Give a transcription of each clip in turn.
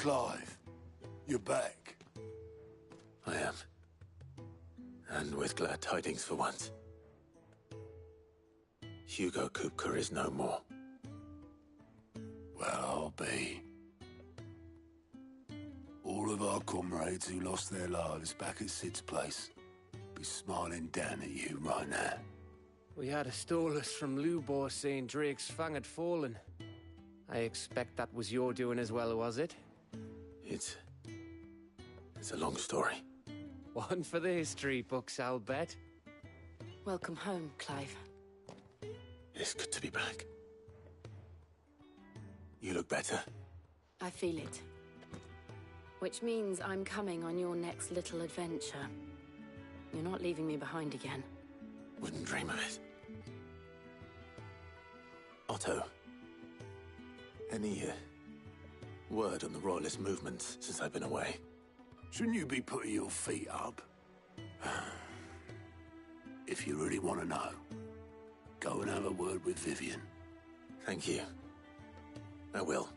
Clive, you're back. I am. And with glad tidings for once. Hugo Kupka is no more. Well, I'll be. All of our comrades who lost their lives back at Sid's place be smiling down at you right now. We had a stolus from Lubor saying Drake's fang had fallen. I expect that was your doing as well, was it? It's a long story. One for the history books, I'll bet. Welcome home, Clive. It's good to be back. You look better. I feel it. Which means I'm coming on your next little adventure. You're not leaving me behind again. Wouldn't dream of it. Otto, any word on the Royalist movements since I've been away? Shouldn't you be putting your feet up? If you really want to know, go and have a word with Vivian. Thank you. I will.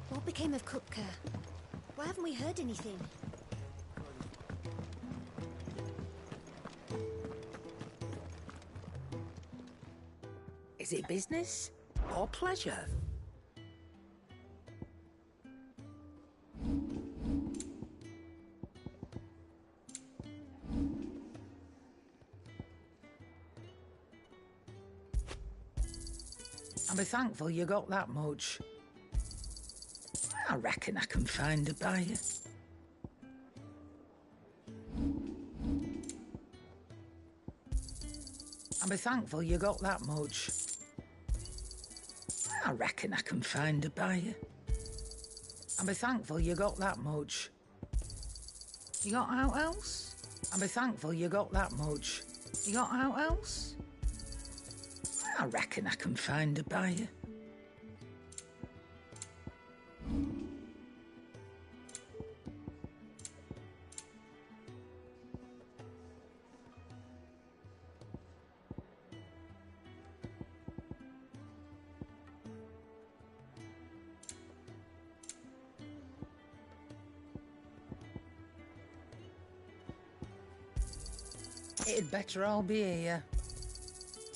What became of Kupka? Why haven't we heard anything? Is it business or pleasure? I'll be thankful you got that much. I reckon I can find a buyer. I'll be thankful you got that much. I reckon I can find a buyer. I'll be thankful you got that much. You got out else? I'll be thankful you got that much. You got out else? I reckon I can find a buyer. It'd better all be here.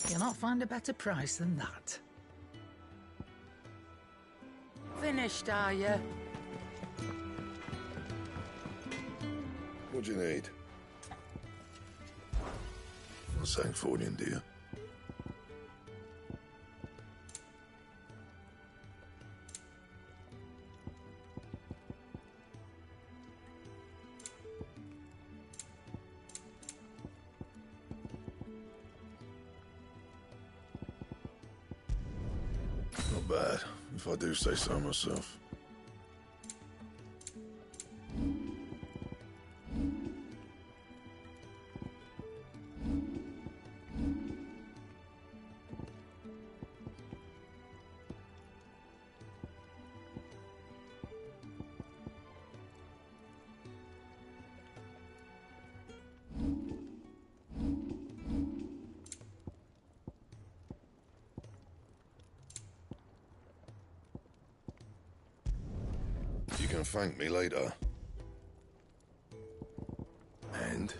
You'll not find a better price than that. Finished, are you? What do you need? I'm saying for you, dear. Not bad, if I do say so myself. You can thank me later. And?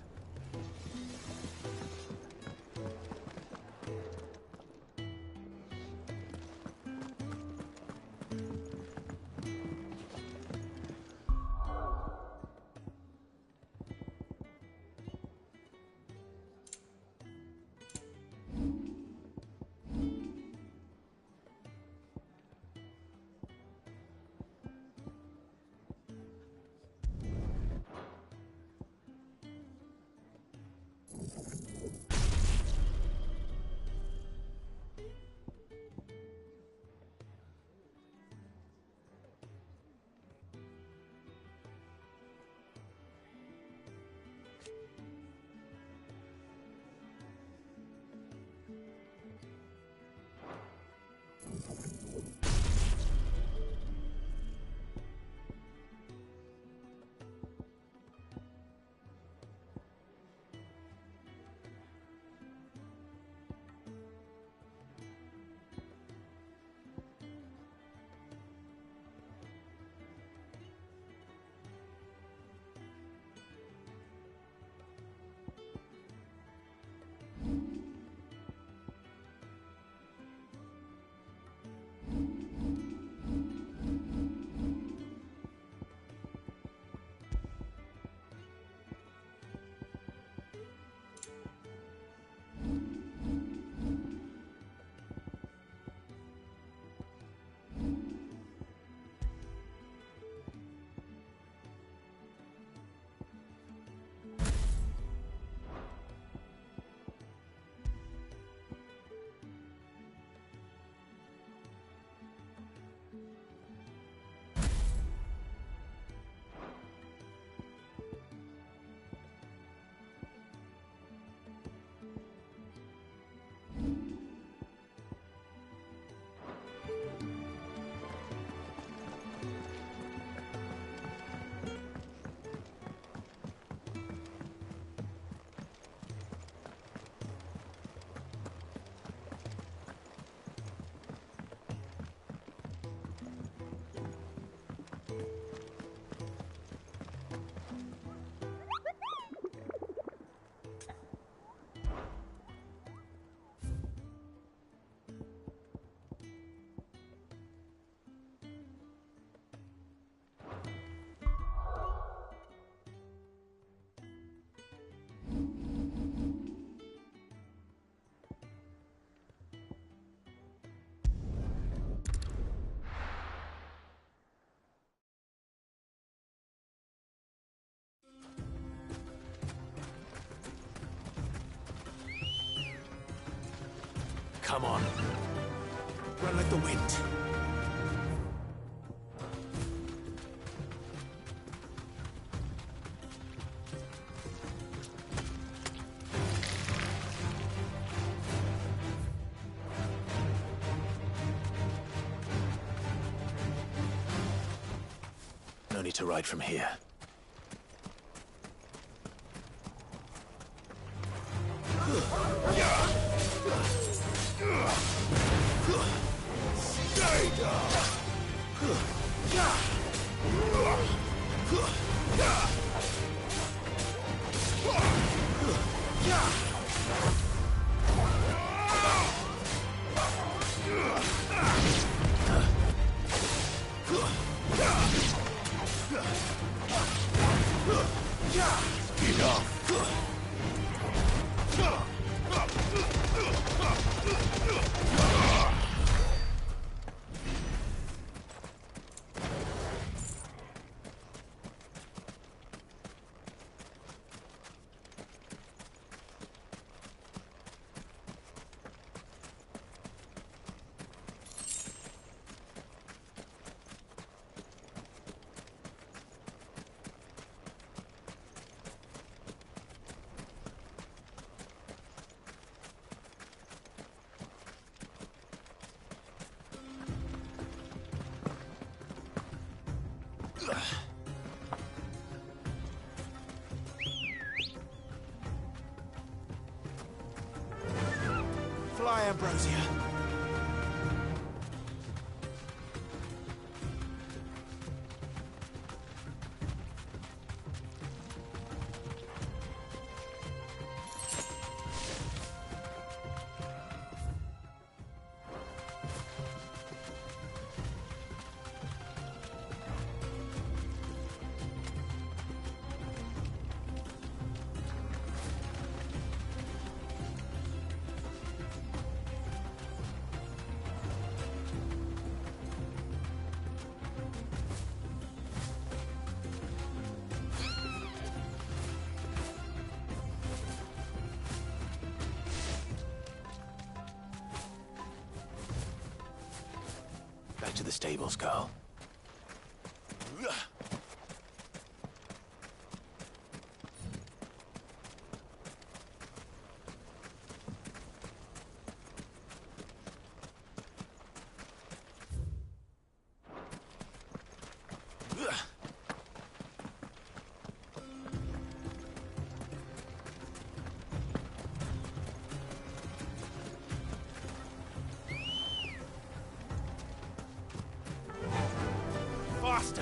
Come on. Run like the wind. No need to ride from here. Fly, Ambrosia. Back to the stables, girl. Faster!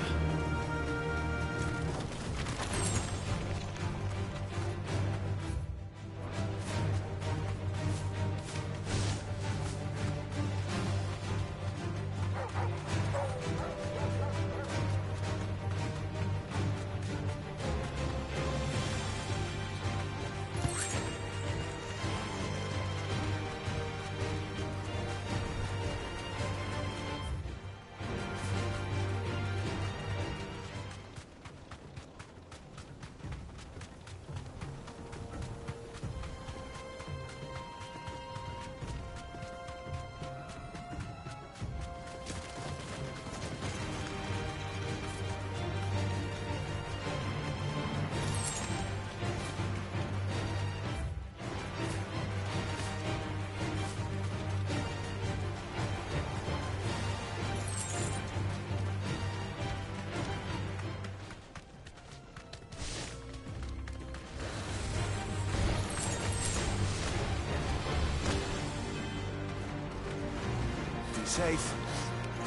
Safe.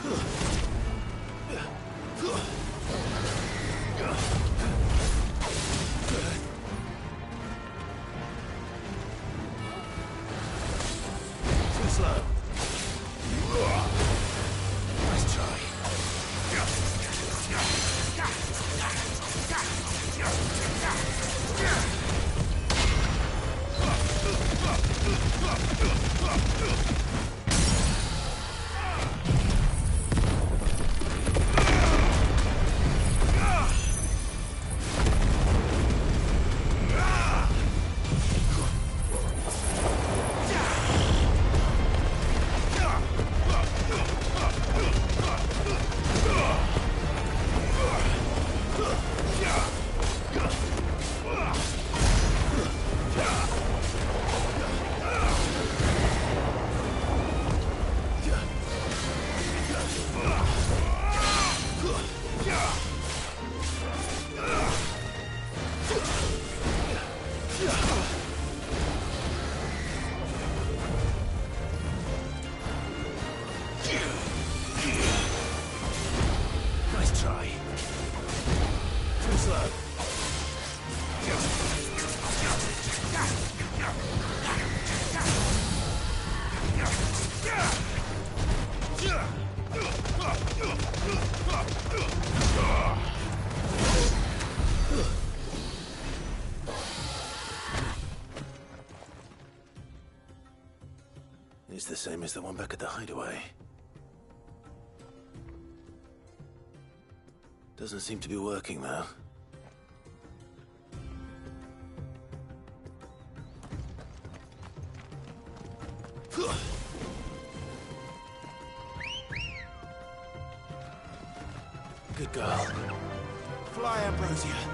Too slow. Nice try. same as the one back at the hideaway. Doesn't seem to be working, though. Good girl. Fly, Ambrosia.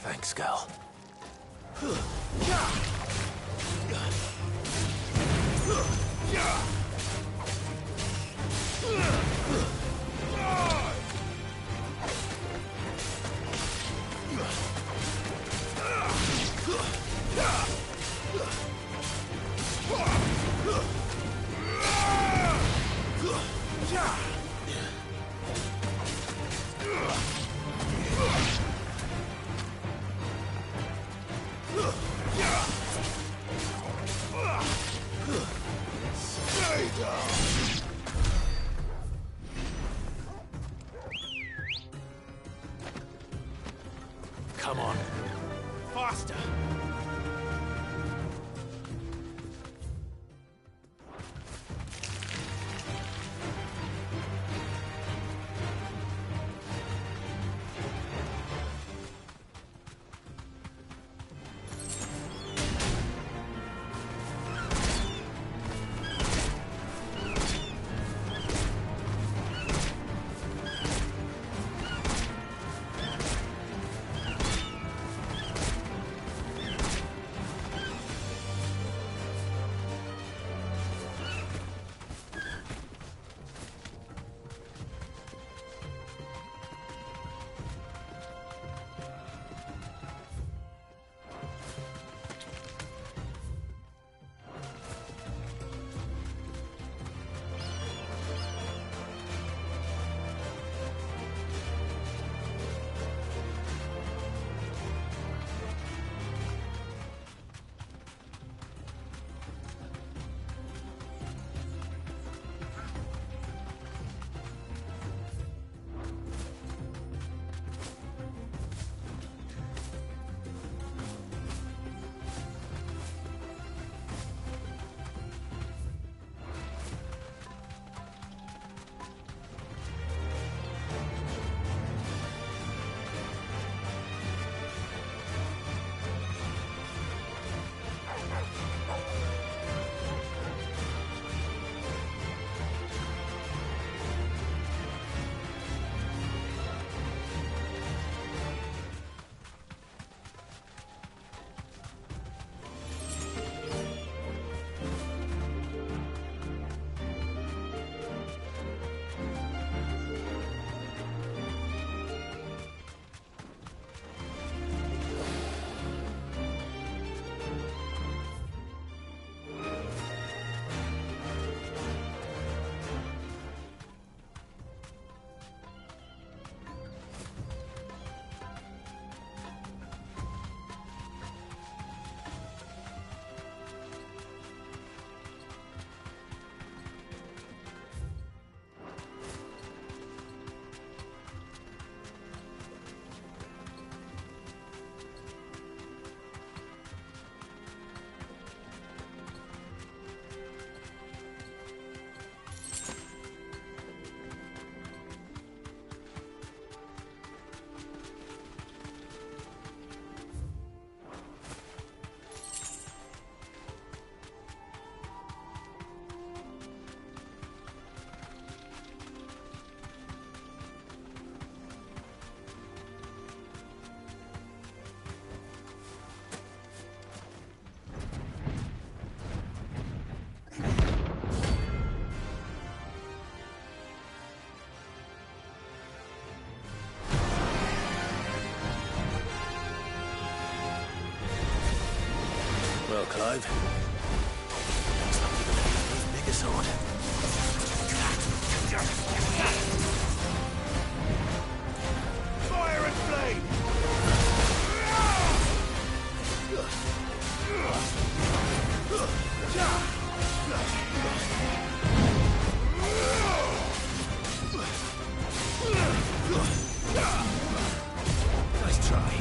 Thanks, Gal. Clive. Looks like you're gonna need his bigger sword. Fire and flame! Nice try.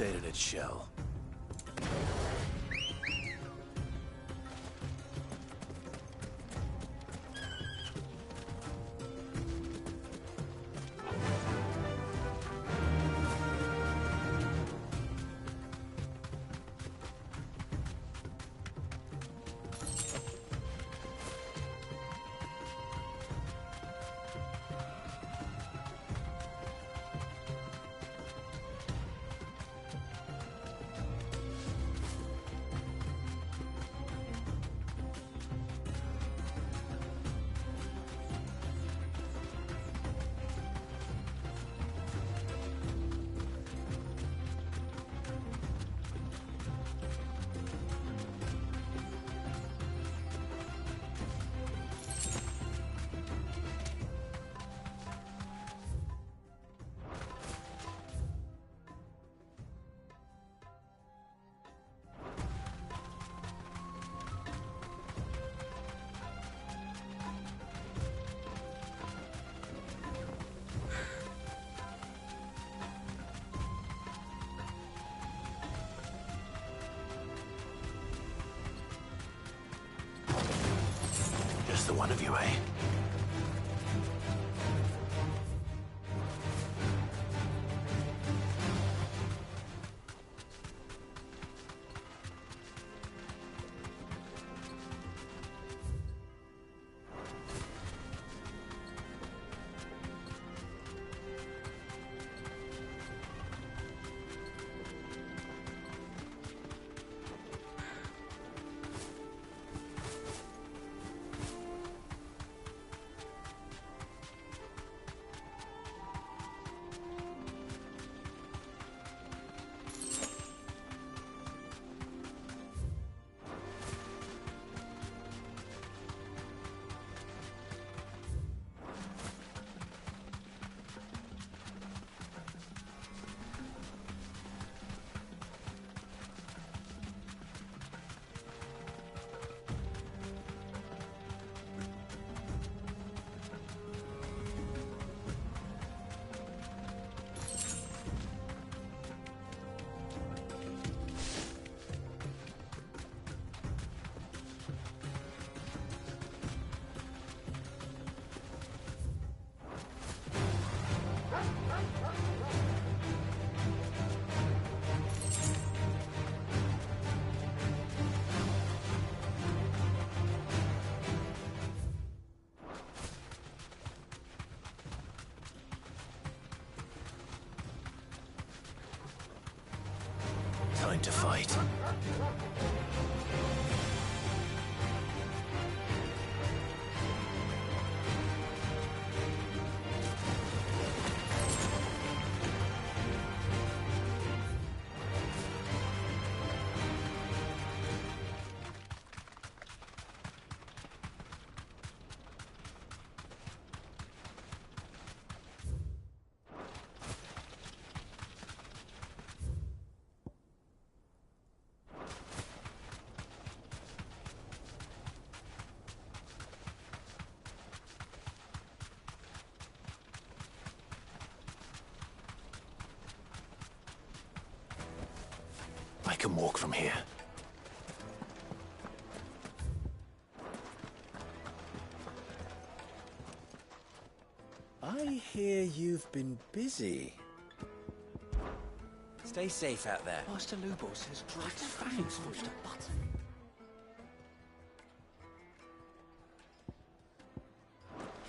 stayed in its shell. Just the one of you, eh? Time to fight. I can walk from here. I hear you've been busy. Stay safe out there. Master Lubor says Drake's fangs pushed a button.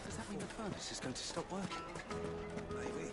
Does that mean the furnace is going to stop working? Maybe.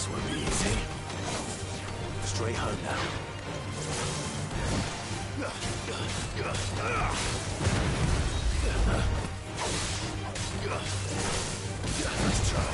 This won't be easy. Straight home now. Nice try.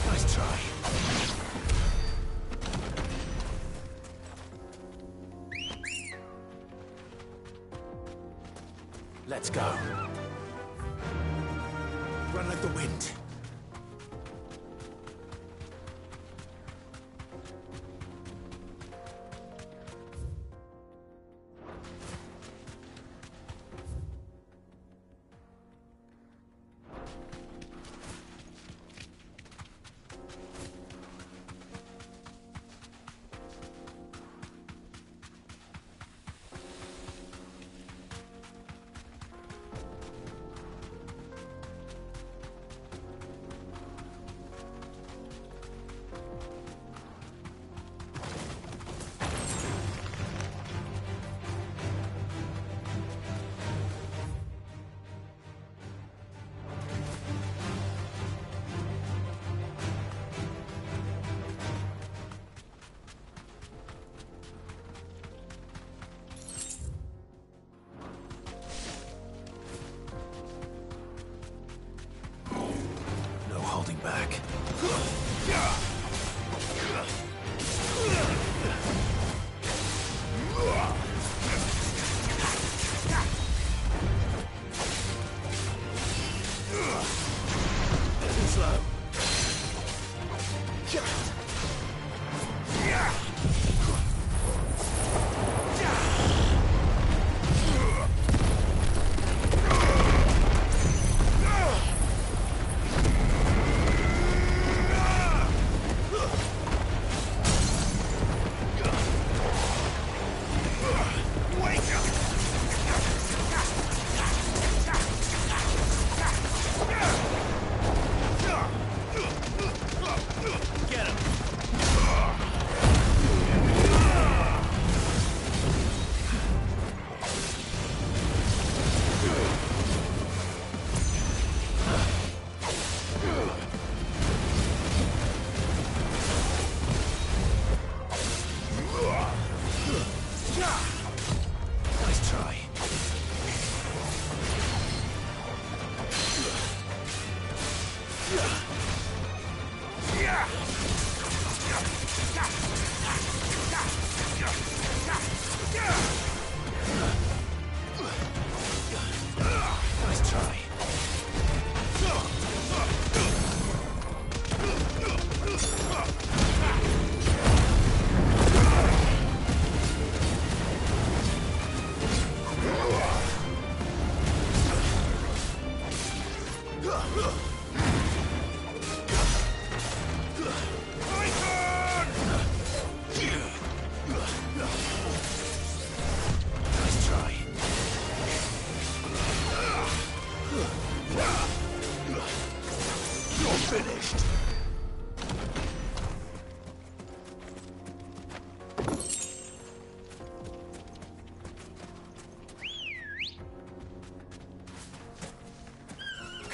Nice try. Let's go. Run like the wind.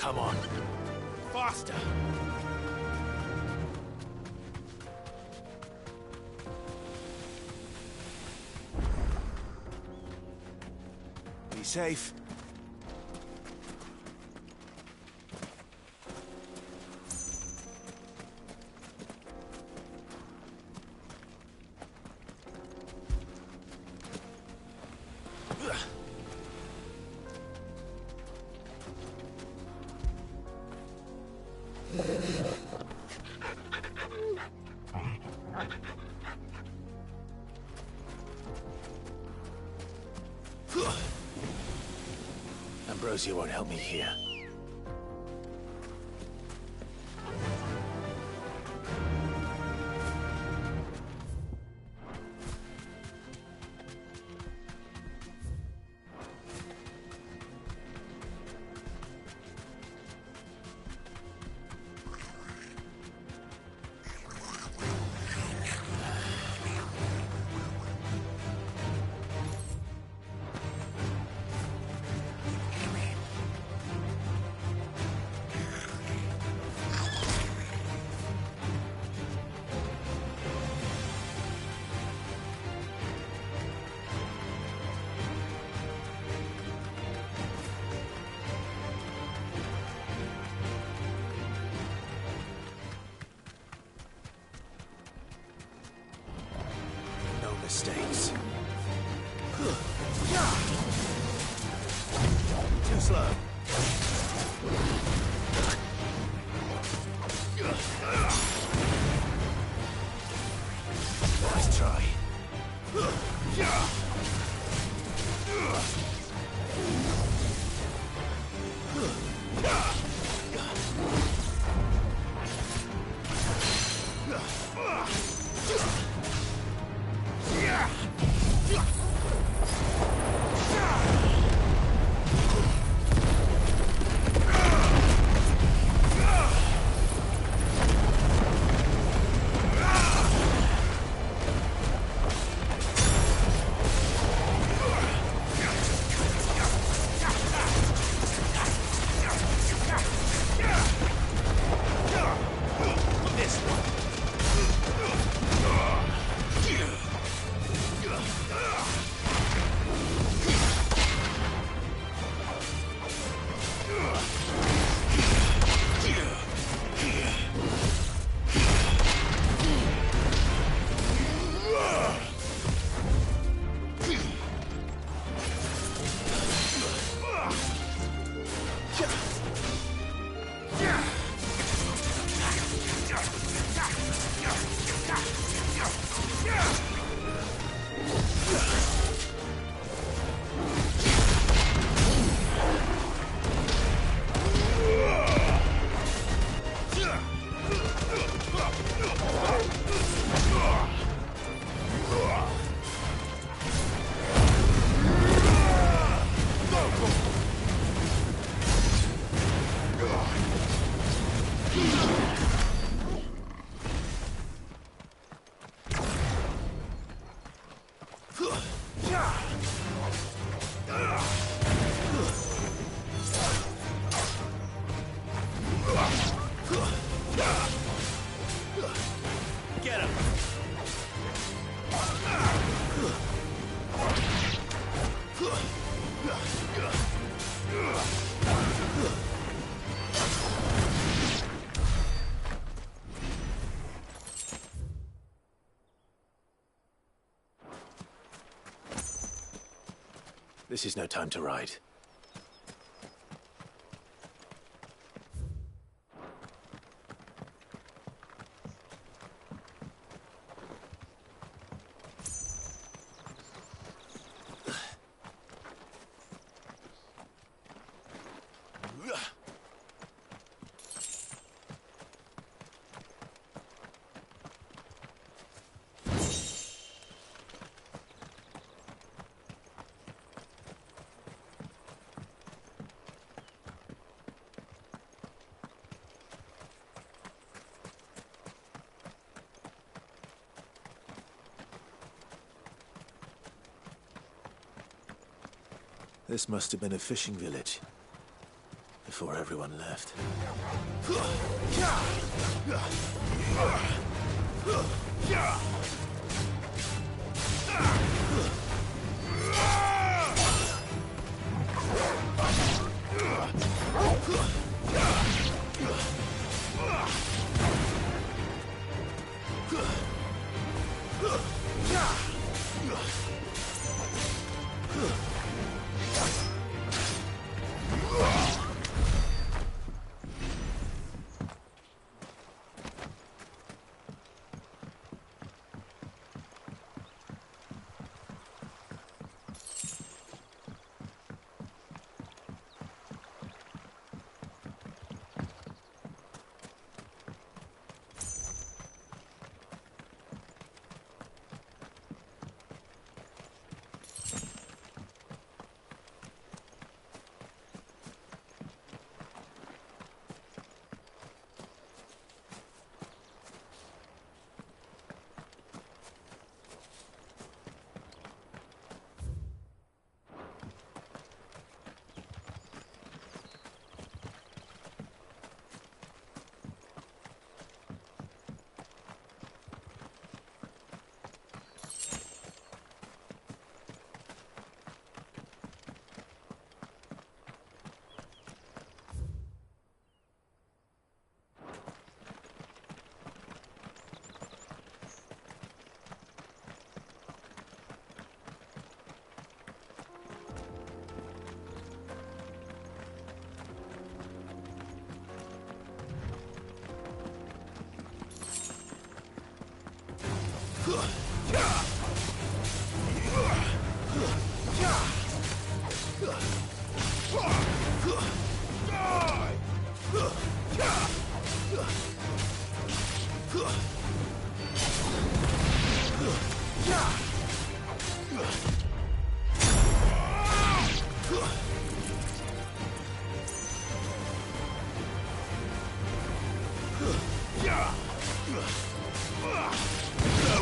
Come on. Faster! Be safe. Ambrosia won't help me here. No mistakes. Too slow. Nice try. Get him! This is no time to ride. This must have been a fishing village. The before everyone left.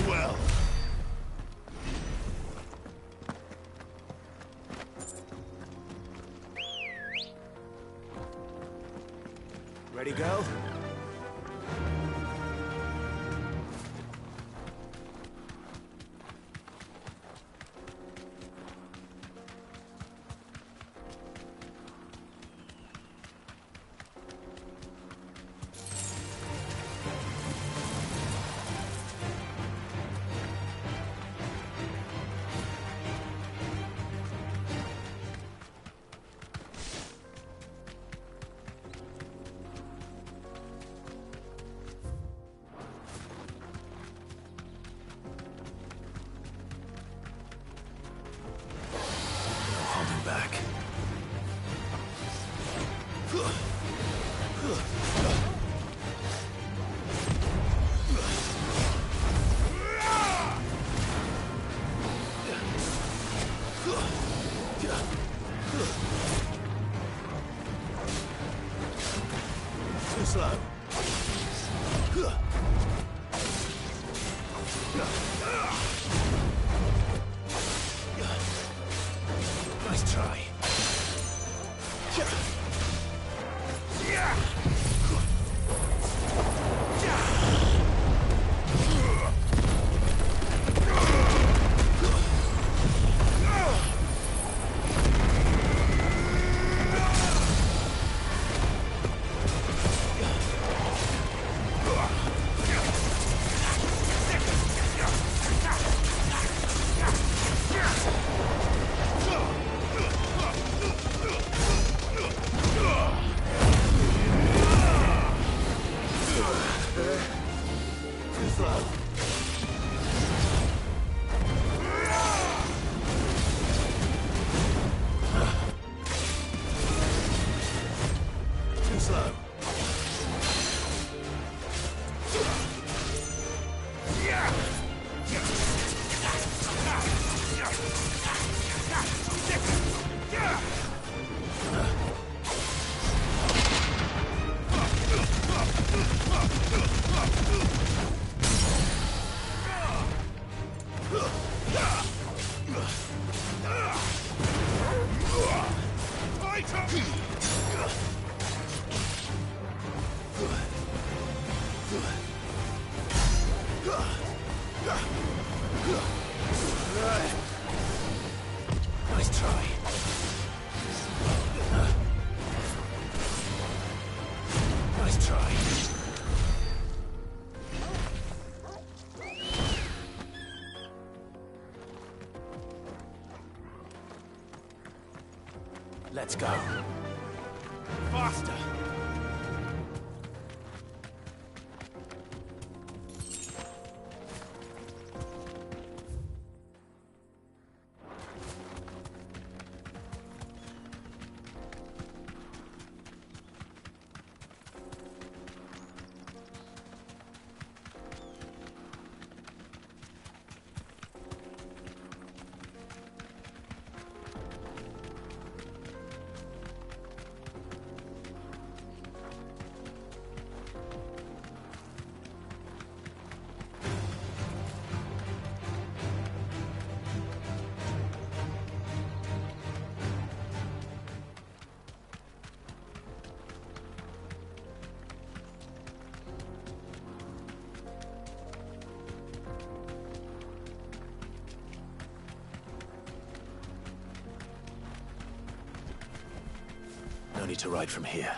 Farewell. Ready, go? Back. Too slow. Nice try. Nice try. Nice try. Let's go. Faster! No need to ride from here.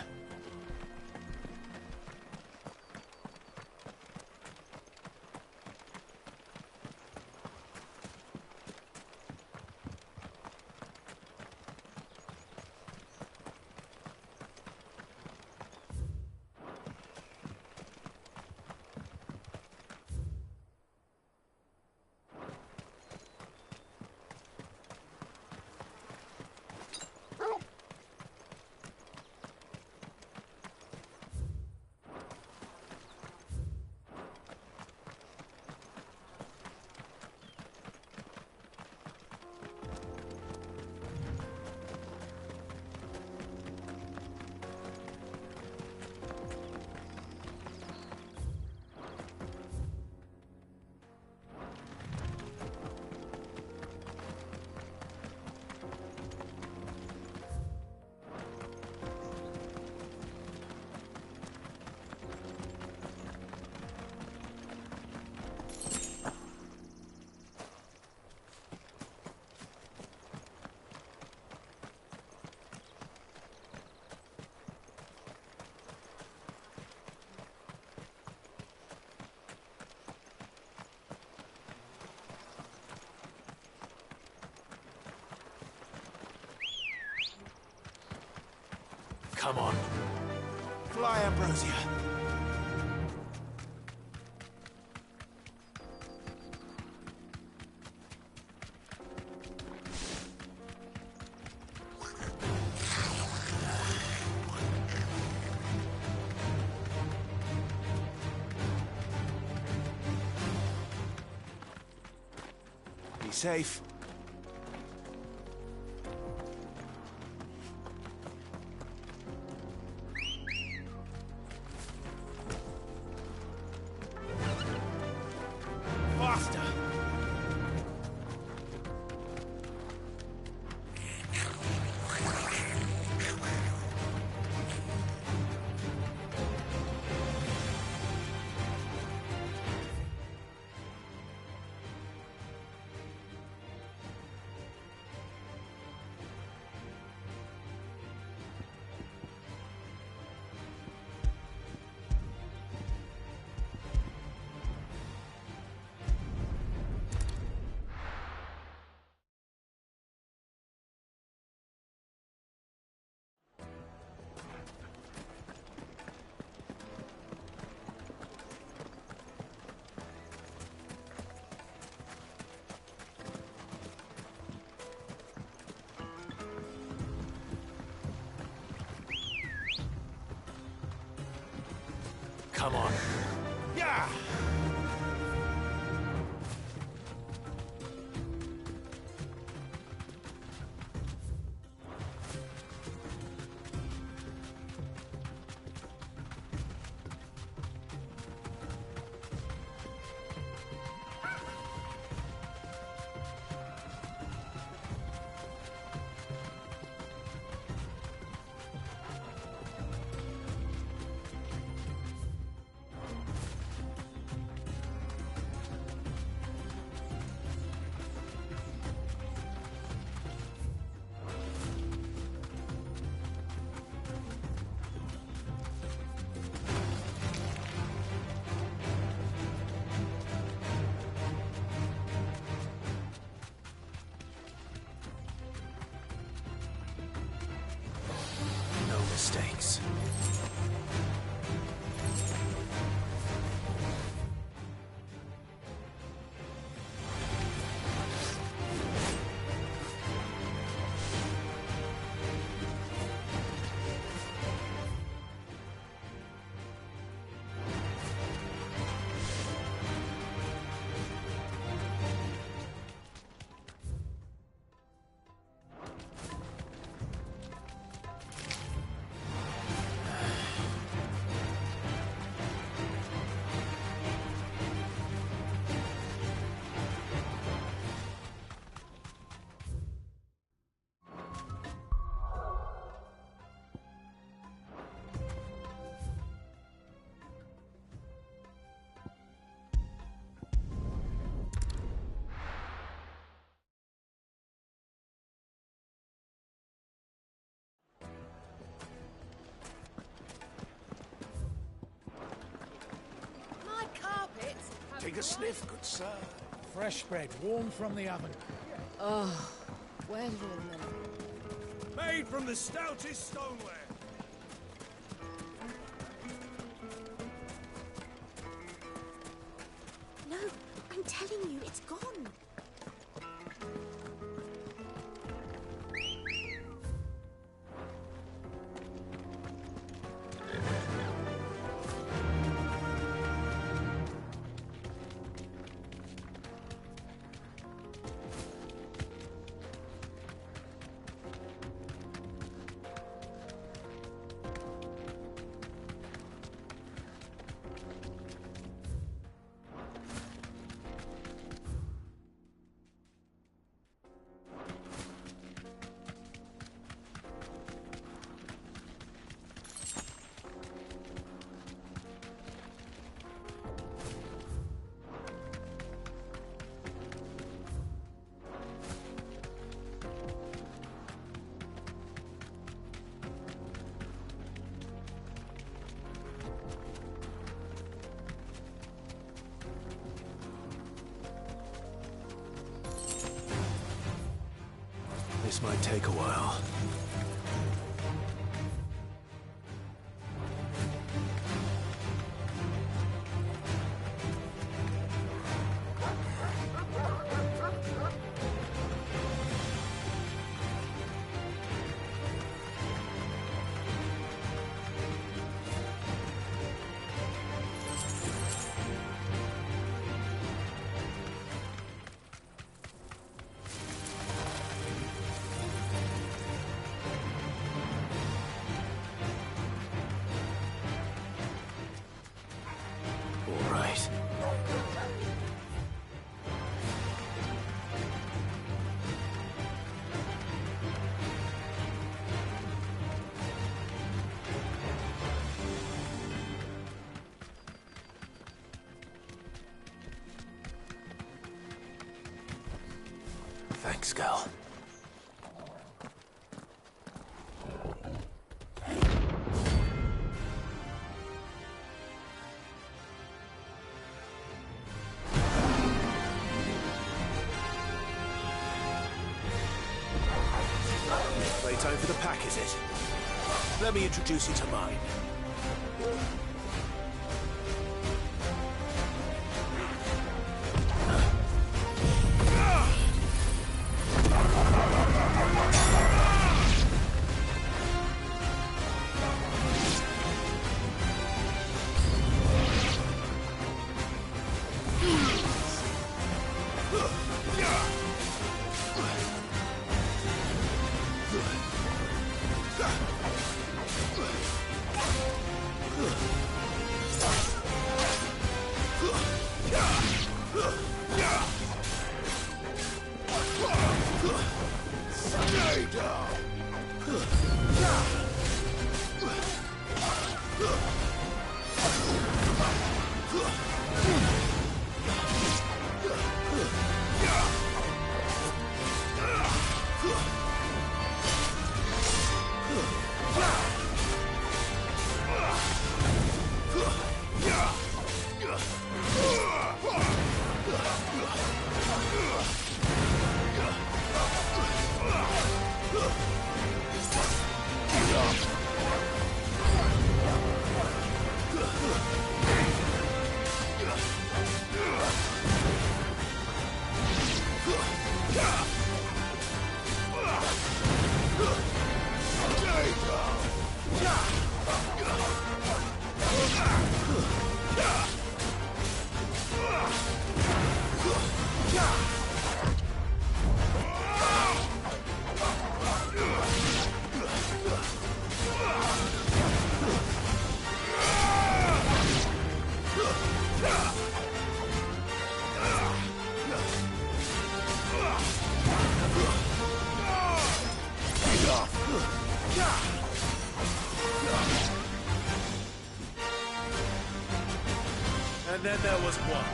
Come on. Fly, Ambrosia. Be safe. Faster! a sniff, good sir? Fresh bread, warm from the oven. Oh, well then. Made from the stoutest stoneware. No, I'm telling you, it's gone. This might take a while. Thanks, Gal. Playtime for the pack, is it? Let me introduce you to mine. And then there was one.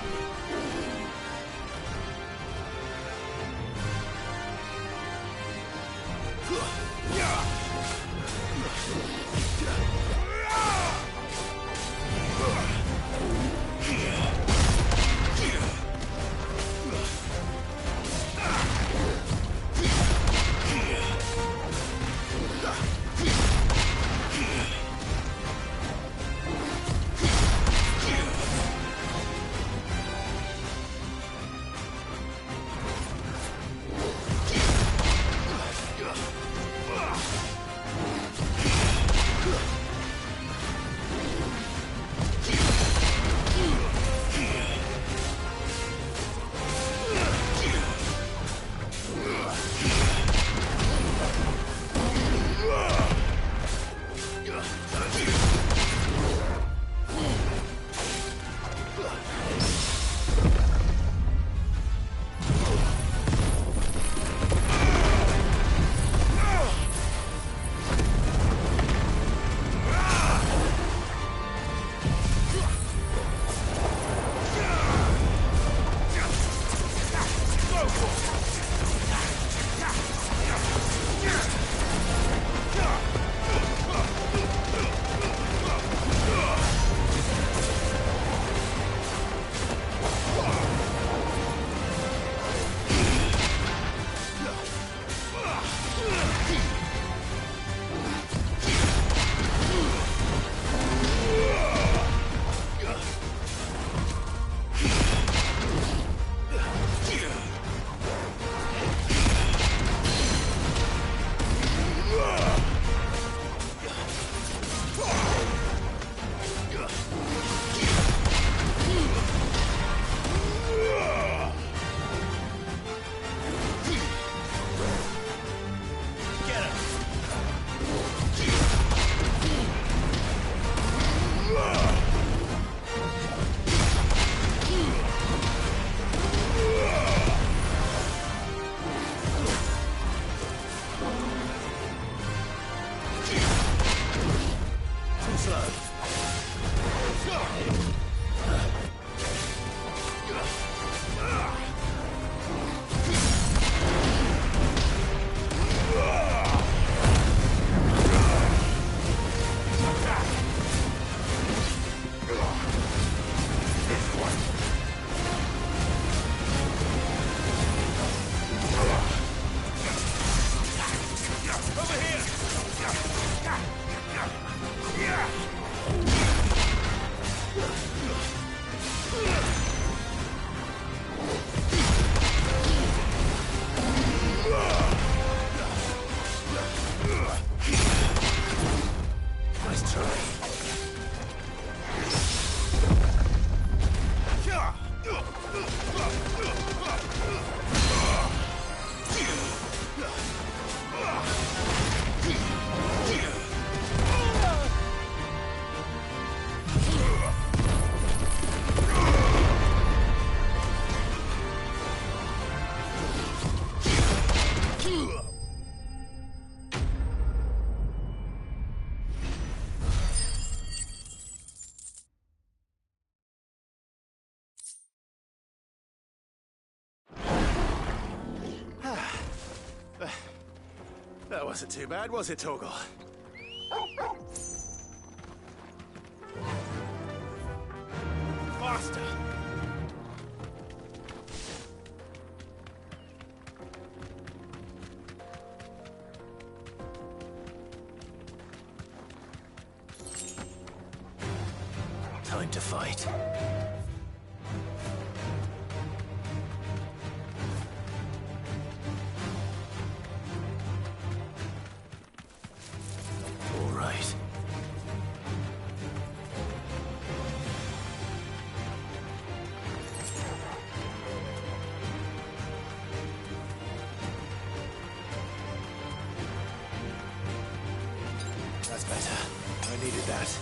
That wasn't too bad, was it, Torgal? Faster! Time to fight. That's better. I needed that.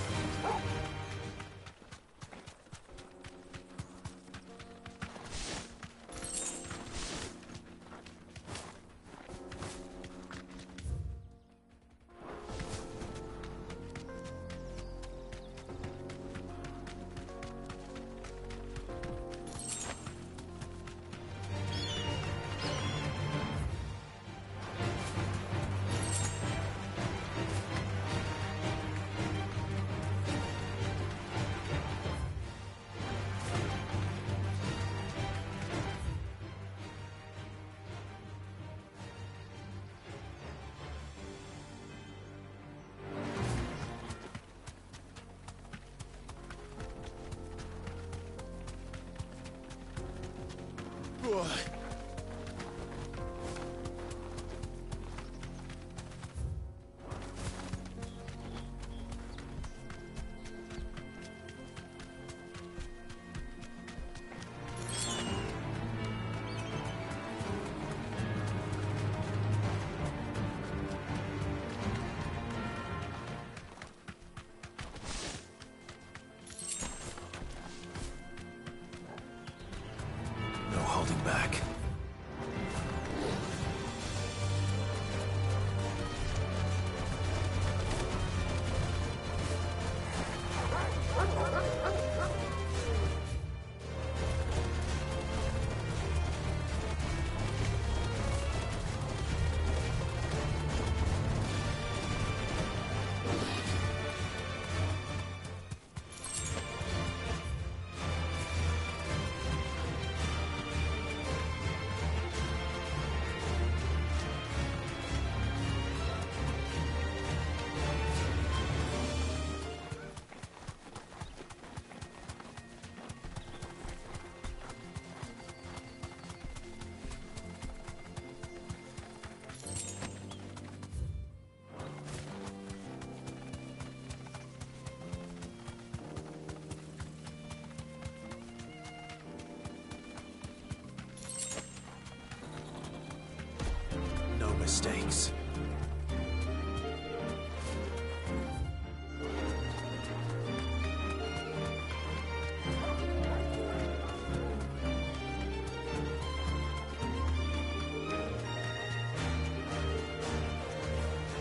mistakes.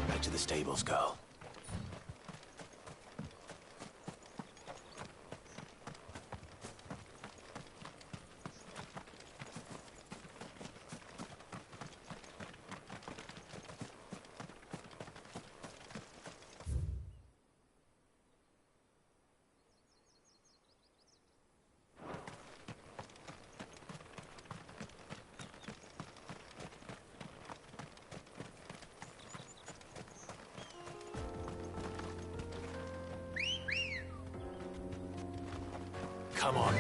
Back to the stables, girl. Come on.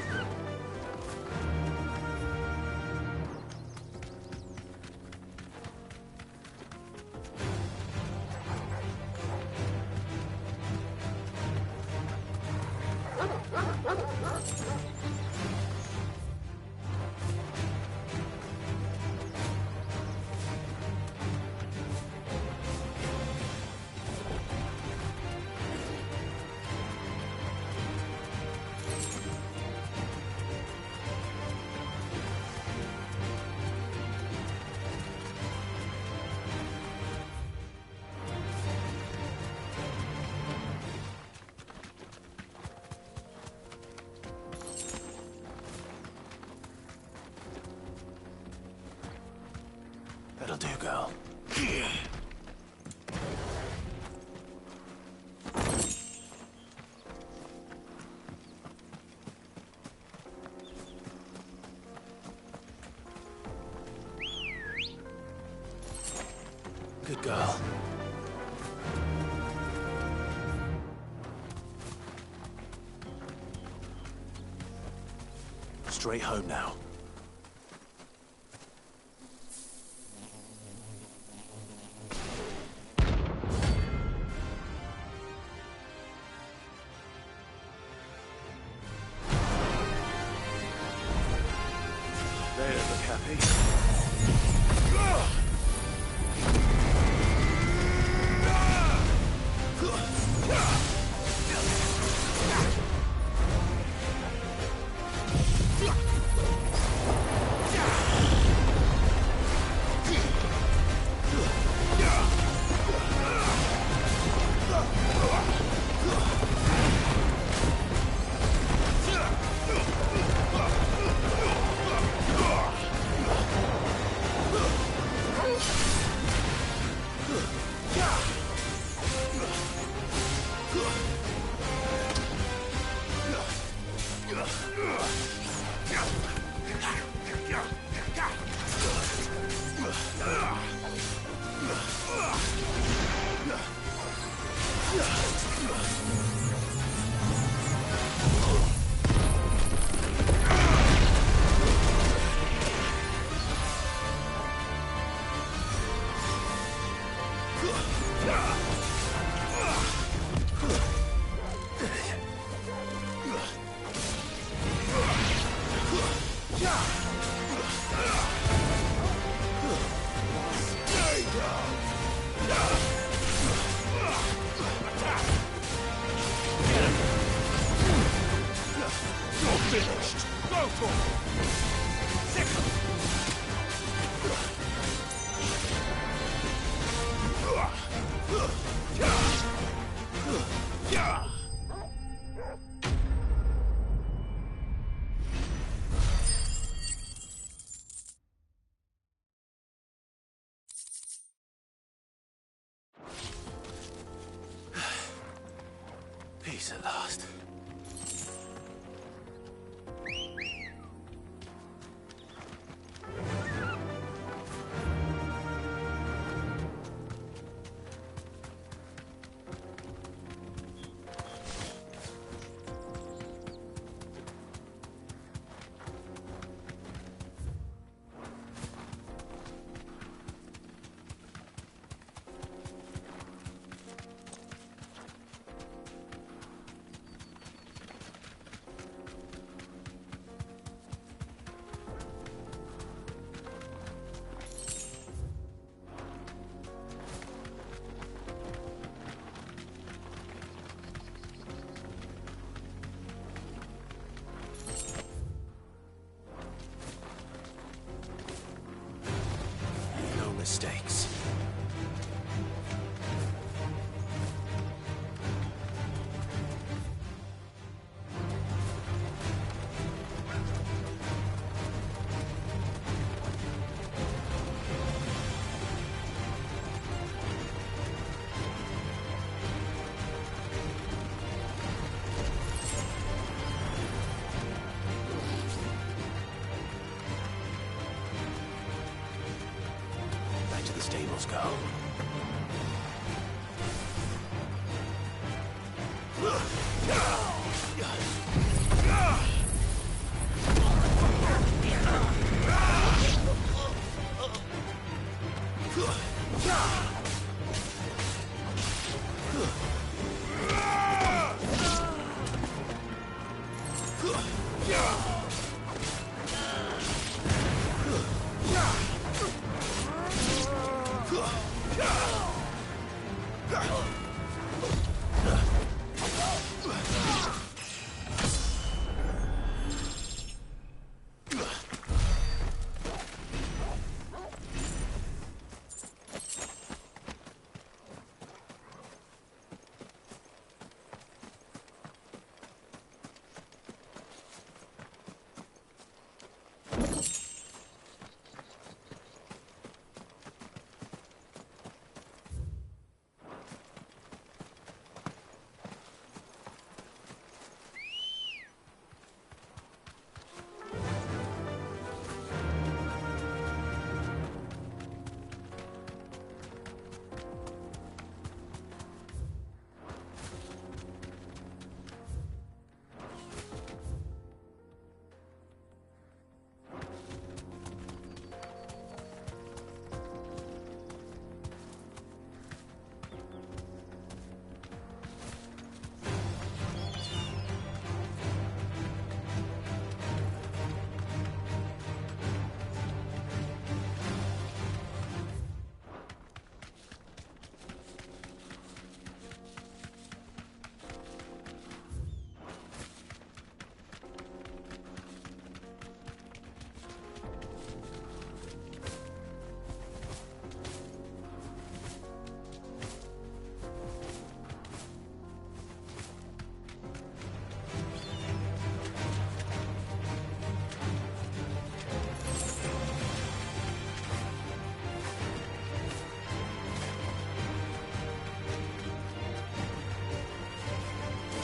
That'll do, girl. Good girl. Straight home now. They don't look happy. Peace at last. mistakes. Back to the stables go.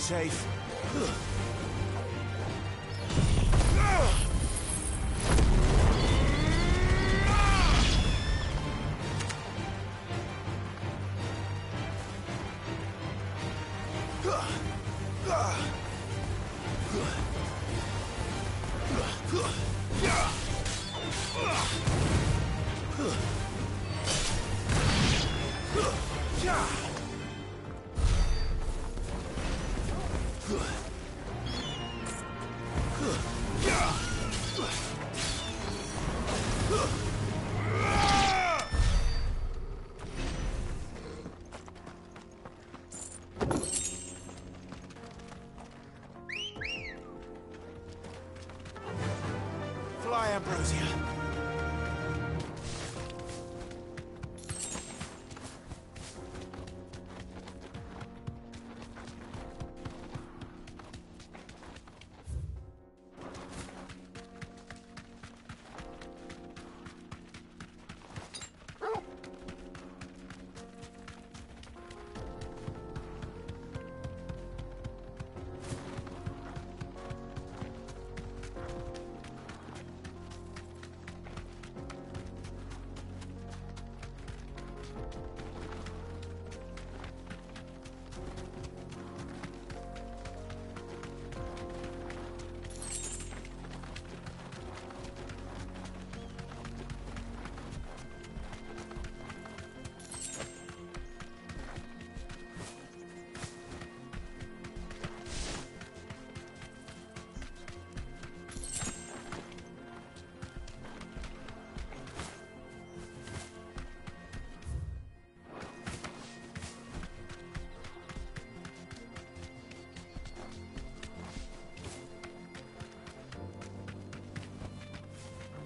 Safe. Fly, Ambrosia.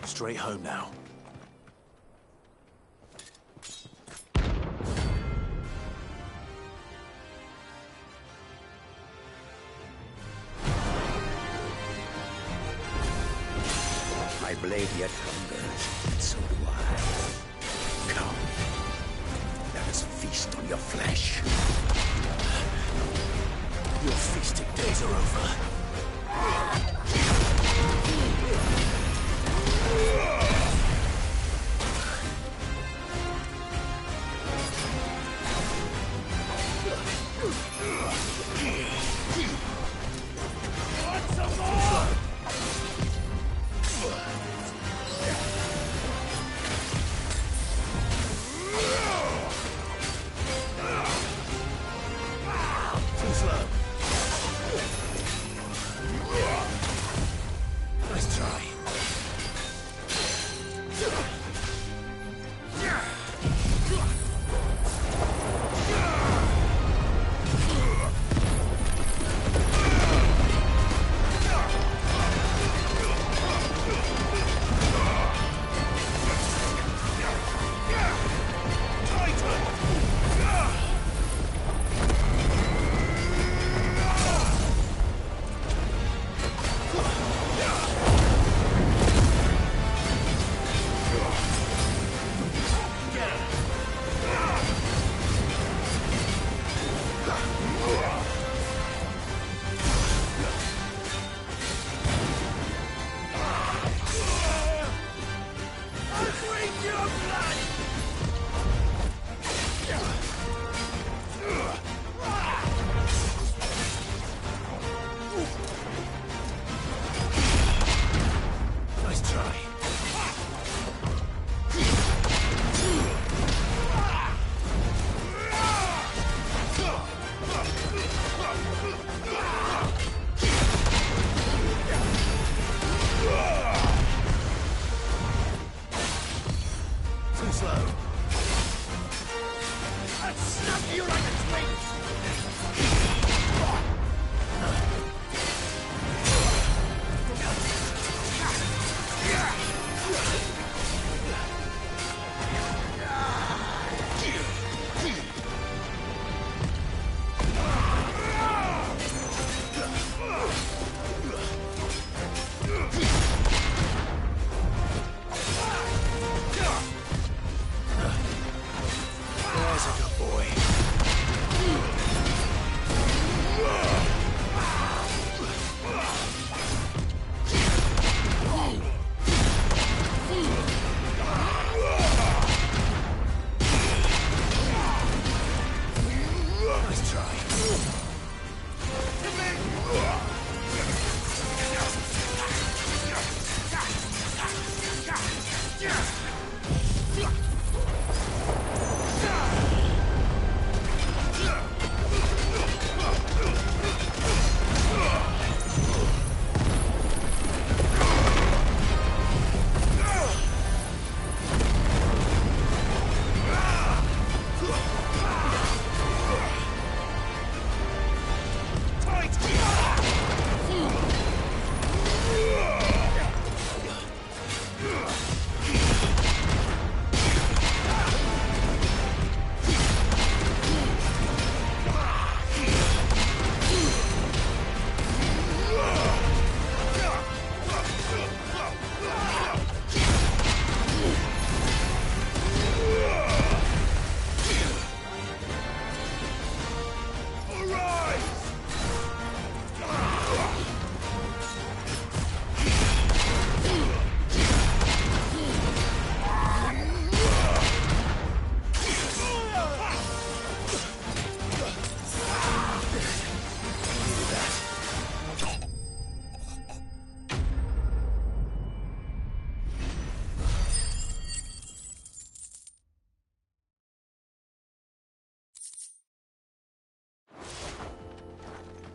Straight home now. blade yet hungers, and so do I. Come, let us feast on your flesh. Your feasting days are over.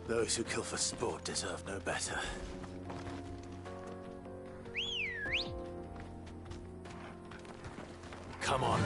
Those who kill for sport deserve no better. Come on.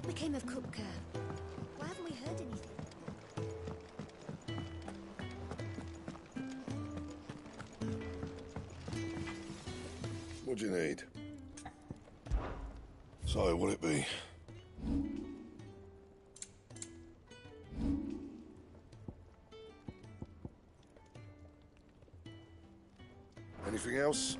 became of Kupka? Why haven't we heard anything? What do you need? So, what'll it be? Anything else?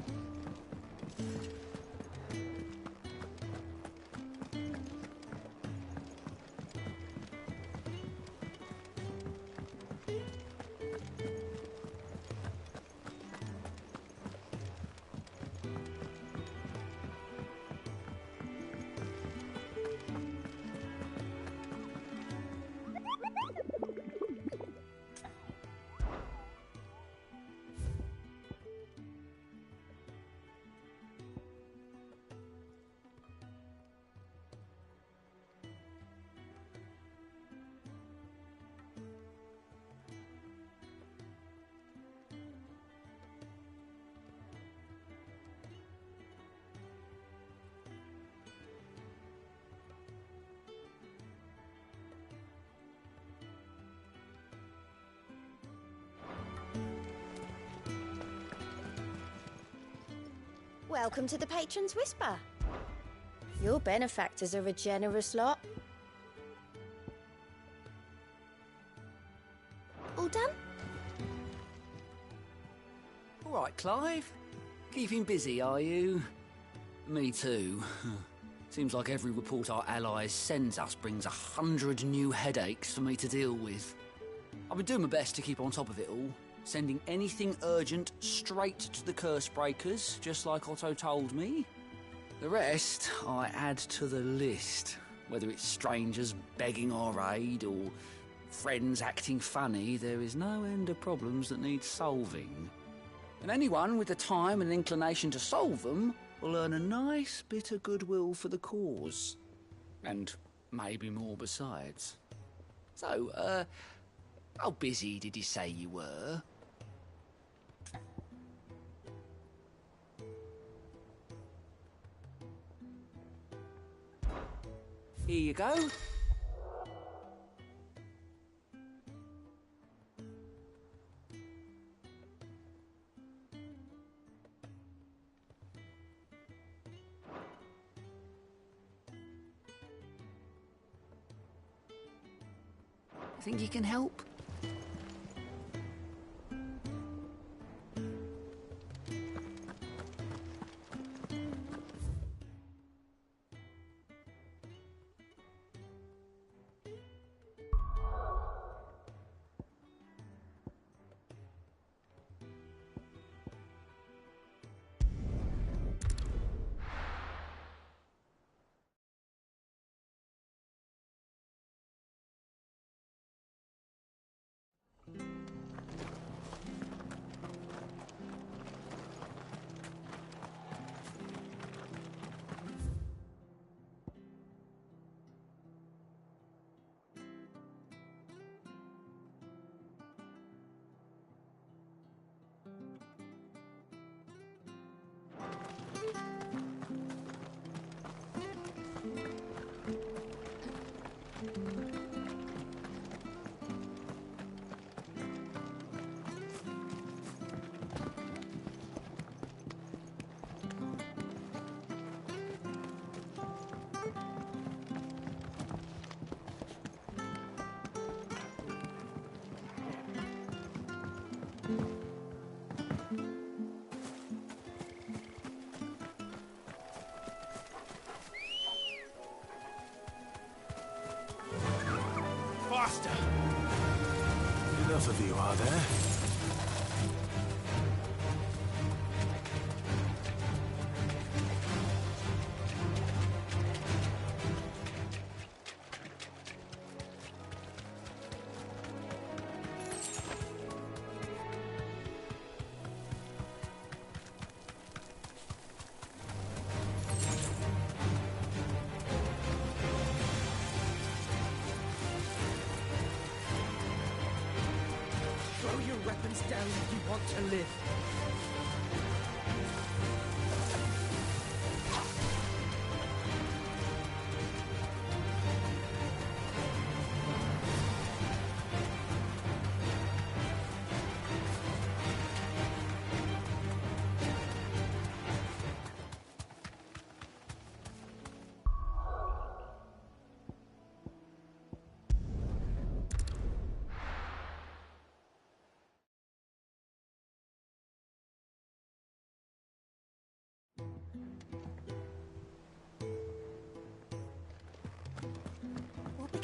Welcome to the Patron's Whisper. Your benefactors are a generous lot. All done? All right, Clive. Keeping busy, are you? Me too. Seems like every report our allies sends us brings 100 new headaches for me to deal with. I've been doing my best to keep on top of it all, sending anything urgent straight to the curse breakers, just like Otto told me. The rest I add to the list, whether it's strangers begging our aid or friends acting funny. There is no end of problems that need solving. And anyone with the time and inclination to solve them will earn a nice bit of goodwill for the cause. And maybe more besides. So, how busy did you say you were? Here you go. Think you can help? Faster! Enough of you, are there? Throw your weapons down if you want to live.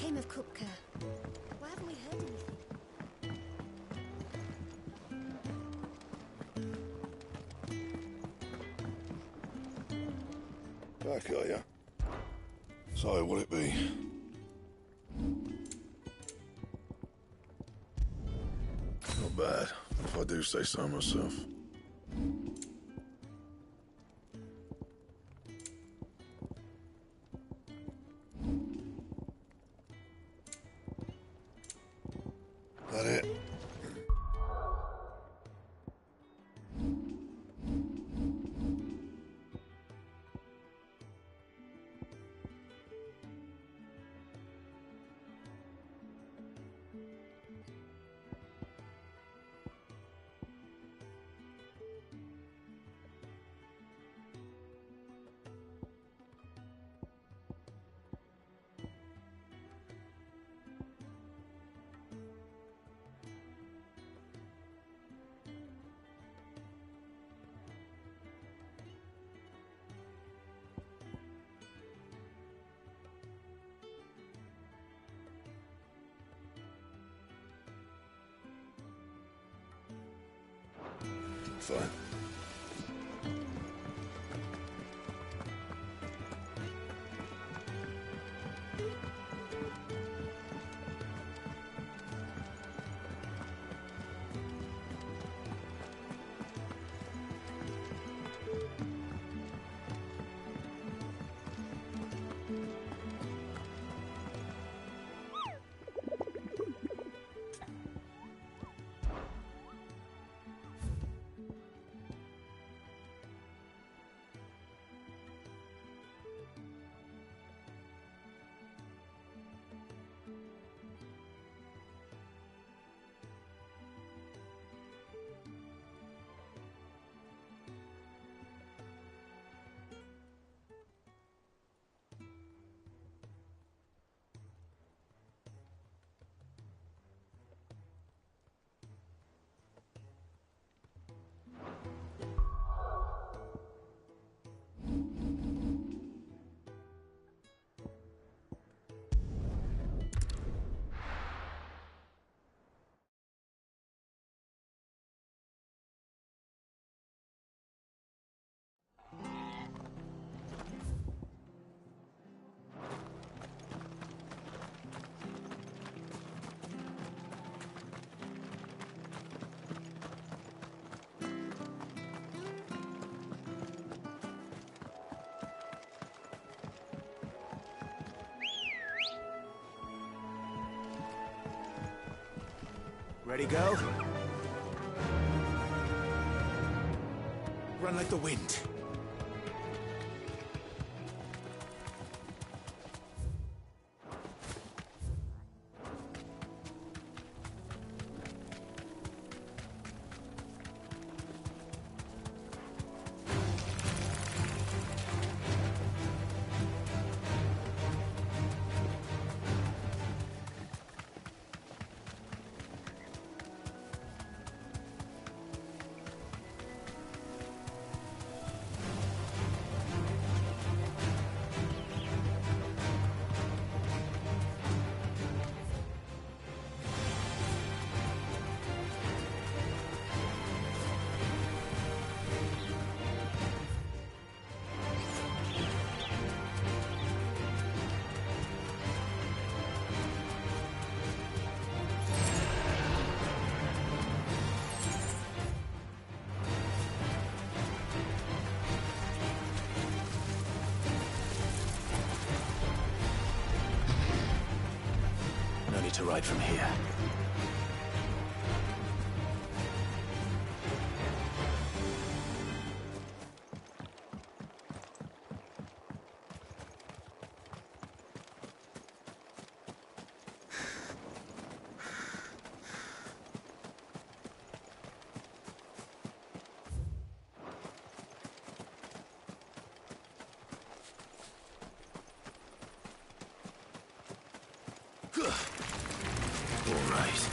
came of Kupka? Why haven't we heard anything? Back, are ya? So, will it be? Not bad, if I do say so myself. That it? Fine. Ready, go? Run like the wind. No need to ride from here. All right.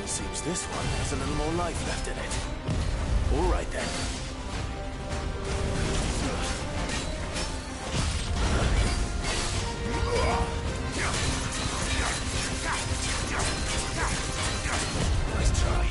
Seems this one has a little more life left in it. All right then. Nice try.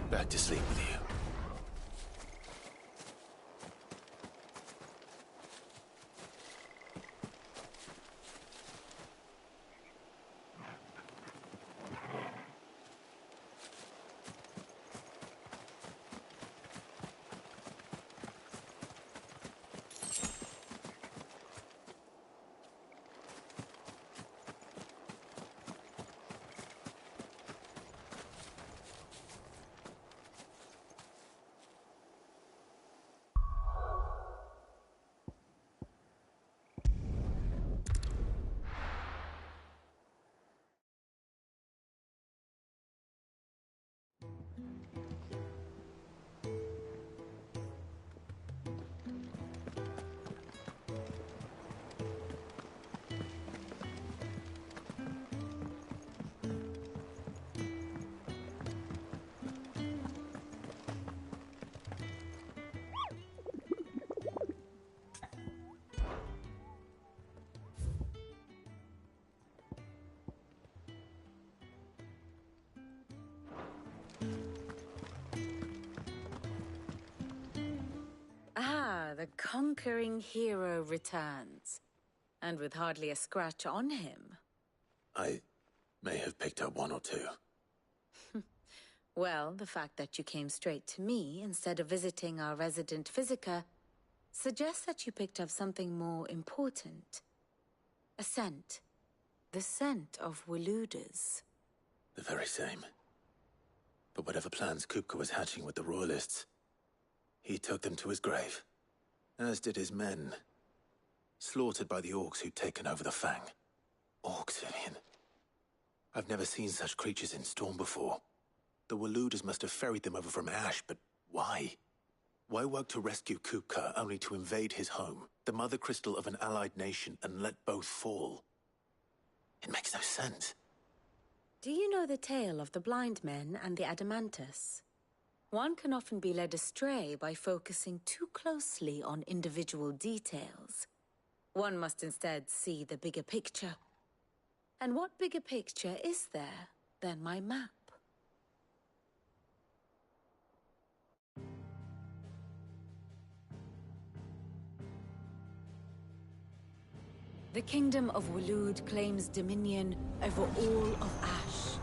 Back to sleep with you. The conquering hero returns. And with hardly a scratch on him. I may have picked up one or two. Well, the fact that you came straight to me instead of visiting our resident physiker suggests that you picked up something more important. A scent. The scent of Waludas. The very same. But whatever plans Kupka was hatching with the Royalists, he took them to his grave. As did his men. Slaughtered by the orcs who'd taken over the Fang. Orcs, Vivian. I've never seen such creatures in Storm before. The Waludas must have ferried them over from Ash, but why? Why work to rescue Kupka only to invade his home, the mother crystal of an allied nation, and let both fall? It makes no sense. Do you know the tale of the blind men and the Adamantus? One can often be led astray by focusing too closely on individual details. One must instead see the bigger picture. And what bigger picture is there than my map? The Kingdom of Waloed claims dominion over all of Ash.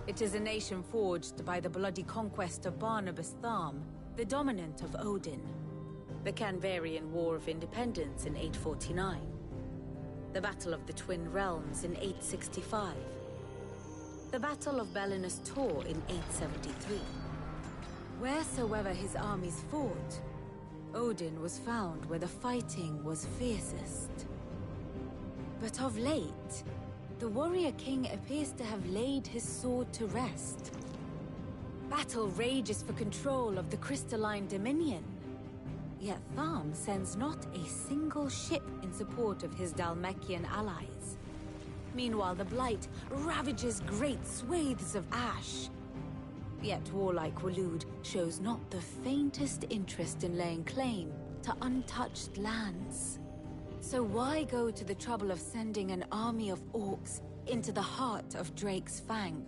It is a nation forged by the bloody conquest of Barnabas Tharm, the dominant of Odin. The Canvarian War of Independence in 849. The Battle of the Twin Realms in 865. The Battle of Belinus Tor in 873. Wheresoever his armies fought, Odin was found where the fighting was fiercest. But of late, the warrior king appears to have laid his sword to rest. Battle rages for control of the crystalline dominion. Yet Tharm sends not a single ship in support of his Dhalmekian allies. Meanwhile, the Blight ravages great swathes of Ash. Yet warlike Waloed shows not the faintest interest in laying claim to untouched lands. So why go to the trouble of sending an army of orcs into the heart of Drake's Fang,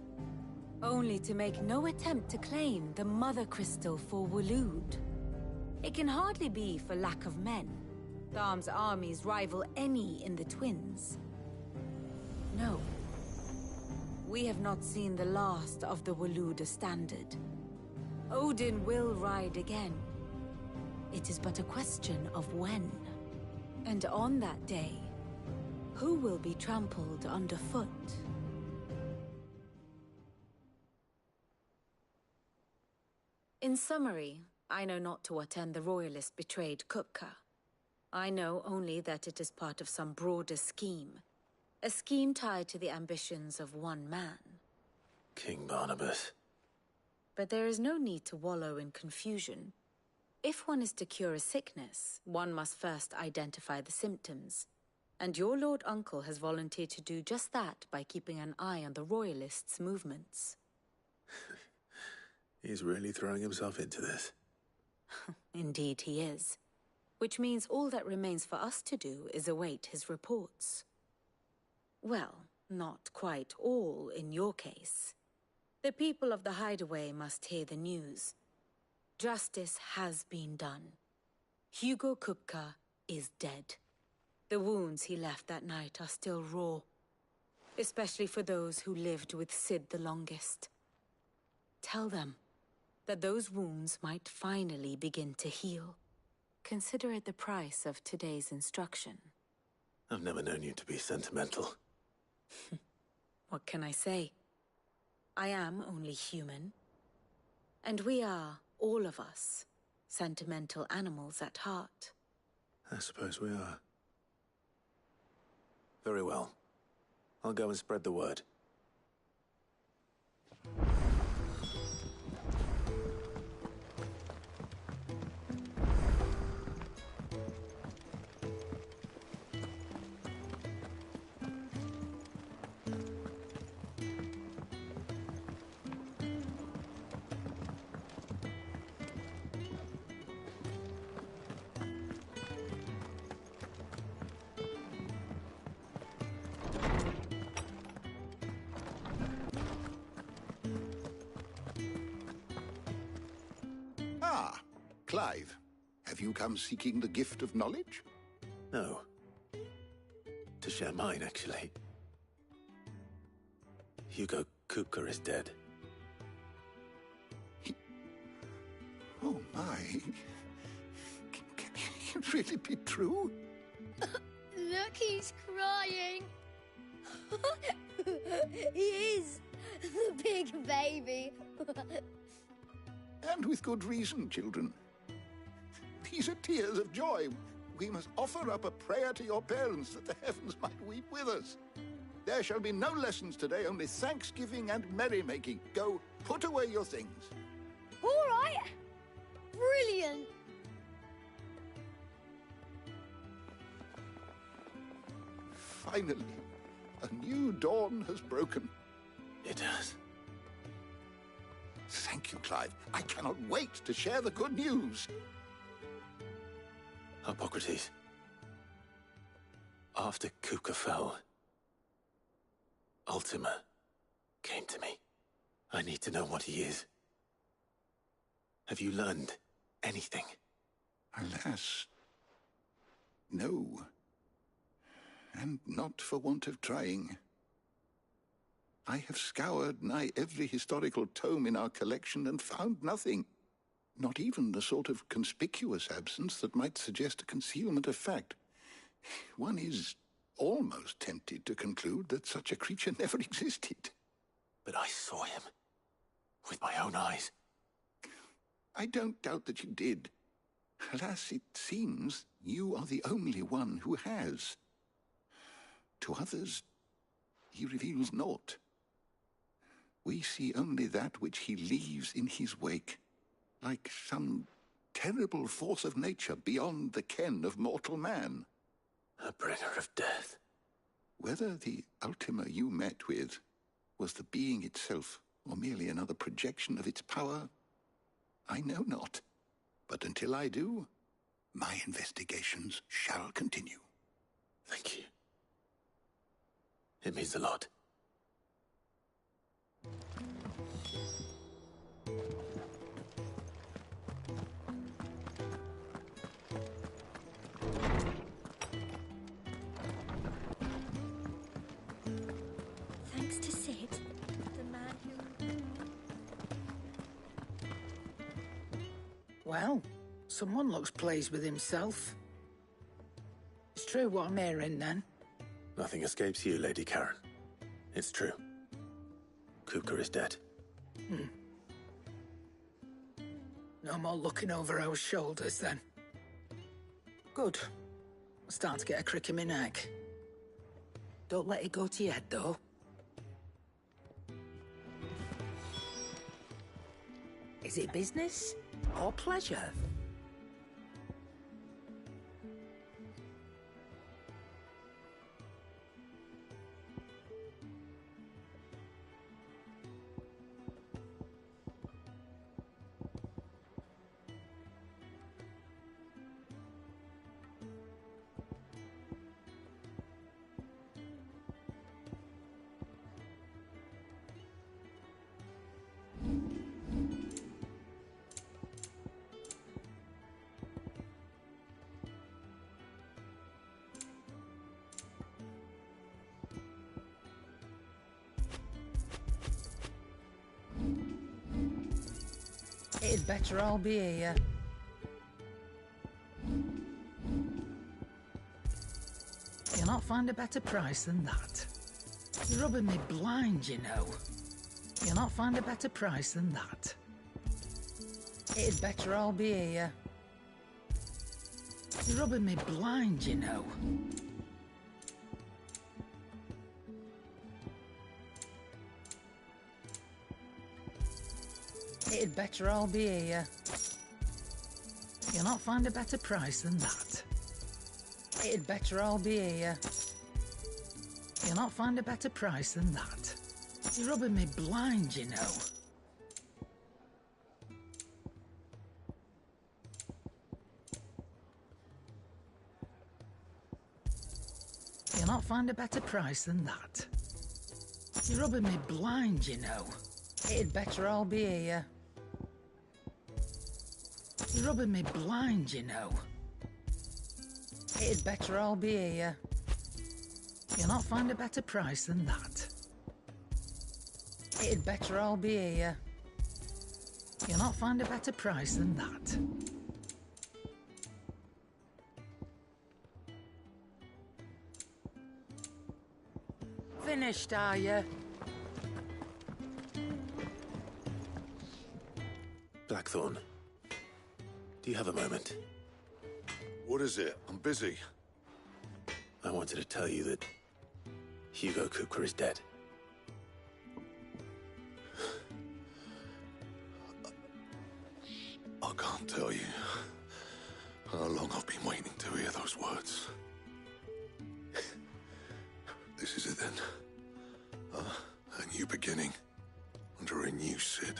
only to make no attempt to claim the Mother Crystal for Waloed? It can hardly be for lack of men. Tharm's armies rival any in the Twins. No. We have not seen the last of the Waloed standard. Odin will ride again. It is but a question of when. And on that day, who will be trampled underfoot? In summary, I know not to what end the Royalist betrayed Kupka. I know only that it is part of some broader scheme. A scheme tied to the ambitions of one man. King Barnabas. But there is no need to wallow in confusion. If one is to cure a sickness, one must first identify the symptoms. And your Lord Uncle has volunteered to do just that by keeping an eye on the Royalists' movements. He's really throwing himself into this. Indeed he is. Which means all that remains for us to do is await his reports. Well, not quite all in your case. The people of the Hideaway must hear the news. Justice has been done. Hugo Kupka is dead. The wounds he left that night are still raw, especially for those who lived with Sid the longest. Tell them that those wounds might finally begin to heal. Consider it the price of today's instruction. I've never known you to be sentimental. What can I say? I am only human. And we are, all of us, sentimental animals at heart. I suppose we are. Very well. I'll go and spread the word. Ah, Clive. Have you come seeking the gift of knowledge? No. To share mine, actually. Hugo Kupka is dead. Oh, my. Can it really be true? Look, he's crying. He is. The big baby. And with good reason, children. These are tears of joy. We must offer up a prayer to your parents that the heavens might weep with us. There shall be no lessons today, only thanksgiving and merrymaking. Go, put away your things. All right. Brilliant. Finally, a new dawn has broken. It has. Thank you, Clive. I cannot wait to share the good news. Hippocrates. After Kupka fell, Ultima came to me. I need to know what he is. Have you learned anything? Alas, no. and not for want of trying. I have scoured nigh every historical tome in our collection and found nothing. Not even the sort of conspicuous absence that might suggest a concealment of fact. One is almost tempted to conclude that such a creature never existed. But I saw him. With my own eyes. I don't doubt that you did. Alas, it seems you are the only one who has. To others, he reveals naught. We see only that which he leaves in his wake, like some terrible force of nature beyond the ken of mortal man. A bringer of death. Whether the Ultima you met with was the being itself, or merely another projection of its power, I know not. But until I do, my investigations shall continue. Thank you. It means a lot. Thanks to Sid, the man who... Well, someone looks pleased with himself. It's true what I'm hearing, then. Nothing escapes you, Lady Karen. It's true. Kupka is dead. No more looking over our shoulders, then. Good. I'm starting to get a crick in my neck. Don't let it go to your head, though. Is it business or pleasure? It'd better all be here. You'll not find a better price than that. You're rubbing me blind, you know. You'll not find a better price than that. It'd better all be here. You're rubbing me blind, you know. It'd better all be here. You'll not find a better price than that. It'd better all be here. You'll not find a better price than that. You're rubbing me blind, you know. You'll not find a better price than that. You're rubbing me blind, you know. It'd better all be here. You're rubbing me blind, you know. It'd better all be here. You'll not find a better price than that. It'd better all be here. You'll not find a better price than that. Finished, are you? Blackthorn, do you have a moment? What is it? I'm busy. I wanted to tell you that Hugo Kupka is dead. I can't tell you how long I've been waiting to hear those words. This is it then. A new beginning under a new Sid.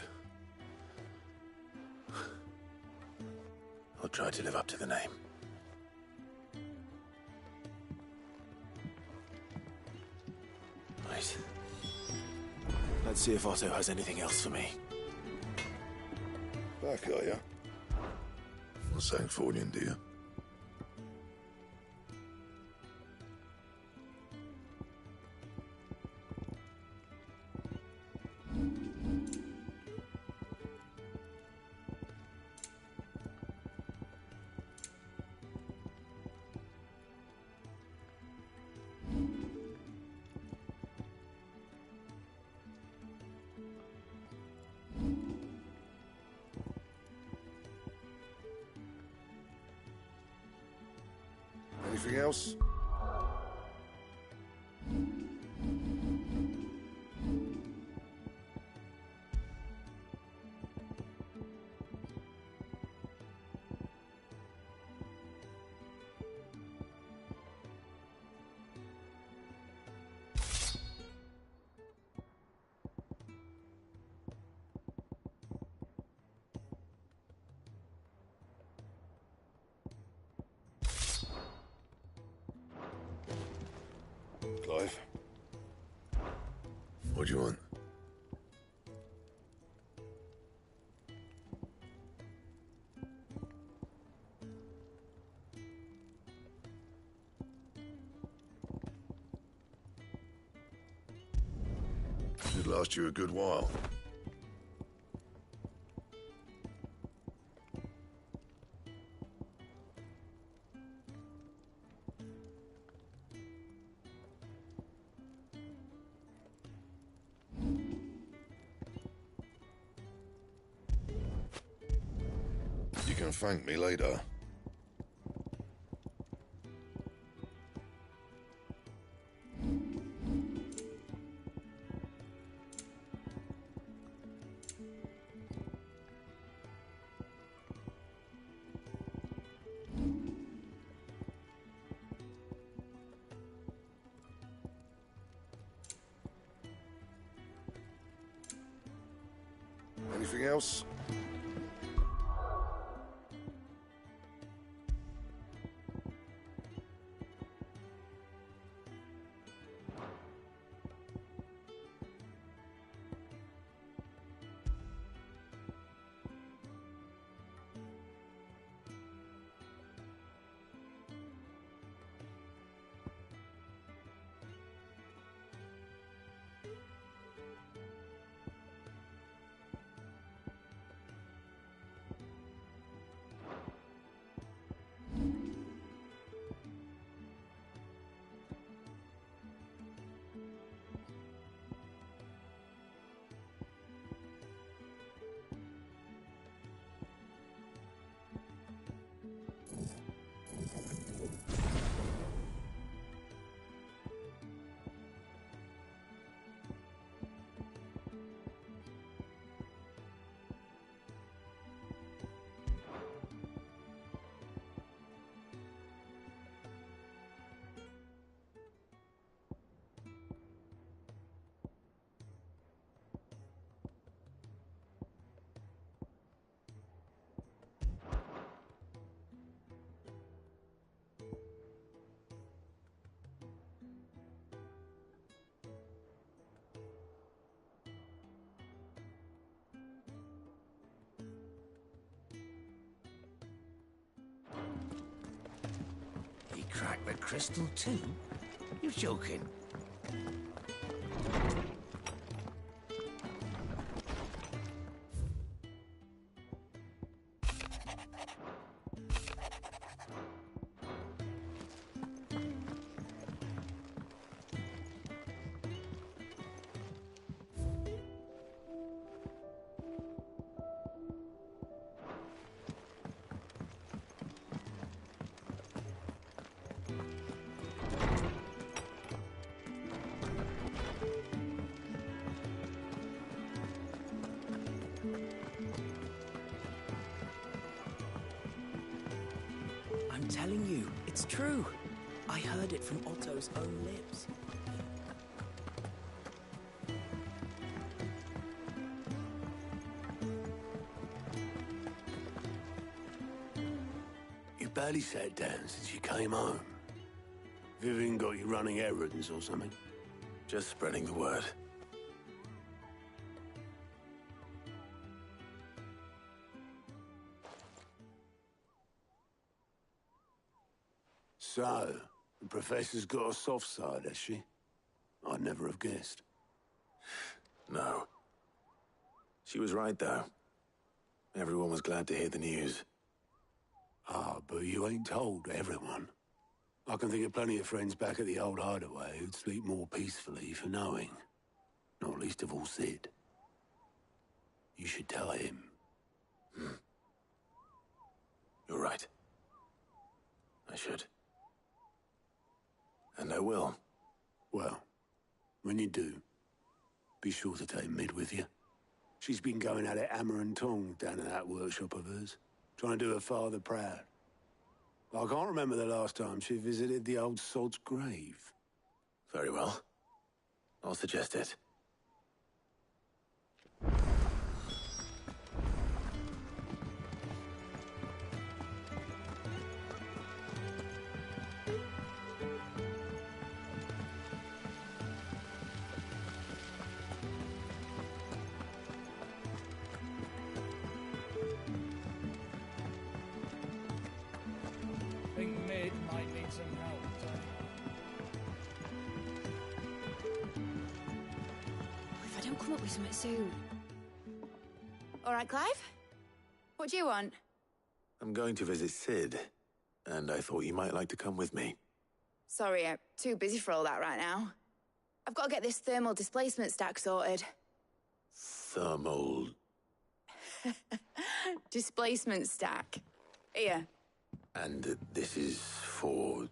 I'll try to live up to the name. Right. Let's see if Otto has anything else for me. Back, are ya? Not saying for you, do you? Anything else? Clive? What do you want? Should last you a good while. You can thank me later. Anything else? Crack the crystal too? You're joking. I'm telling you, it's true. I heard it from Otto's own lips. You barely sat down since you came home. Vivian got you running errands or something? Just spreading the word. So, the Professor's got a soft side, has she? I'd never have guessed. No. She was right, though. Everyone was glad to hear the news. Ah, but you ain't told everyone. I can think of plenty of friends back at the old hideaway who'd sleep more peacefully for knowing. Not least of all Sid. You should tell him. Hmm. You're right. I should. And I will. Well, when you do, be sure to take Mid with you. She's been going at it hammer and tong down at that workshop of hers, trying to do her father proud. I can't remember the last time she visited the old sod's grave. Very well. I'll suggest it. I think Mid might need some help. If I don't come up with something soon. All right, Clive? What do you want? I'm going to visit Sid, and I thought you might like to come with me. Sorry, I'm too busy for all that right now. I've got to get this thermal displacement stack sorted. Thermal... Displacement stack. Here. And this is for...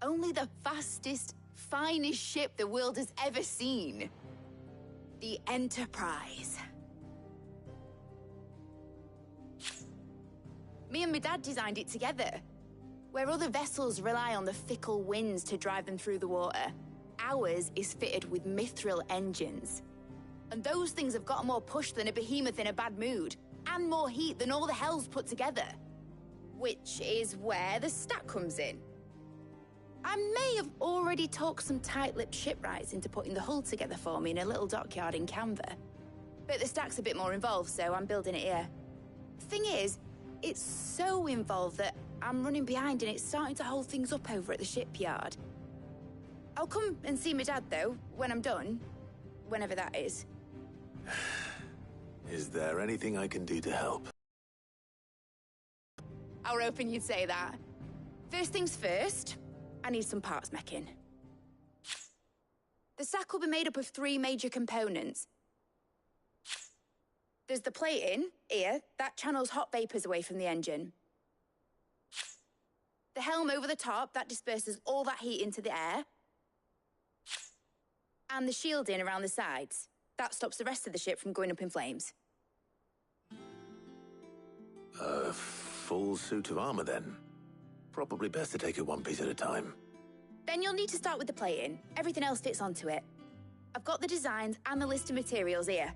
Only the fastest, finest ship the world has ever seen. The Enterprise. Me and my dad designed it together. Where other vessels rely on the fickle winds to drive them through the water, ours is fitted with mithril engines. And those things have got more push than a behemoth in a bad mood, and more heat than all the hells put together. Which is where the stack comes in. I may have already talked some tight-lipped shipwrights into putting the hull together for me in a little dockyard in Canva. But the stack's a bit more involved, so I'm building it here. Thing is, it's so involved that I'm running behind and it's starting to hold things up over at the shipyard. I'll come and see my dad, though, when I'm done. Whenever that is. Is there anything I can do to help? I were hoping you'd say that. First things first, I need some parts meching. The stack will be made up of 3 major components. There's the plating, here, that channels hot vapors away from the engine. The helm over the top, that disperses all that heat into the air. And the shielding around the sides. That stops the rest of the ship from going up in flames. A full suit of armor, then? Probably best to take it one piece at a time. Then you'll need to start with the plating. Everything else fits onto it. I've got the designs and the list of materials here.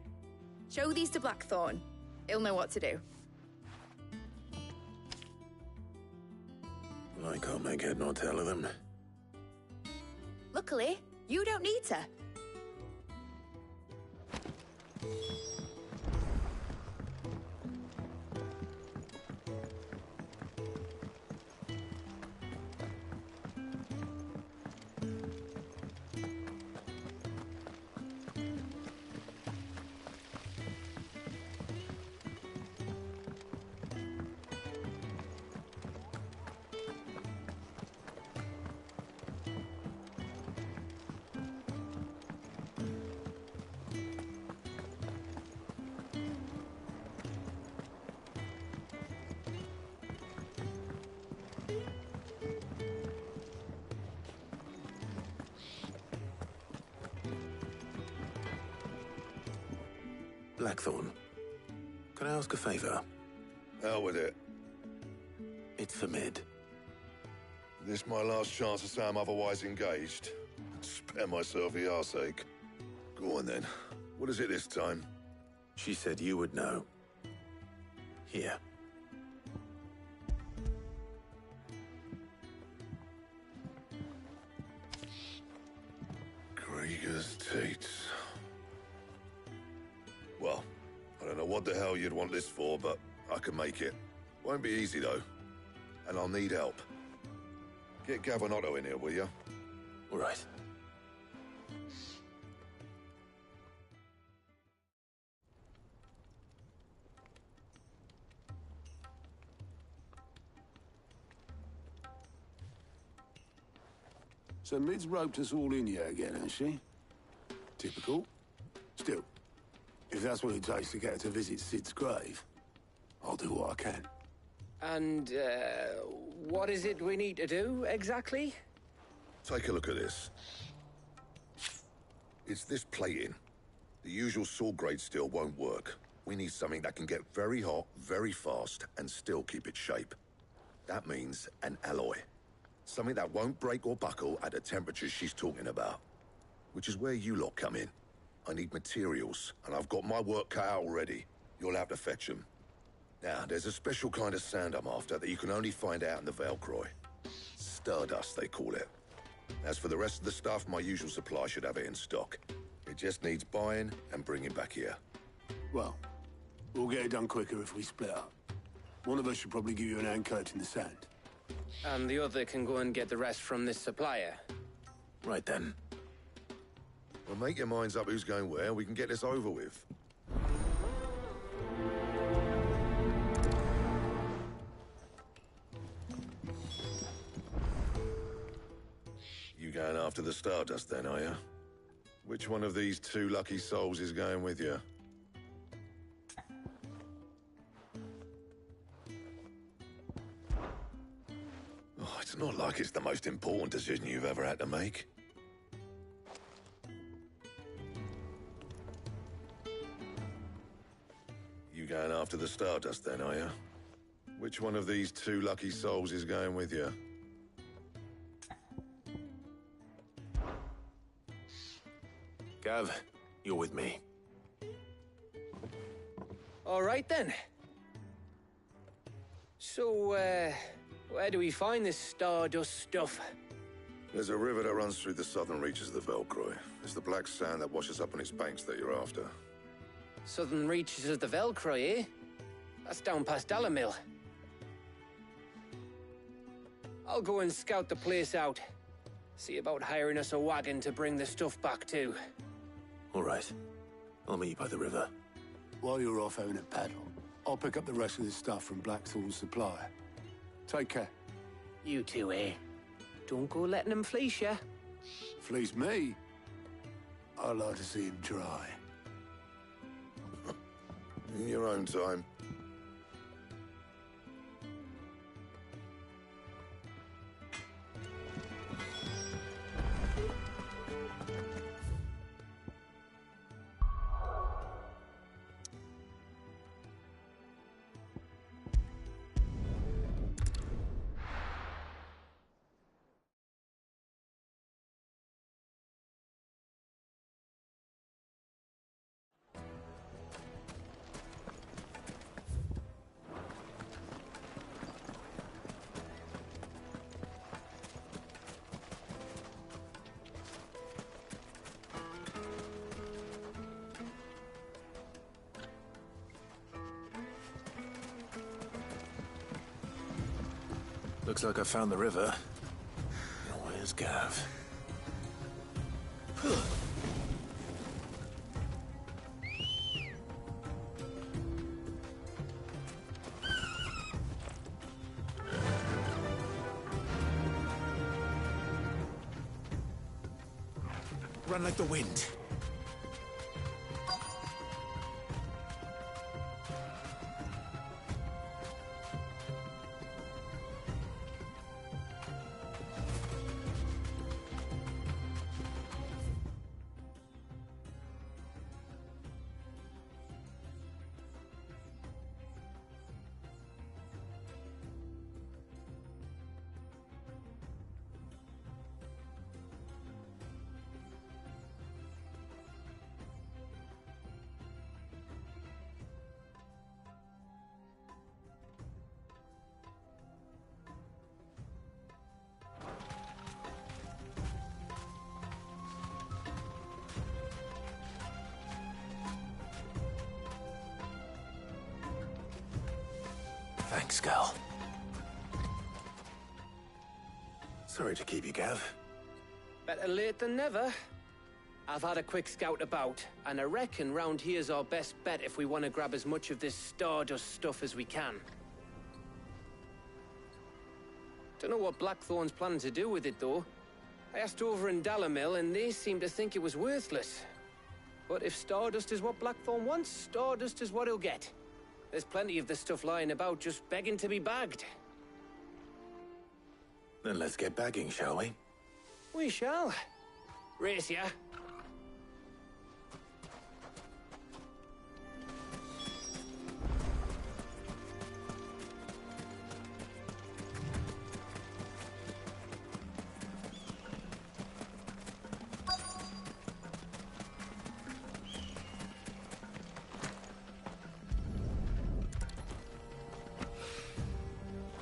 Show these to Blackthorn. He'll know what to do. I can't make head nor tail of them. Luckily, you don't need to. Blackthorn, can I ask a favor? Hell with it. It's for Mid. This my last chance to say I'm otherwise engaged. Spare myself the arseache. Go on then. What is it this time? She said you would know. Here. Krieger's teats. Well, I don't know what the hell you'd want this for, but I can make it. Won't be easy, though. And I'll need help. Get Gavin-Otto in here, will you? All right. So Mid's roped us all in here again, has she? Typical. Still, if that's what it takes to get her to visit Sid's grave, I'll do what I can. And, what is it we need to do, exactly? Take a look at this. It's this plating. The usual sword-grade steel won't work. We need something that can get very hot, very fast, and still keep its shape. That means an alloy. Something that won't break or buckle at the temperatures she's talking about. Which is where you lot come in. I need materials, and I've got my work cut out already. You'll have to fetch them. Now, there's a special kind of sand I'm after that you can only find out in the Velcroy. Stardust, they call it. As for the rest of the stuff, my usual supply should have it in stock. It just needs buying and bringing back here. Well, we'll get it done quicker if we split up. One of us should probably give you an hand coat in the sand. And the other can go and get the rest from this supplier. Right then. Well, make your minds up who's going where, and we can get this over with. You going after the Stardust then, are you? Which one of these two lucky souls is going with you? Oh, it's not like it's the most important decision you've ever had to make. You going after the Stardust then, are you? Which one of these two lucky souls is going with you? Gav, you're with me. All right, then. So, where do we find this Stardust stuff? There's a river that runs through the southern reaches of the Velcroy. It's the black sand that washes up on its banks that you're after. Southern reaches of the Velcroy, eh? That's down past Dalamil. I'll go and scout the place out. See about hiring us a wagon to bring the stuff back to. All right. I'll meet you by the river. While you're off having a paddle, I'll pick up the rest of this stuff from Blackthorn's supply. Take care. You two, eh? Don't go letting them fleece ya. Fleece me? I'd like to see him try. In your own time. Looks like I found the river. Now, where's Gav? Run like the wind. Thanks, Gal. Sorry to keep you, Gav. Better late than never. I've had a quick scout about, and I reckon round here's our best bet if we want to grab as much of this Stardust stuff as we can. Don't know what Blackthorn's planning to do with it, though. I asked over in Dalamil, and they seem to think it was worthless. But if Stardust is what Blackthorn wants, Stardust is what he'll get. There's plenty of this stuff lying about, just begging to be bagged. Then let's get bagging, shall we? We shall. Race ya.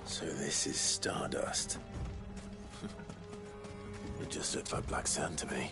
So this is Stardust. It just looked like black sand to me.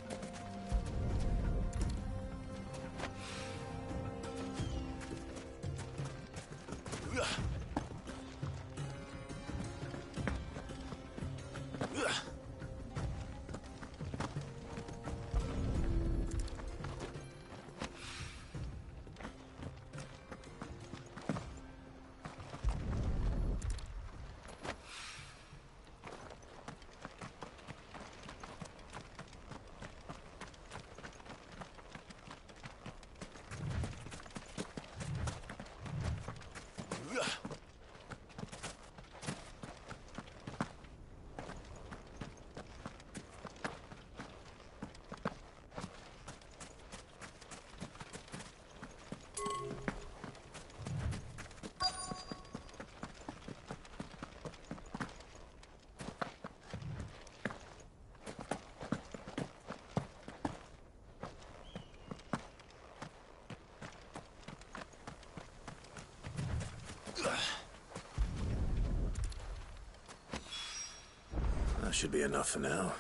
That should be enough for now.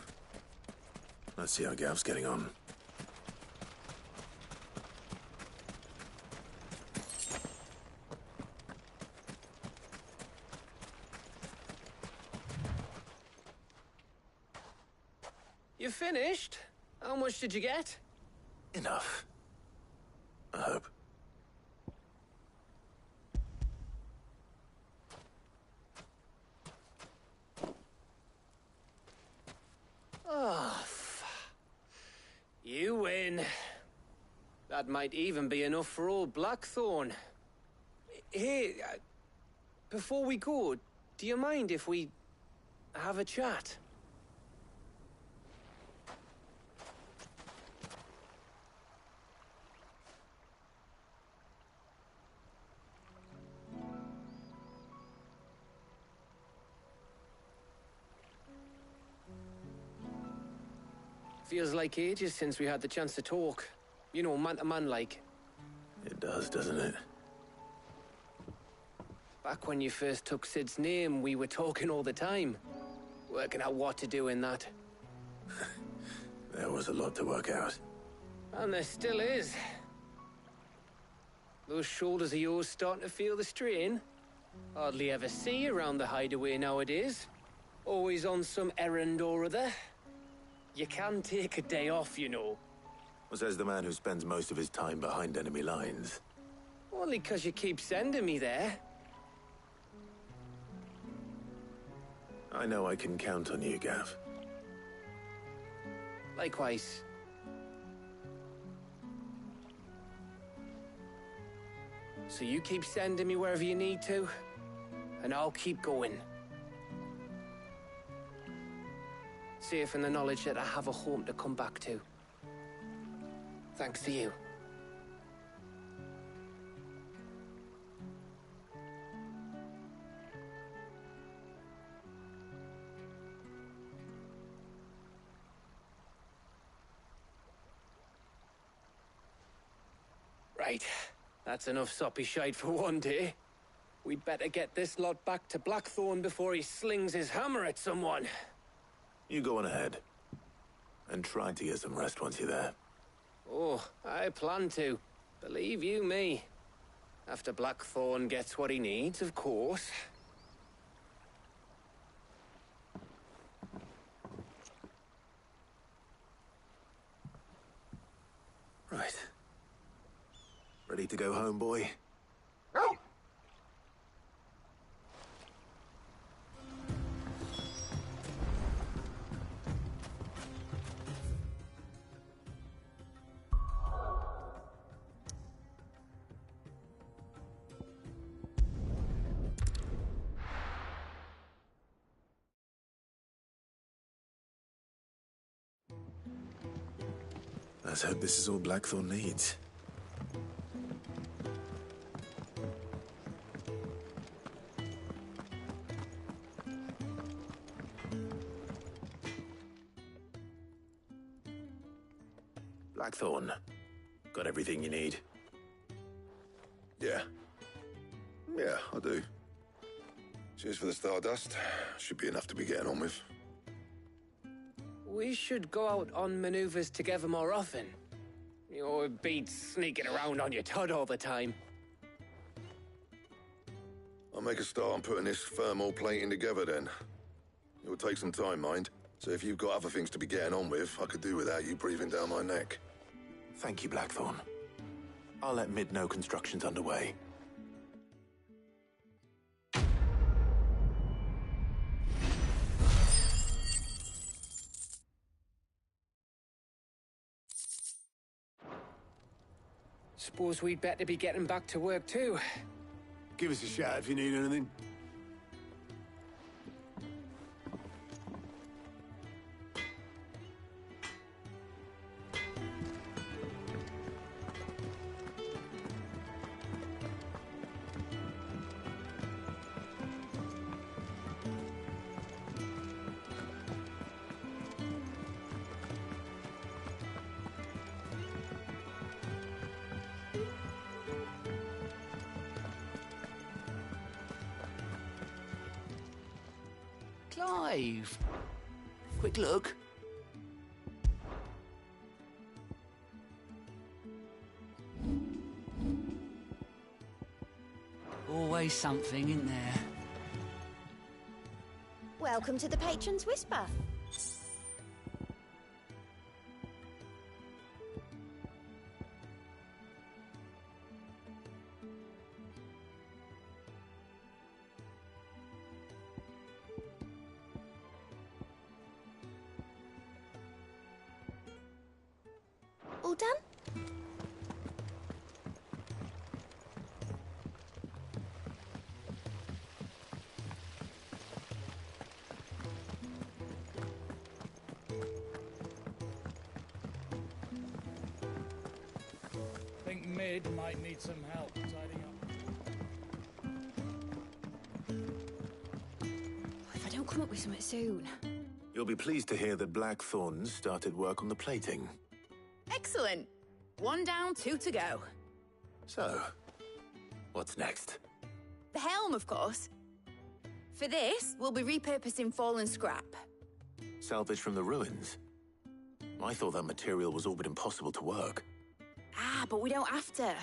Let's see how Gav's getting on. You finished? How much did you get? Enough. I hope. Oh, you win. That might even be enough for old Blackthorn. Hey, before we go, do you mind if we have a chat? Feels like ages since we had the chance to talk. You know, man to man like. It does, doesn't it? Back when you first took Sid's name, we were talking all the time. Working out what to do in that. There was a lot to work out. And there still is. Those shoulders of yours starting to feel the strain. Hardly ever see you around the hideaway nowadays. Always on some errand or other. You can take a day off, you know. Says the man who spends most of his time behind enemy lines. Only 'cause you keep sending me there. I know I can count on you, Gav. Likewise. So you keep sending me wherever you need to, and I'll keep going. Safe in the knowledge that I have a home to come back to. Thanks to you. Right. That's enough soppy shite for one day. We'd better get this lot back to Blackthorn before he slings his hammer at someone. You go on ahead. And try to get some rest once you're there. Oh, I plan to. Believe you me. After Blackthorn gets what he needs, of course. Right. Ready to go home, boy? Let's hope this is all Blackthorn needs. Blackthorn, got everything you need? Yeah. Yeah, I do. Cheers for the stardust. Should be enough to be getting on with. We should go out on maneuvers together more often. You know, it beats sneaking around on your Todd all the time. I'll make a start on putting this thermal plating together then. It will take some time, mind. So if you've got other things to be getting on with, I could do without you breathing down my neck. Thank you, Blackthorn. I'll let Mid know construction's underway. Suppose we'd better be getting back to work too. Give us a shout if you need anything. Clive! Quick look. Always something in there. Welcome to the Patron's Whisper. All done? Think Mid might need some help tidying up. If I don't come up with something soon. You'll be pleased to hear that Blackthorn's started work on the plating. Excellent. 1 down, 2 to go. So, what's next? The helm, of course. For this, we'll be repurposing fallen scrap. Salvage from the ruins? I thought that material was all but impossible to work. Ah, but we don't have to.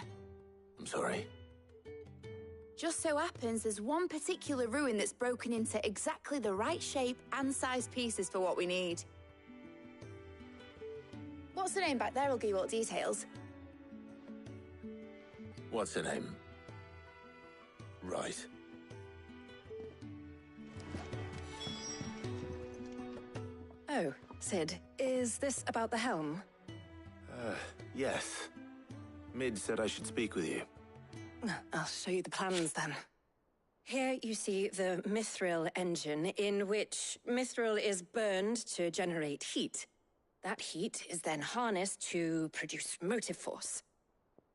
I'm sorry. Just so happens there's one particular ruin that's broken into exactly the right shape and size pieces for what we need. What's the name back there? I'll give you all the details. What's her name? Right. Oh, Sid, is this about the helm? Yes. Mid said I should speak with you. I'll show you the plans then. Here you see the mithril engine, in which mithril is burned to generate heat. That heat is then harnessed to produce motive force.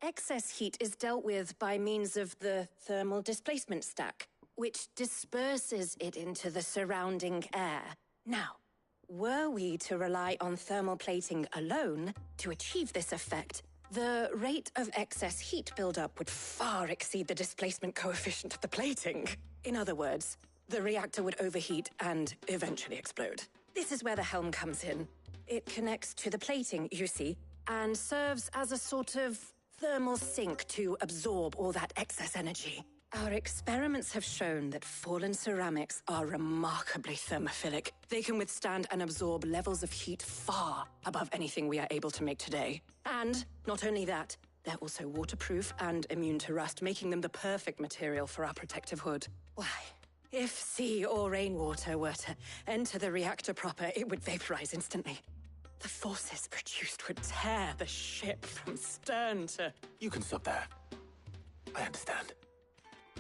Excess heat is dealt with by means of the thermal displacement stack, which disperses it into the surrounding air. Now, were we to rely on thermal plating alone to achieve this effect, the rate of excess heat buildup would far exceed the displacement coefficient of the plating. In other words, the reactor would overheat and eventually explode. This is where the helm comes in. It connects to the plating, you see, and serves as a sort of thermal sink to absorb all that excess energy. Our experiments have shown that fallen ceramics are remarkably thermophilic. They can withstand and absorb levels of heat far above anything we are able to make today. And not only that, they're also waterproof and immune to rust, making them the perfect material for our protective hood. Why, if sea or rainwater were to enter the reactor proper, it would vaporize instantly. The forces produced would tear the ship from stern to... You can stop there. I understand.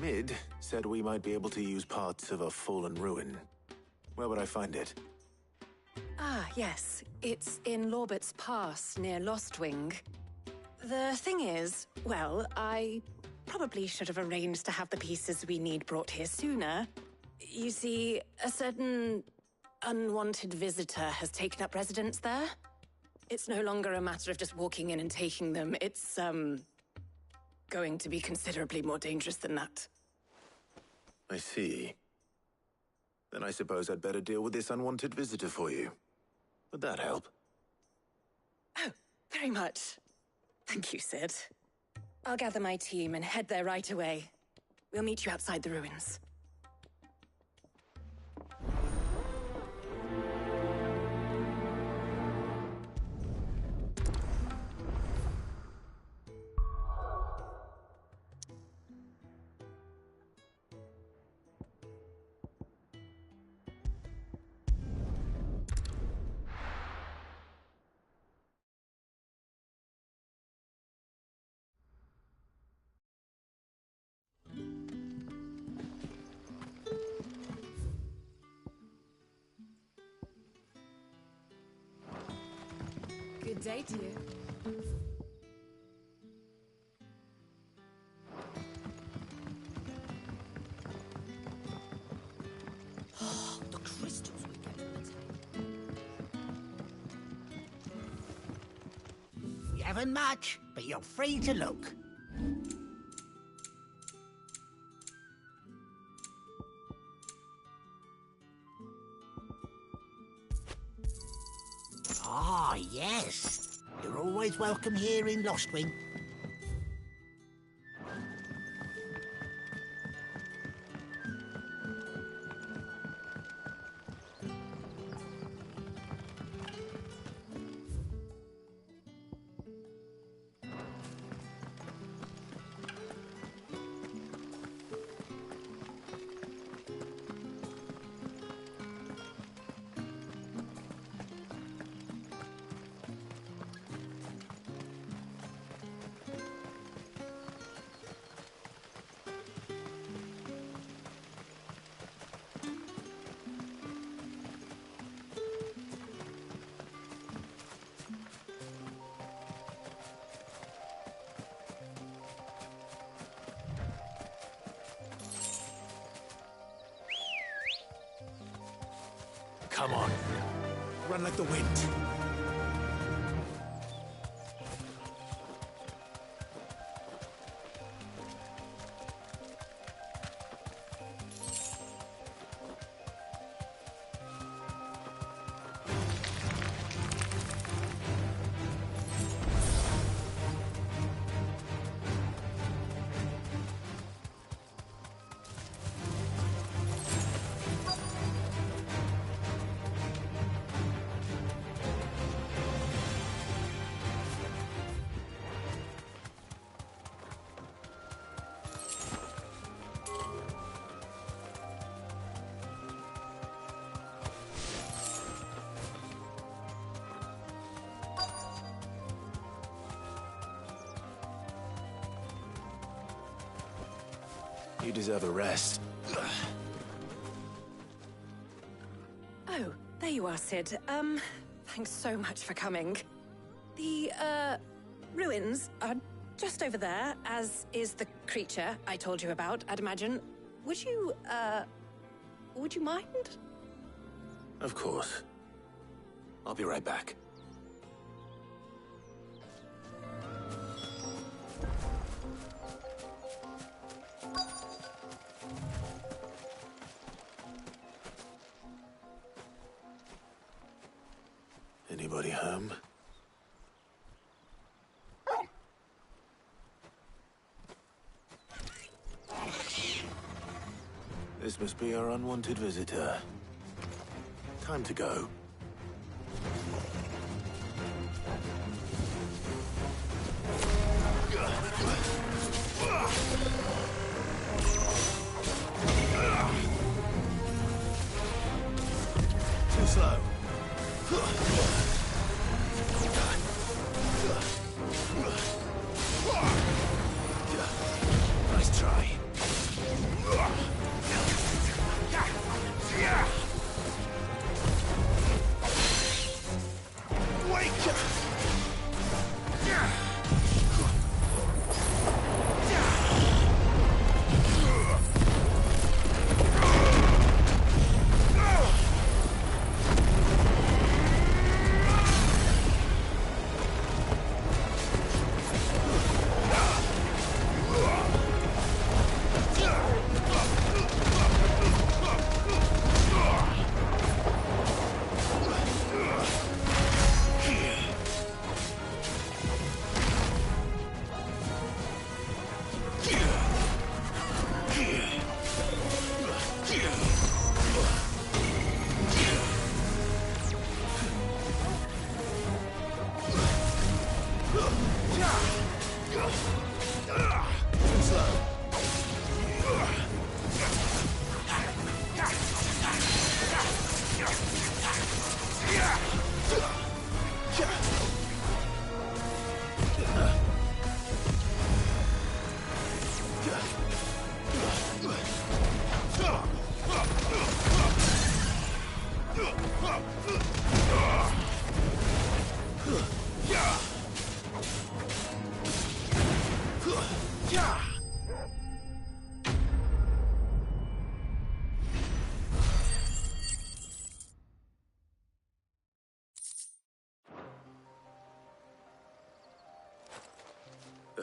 Mid said we might be able to use parts of a fallen ruin. Where would I find it? Ah, yes. It's in Lorbert's Pass, near Lostwing. The thing is, well, I probably should have arranged to have the pieces we need brought here sooner. You see, a certain unwanted visitor has taken up residence there. It's no longer a matter of just walking in and taking them. It's, going to be considerably more dangerous than that. I see. Then I suppose I'd better deal with this unwanted visitor for you. Would that help? Oh, very much. Thank you, Sid. I'll gather my team and head there right away. We'll meet you outside the ruins. Good day to you. The crystals we get to the table. We haven't much, but you're free to look. Ah, yes. You're always welcome here in Lostwing. Come on. Run like the wind. You deserve a rest. Oh, there you are, Sid. Thanks so much for coming. The, ruins are just over there, as is the creature I told you about, I'd imagine. Would you mind? Of course. I'll be right back. Anybody home? This must be our unwanted visitor. Time to go. Too slow. Nice try.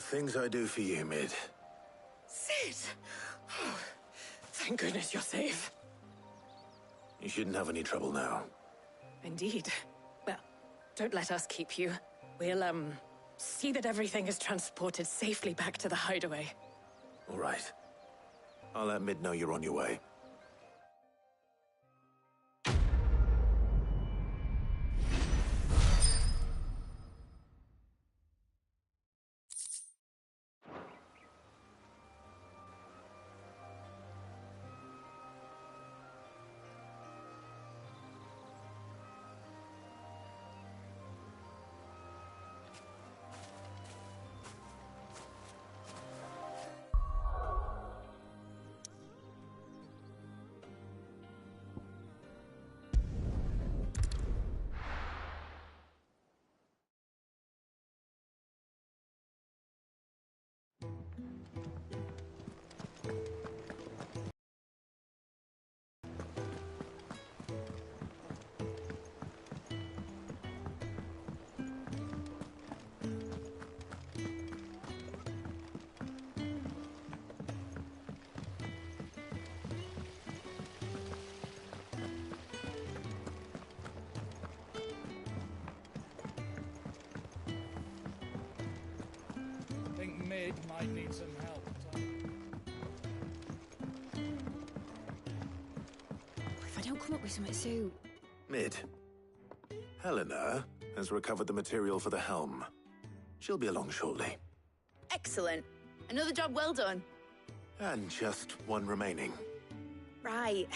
The things I do for you, Mid. Sid! Oh, thank goodness you're safe. You shouldn't have any trouble now. Indeed. Well, don't let us keep you. We'll, see that everything is transported safely back to the hideaway. All right. I'll let Mid know you're on your way. I think Mid might need some help. If I don't come up with something soon. Mid. Helena has recovered the material for the helm. She'll be along shortly. Excellent. Another job well done. And just one remaining. Right.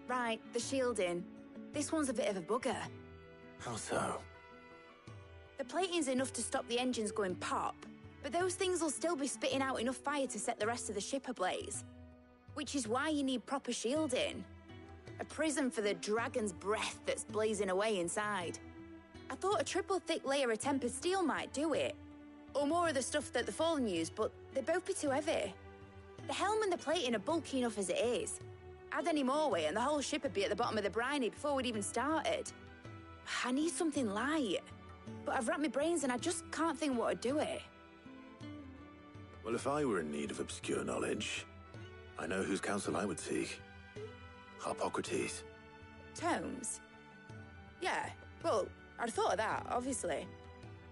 Right, the shielding. This one's a bit of a bugger. How so? The plating's enough to stop the engines going pop, but those things will still be spitting out enough fire to set the rest of the ship ablaze. Which is why you need proper shielding. A prison for the dragon's breath that's blazing away inside. I thought a triple thick layer of tempered steel might do it. Or more of the stuff that the Fallen use, but they'd both be too heavy. The helm and the plating are bulky enough as it is. Add any more weight and the whole ship would be at the bottom of the briny before we'd even started. I need something light. But I've racked my brains and I just can't think what would do it. Well, if I were in need of obscure knowledge, I know whose counsel I would seek. Harpocrates. Tomes? Yeah, well, I'd thought of that, obviously.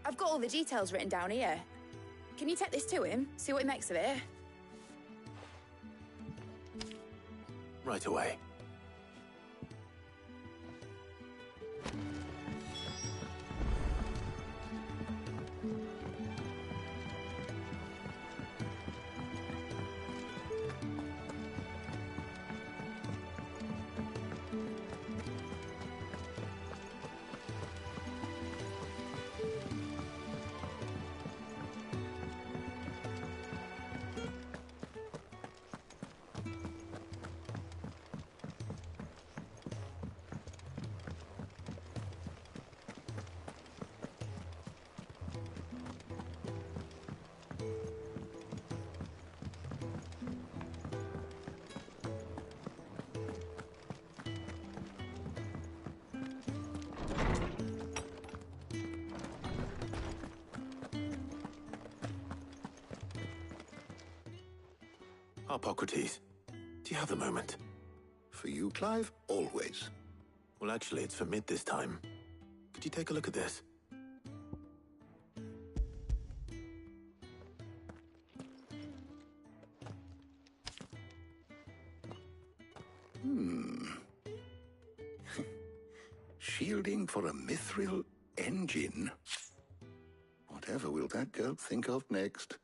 I've got all the details written down here. Can you take this to him, see what he makes of it? Right away. Harpocrates, do you have a moment? For you, Clive, always. Well, actually, it's for mid this time. Could you take a look at this? Shielding for a mithril engine? Whatever will that girl think of next?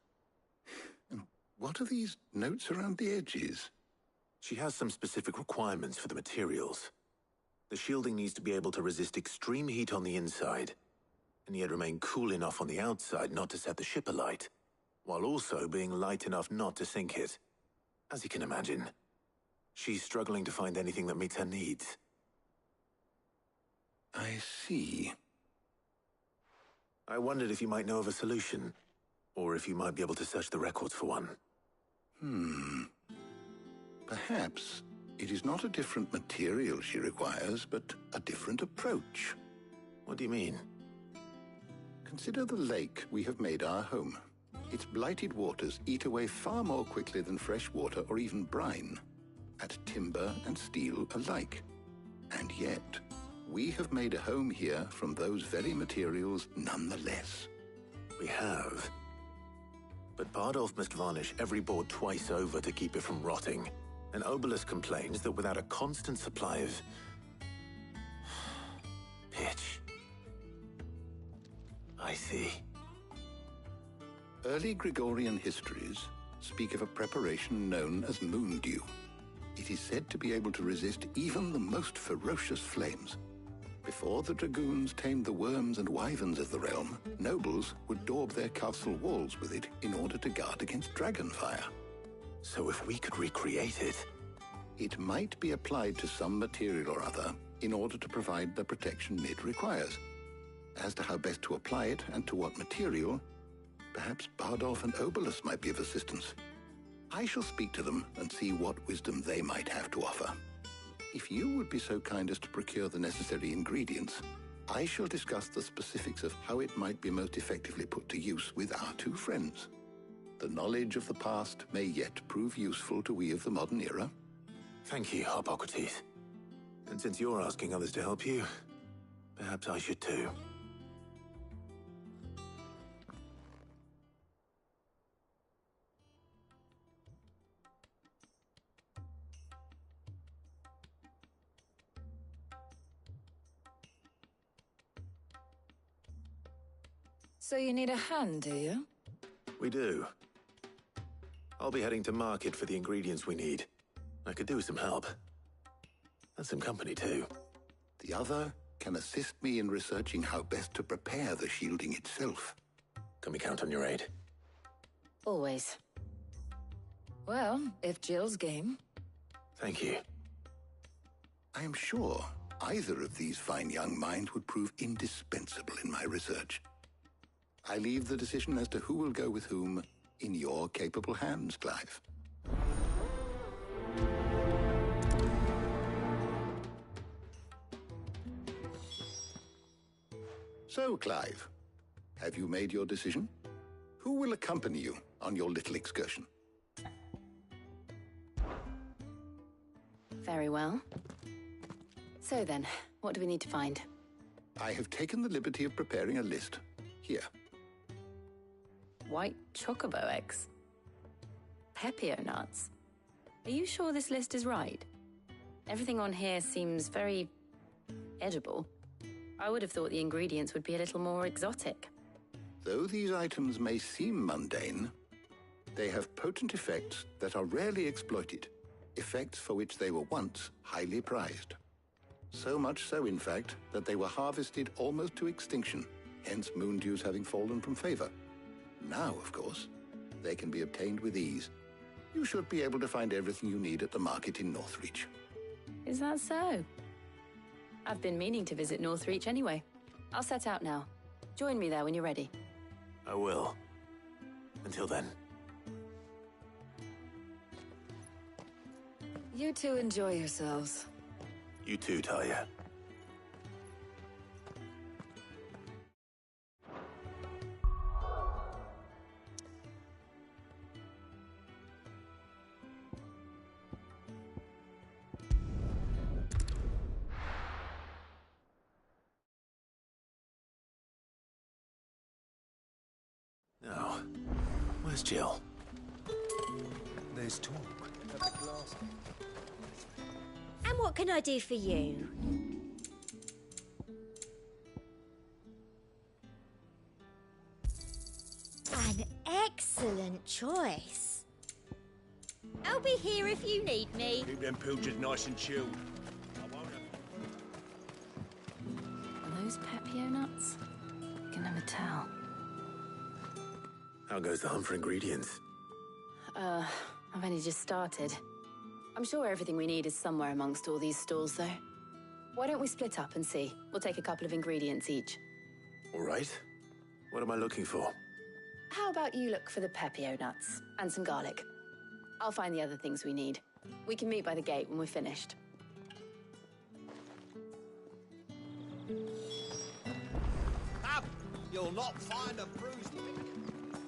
And what are these notes around the edges? She has some specific requirements for the materials. The shielding needs to be able to resist extreme heat on the inside, and yet remain cool enough on the outside not to set the ship alight, while also being light enough not to sink it. As you can imagine, she's struggling to find anything that meets her needs. I see. I wondered if you might know of a solution, or if you might be able to search the records for one. Perhaps it is not a different material she requires, but a different approach. What do you mean? Consider the lake we have made our home. Its blighted waters eat away far more quickly than fresh water or even brine, at timber and steel alike. And yet, we have made a home here from those very materials nonetheless. We have. But Bardolph must varnish every board twice over to keep it from rotting. And Obelus complains that without a constant supply of pitch. I see. Early Gregorian histories speak of a preparation known as moon dew. It is said to be able to resist even the most ferocious flames. Before the dragoons tamed the worms and wyverns of the realm, nobles would daub their castle walls with it in order to guard against dragon fire. So if we could recreate it... It might be applied to some material or other in order to provide the protection Mid requires. As to how best to apply it and to what material, perhaps Bardolph and Obelus might be of assistance. I shall speak to them and see what wisdom they might have to offer. If you would be so kind as to procure the necessary ingredients, I shall discuss the specifics of how it might be most effectively put to use with our two friends. The knowledge of the past may yet prove useful to we of the modern era. Thank you, Harpocrates. And since you're asking others to help you, perhaps I should too. So you need a hand, do you? We do. I'll be heading to market for the ingredients we need. I could do with some help. And some company, too. The other can assist me in researching how best to prepare the shielding itself. Can we count on your aid? Always. Well, if Jill's game. Thank you. I am sure either of these fine young minds would prove indispensable in my research. I leave the decision as to who will go with whom in your capable hands, Clive. So, Clive, have you made your decision? Who will accompany you on your little excursion? Very well. So then, what do we need to find? I have taken the liberty of preparing a list. Here. White chocobo eggs. Pepio nuts. Are you sure this list is right? Everything on here seems very edible. I would have thought the ingredients would be a little more exotic. Though these items may seem mundane, they have potent effects that are rarely exploited, effects for which they were once highly prized. So much so, in fact, that they were harvested almost to extinction, hence moon dews having fallen from favor. Now, of course, they can be obtained with ease. You should be able to find everything you need at the market in Northreach. Is that so? I've been meaning to visit Northreach anyway. I'll set out now. Join me there when you're ready. I will. Until then. You two enjoy yourselves. You too, Talia. Now, where's Jill? There's talk. And what can I do for you? An excellent choice. I'll be here if you need me. Keep them pilchards nice and chilled. Are those Pepio nuts? You can never tell. How goes the hunt for ingredients? I've only just started. I'm sure everything we need is somewhere amongst all these stalls, though. Why don't we split up and see? We'll take a couple of ingredients each. All right. What am I looking for? How about you look for the Pepio nuts and some garlic? I'll find the other things we need. We can meet by the gate when we're finished. Up! You'll not find a bruised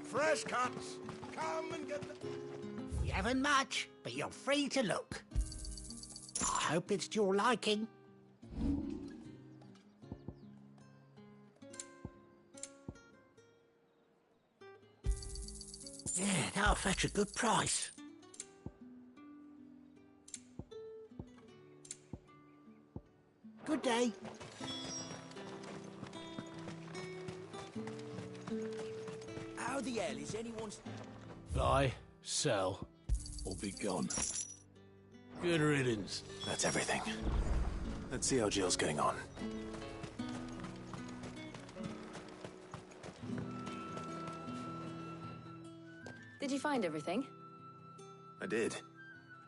fresh cuts. Come and get them. We haven't much, but you're free to look. I hope it's to your liking. Yeah, that'll fetch a good price. Good day. How the hell is anyone's... Buy, sell, or be gone. Good riddance. That's everything. Let's see how Jill's getting on. Did you find everything? I did.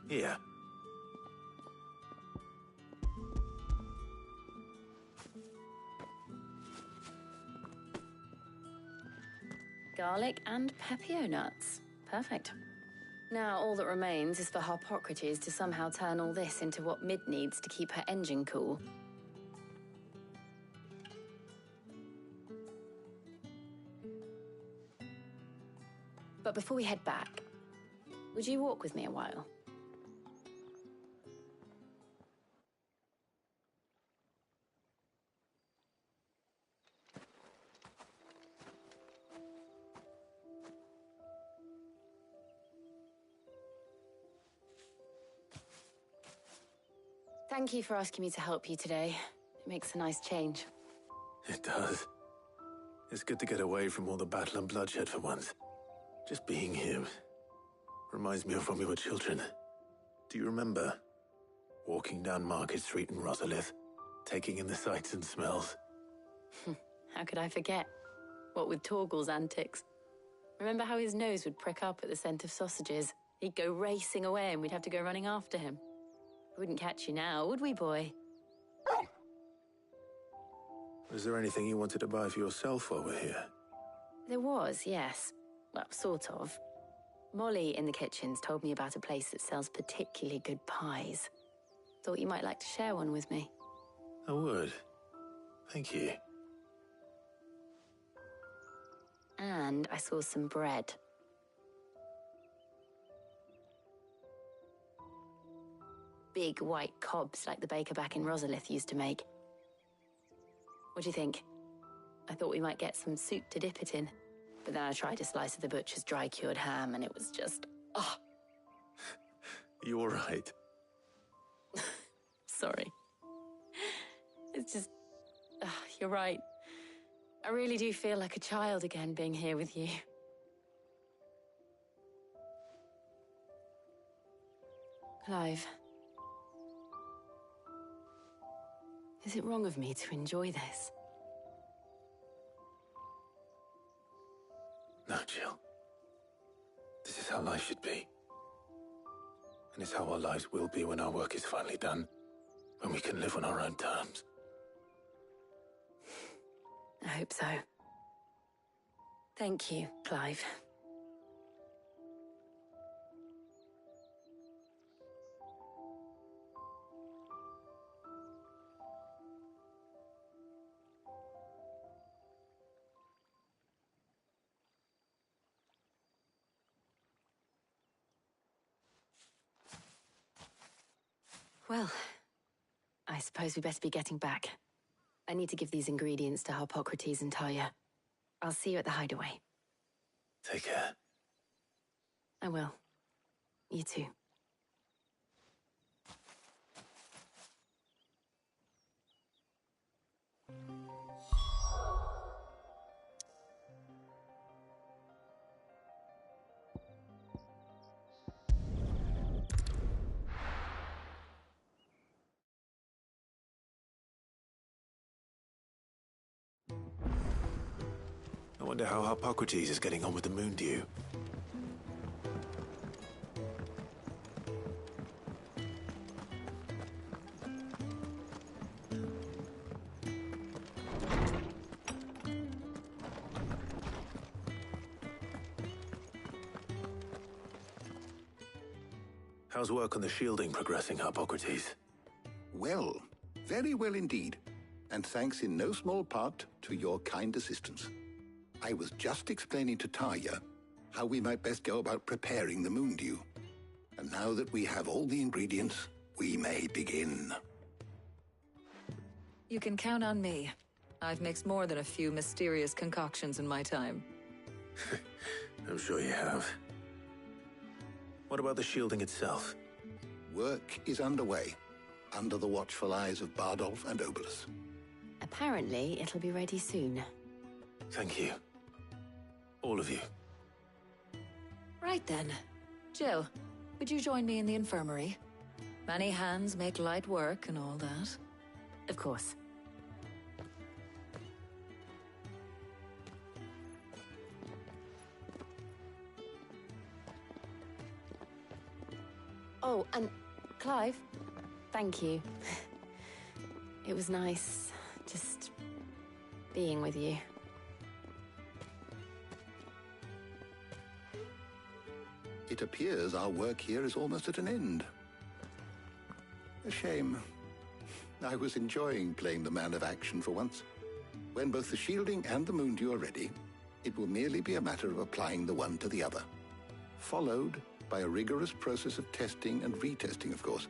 Here. Garlic and Pepio nuts. Perfect. Now all that remains is for Harpocrates to somehow turn all this into what Mid needs to keep her engine cool. But before we head back, would you walk with me a while? Thank you for asking me to help you today. It makes a nice change. It does. It's good to get away from all the battle and bloodshed for once. Just being here reminds me of when we were children. Do you remember? Walking down Market Street in Rosalith, taking in the sights and smells. How could I forget? What with Torgal's antics. Remember how his nose would prick up at the scent of sausages? He'd go racing away and we'd have to go running after him. We wouldn't catch you now, would we, boy? Was there anything you wanted to buy for yourself while we're here? There was, yes. Well, sort of. Molly in the kitchens told me about a place that sells particularly good pies. Thought you might like to share one with me. I would. Thank you. And I saw some bread. Big white cobs like the baker back in Rosalith used to make. What do you think? I thought we might get some soup to dip it in. But then I tried a slice of the butcher's dry-cured ham and it was just... oh. You all right? Sorry. It's just... you're right. I really do feel like a child again being here with you. Clive. Is it wrong of me to enjoy this? No, Jill. This is how life should be. And it's how our lives will be when our work is finally done. When we can live on our own terms. I hope so. Thank you, Clive. Well, I suppose we better be getting back. I need to give these ingredients to Harpocrates and Talia. I'll see you at the hideaway. Take care. I will. You too. I wonder how Hippocrates is getting on with the moon dew. How's work on the shielding progressing, Hippocrates? Well, very well indeed. And thanks in no small part to your kind assistance. I was just explaining to Tarja how we might best go about preparing the moon dew. And now that we have all the ingredients, we may begin. You can count on me. I've mixed more than a few mysterious concoctions in my time. I'm sure you have. What about the shielding itself? Work is underway, under the watchful eyes of Bardolph and Obolus. Apparently, it'll be ready soon. Thank you. All of you. Right then. Jill, would you join me in the infirmary? Many hands make light work and all that. Of course. Oh, and Clive, thank you. It was nice just being with you. It appears our work here is almost at an end. A shame. I was enjoying playing the man of action for once. When both the shielding and the moon dew are ready, it will merely be a matter of applying the one to the other. Followed by a rigorous process of testing and retesting, of course.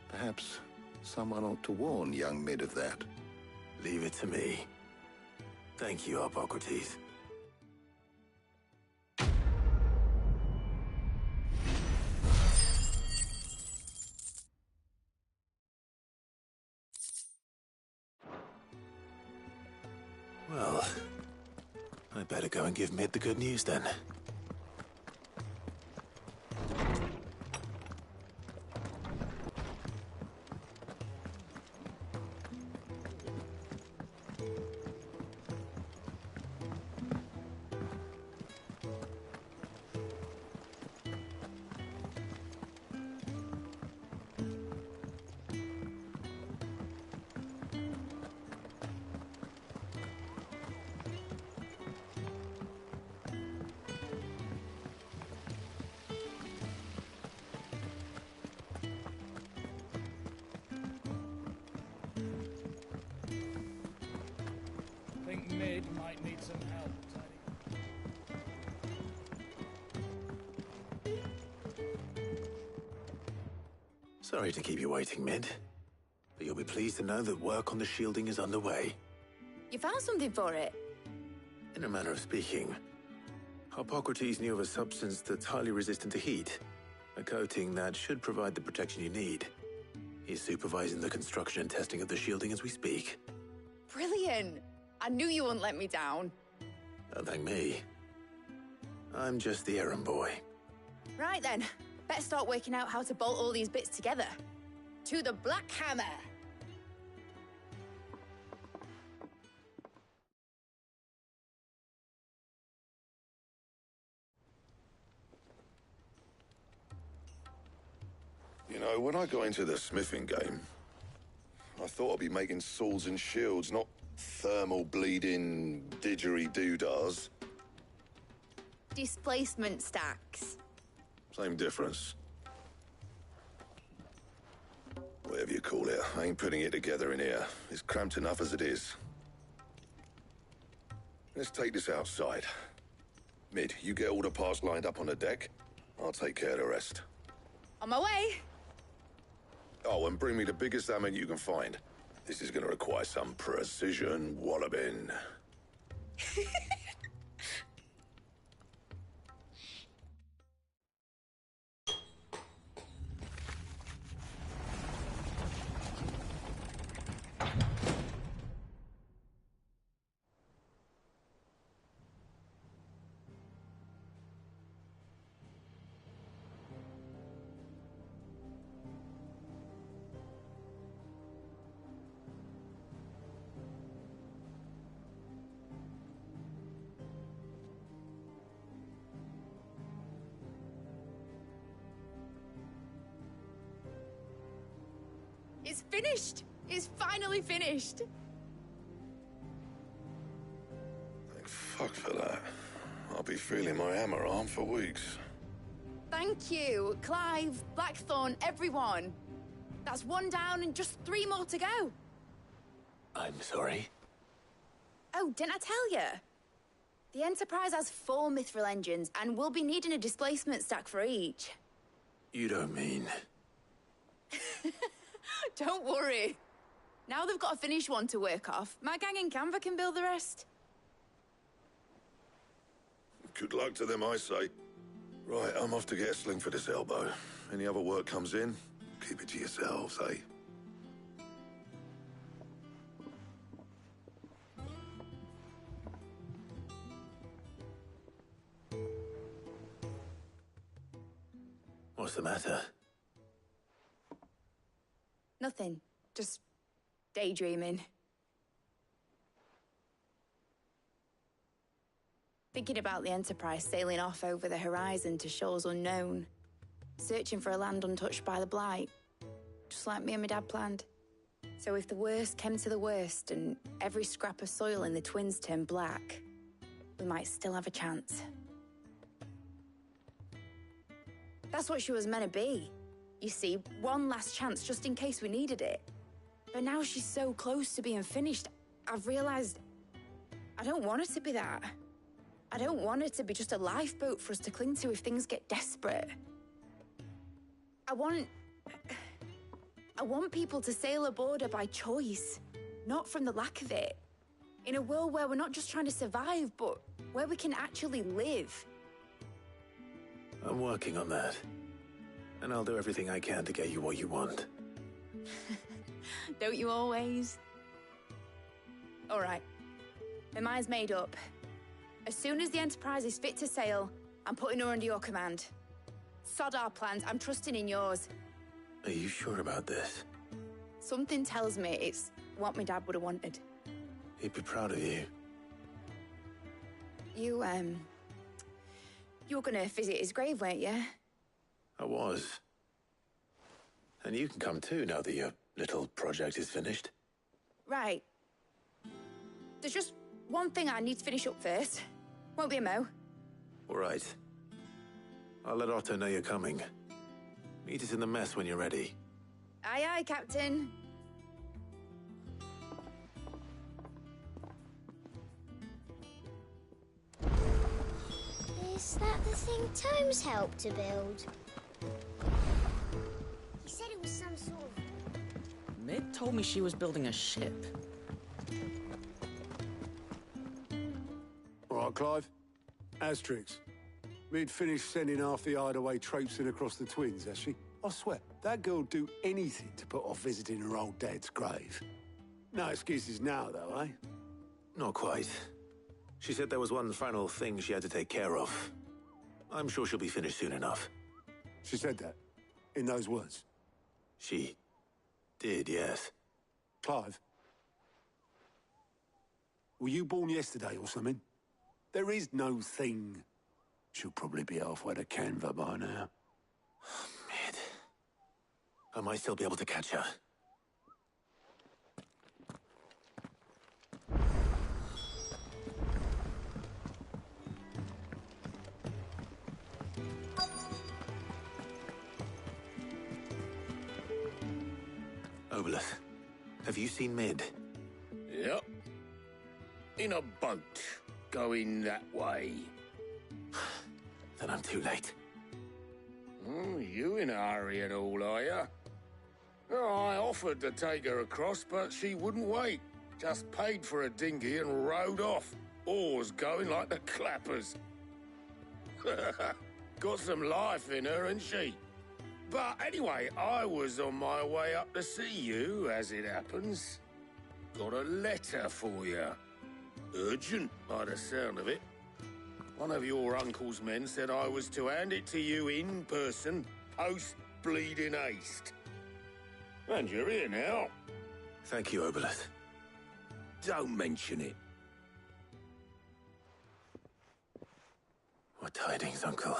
Perhaps someone ought to warn young Mid of that. Leave it to me. Thank you, Hippocrates. Well, I better go and give Mid the good news then. Think Mid might need some help, Teddy. Sorry to keep you waiting, Mid. But you'll be pleased to know that work on the shielding is underway. You found something for it? In a manner of speaking, Hippocrates knew of a substance that's highly resistant to heat, a coating that should provide the protection you need. He's supervising the construction and testing of the shielding as we speak. Brilliant! I knew you wouldn't let me down. Don't thank me. I'm just the errand boy. Right then, better start working out how to bolt all these bits together. To the Black Hammer! You know, when I got into the smithing game, I thought I'd be making swords and shields, not thermal bleeding didgeridoo-dahs. Displacement stacks. Same difference. Whatever you call it, I ain't putting it together in here. It's cramped enough as it is. Let's take this outside. Mid, you get all the parts lined up on the deck. I'll take care of the rest. On my way! Oh, and bring me the biggest hammer you can find. This is gonna require some precision walloping. finished! It's finally finished! Thank fuck for that. I'll be feeling my hammer arm for weeks. Thank you, Clive, Blackthorn, everyone. That's one down and just 3 more to go. I'm sorry. Oh, didn't I tell you? The Enterprise has 4 mithril engines, and we'll be needing a displacement stack for each. You don't mean... Don't worry. Now they've got a finished one to work off, my gang in Canva can build the rest. Good luck to them, I say. Right, I'm off to get a sling for this elbow. Any other work comes in, keep it to yourselves, eh? What's the matter? Nothing. Just daydreaming. Thinking about the Enterprise sailing off over the horizon to shores unknown. Searching for a land untouched by the Blight. Just like me and my dad planned. So if the worst came to the worst and every scrap of soil in the Twins turned black, we might still have a chance. That's what she was meant to be. You see, one last chance just in case we needed it. But now she's so close to being finished, I've realized I don't want her to be that. I don't want her to be just a lifeboat for us to cling to if things get desperate. I want people to sail aboard her by choice, not from the lack of it. In a world where we're not just trying to survive, but where we can actually live. I'm working on that. And I'll do everything I can to get you what you want. Don't you always? All right. My mind's made up. As soon as the Enterprise is fit to sail, I'm putting her under your command. Sod our plans, I'm trusting in yours. Are you sure about this? Something tells me it's what my dad would have wanted. He'd be proud of you. You were gonna visit his grave, weren't you? I was. And you can come too now that your little project is finished. Right. There's just one thing I need to finish up first. Won't be a mo. All right. I'll let Otto know you're coming. Meet us in the mess when you're ready. Aye, aye, Captain. Is that the thing Tomes helped to build? He said it was some sort of... Mid told me she was building a ship. All right, Clive. Asterix. We'd finished sending half the hideaway traipsing across the Twins, has she? I swear, that girl'd do anything to put off visiting her old dad's grave. No excuses now, though, eh? Not quite. She said there was one final thing she had to take care of. I'm sure she'll be finished soon enough. She said that? In those words? She did, yes. Clive? Were you born yesterday or something? There is no thing. She'll probably be halfway to Canva by now. Mid. I might still be able to catch her. Obolus, have you seen Mid? Yep. In a boat, going that way. Then I'm too late. Oh, you in a hurry and all, are you? Oh, I offered to take her across, but she wouldn't wait. Just paid for a dinghy and rowed off. Oars going like the clappers. Got some life in her, ain't she? But anyway, I was on my way up to see you, as it happens. Got a letter for you. Urgent, by the sound of it. One of your uncle's men said I was to hand it to you in person, post-bleeding haste. And you're here now. Thank you, Obolus. Don't mention it. What tidings, Uncle?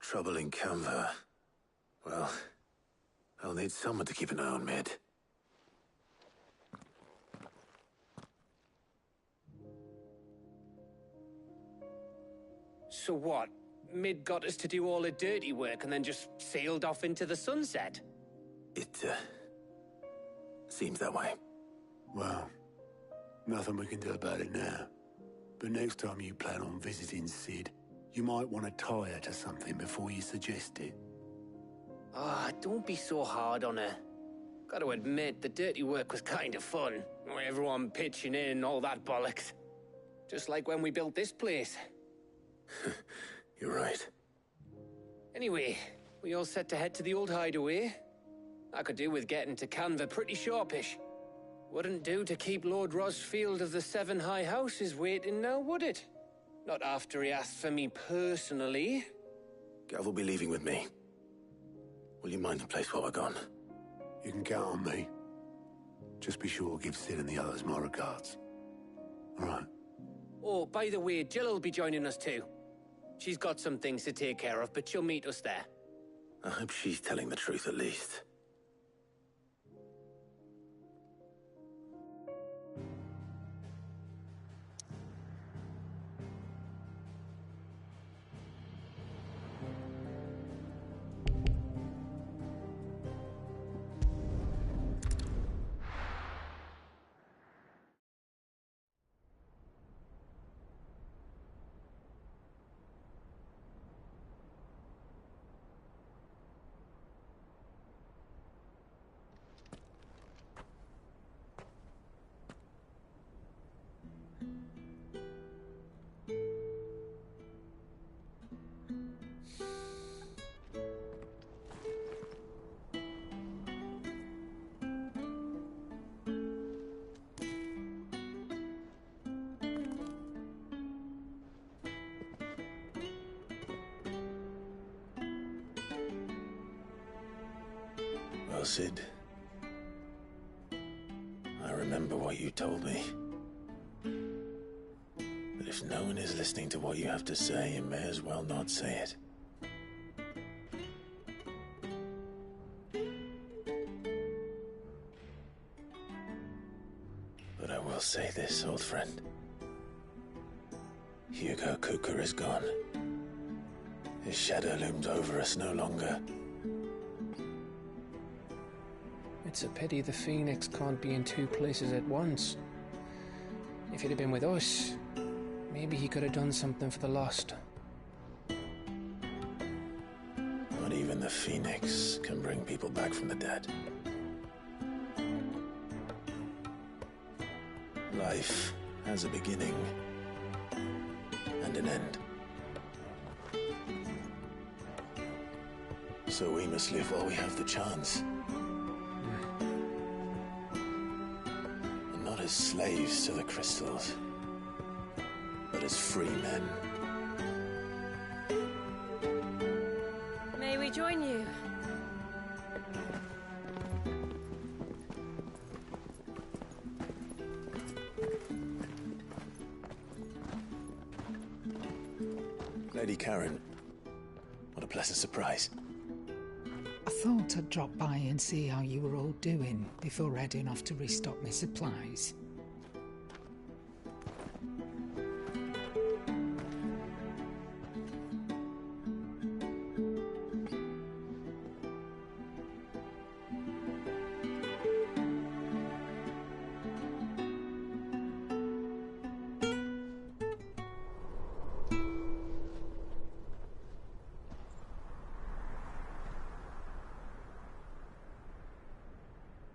Trouble in Canva. Well, I'll need someone to keep an eye on Mid. So what? Mid got us to do all the dirty work and then just sailed off into the sunset? It, seems that way. Well, nothing we can do about it now. But next time you plan on visiting Sid, you might want to tie her to something before you suggest it. Ah, don't be so hard on her. Gotta admit, the dirty work was kind of fun. Everyone pitching in, all that bollocks. Just like when we built this place. You're right. Anyway, we all set to head to the old hideaway. I could do with getting to Canva pretty sharpish. Wouldn't do to keep Lord Rosfield of the Seven High Houses waiting now, would it? Not after he asked for me personally. Gav will be leaving with me. Will you mind the place while we're gone? You can count on me. Just be sure to give Sid and the others my regards. All right. Oh, by the way, Jill will be joining us too. She's got some things to take care of, but she'll meet us there. I hope she's telling the truth at least. Well, Sid, I remember what you told me. But if no one is listening to what you have to say, you may as well not say it. But I will say this, old friend. Hugo Cooker is gone. His shadow looms over us no longer. It's a pity the Phoenix can't be in two places at once. If he'd have been with us, maybe he could have done something for the lost. Not even the Phoenix can bring people back from the dead. Life has a beginning and an end. So we must live while we have the chance. And not as slaves to the crystals, but as free men. May we join you? Lady Karen, what a pleasant surprise. I thought I'd drop by and see how you were all doing before heading off to restock my supplies.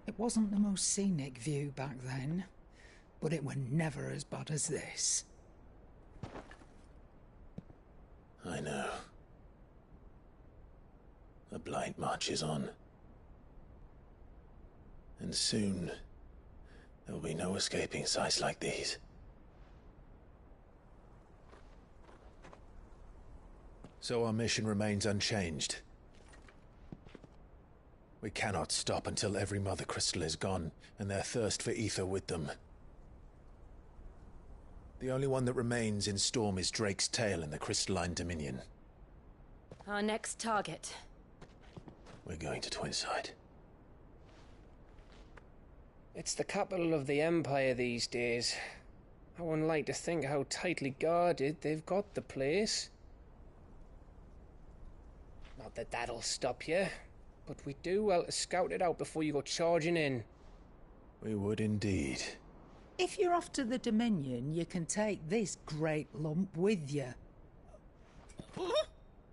It wasn't the most scenic view back then, but it were never as bad as this. I know. The blight marches on. And soon, there will be no escaping sights like these. So our mission remains unchanged. We cannot stop until every Mother Crystal is gone, and their thirst for ether with them. The only one that remains in Storm is Drake's tail in the Crystalline Dominion. Our next target. We're going to Twinside. It's the capital of the Empire these days. I wouldn't like to think how tightly guarded they've got the place. Not that that'll stop you, but we do well to scout it out before you go charging in. We would indeed. If you're off to the Dominion, you can take this great lump with you.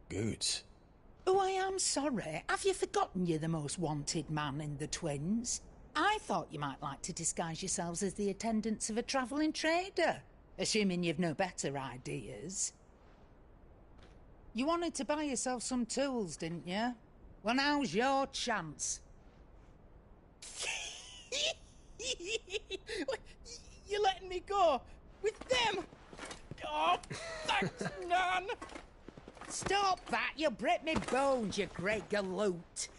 Goods. Oh, I am sorry. Have you forgotten you're the most wanted man in the Twins? I thought you might like to disguise yourselves as the attendants of a travelling trader, assuming you've no better ideas. You wanted to buy yourself some tools, didn't you? Well, now's your chance. You're letting me go? With them? Oh, thanks, Nan! Stop that! You'll break me bones, you great galoot!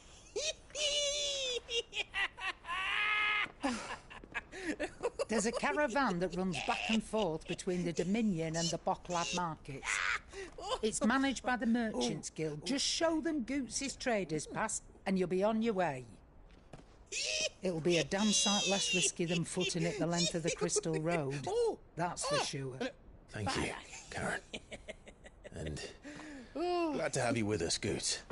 There's a caravan that runs back and forth between the Dominion and the Bocklad markets. It's managed by the Merchants Guild. Just show them Goots' traders pass and you'll be on your way. It'll be a damn sight less risky than footing it the length of the Crystal Road. That's for sure. Thank you, Karen. And glad to have you with us, Goots.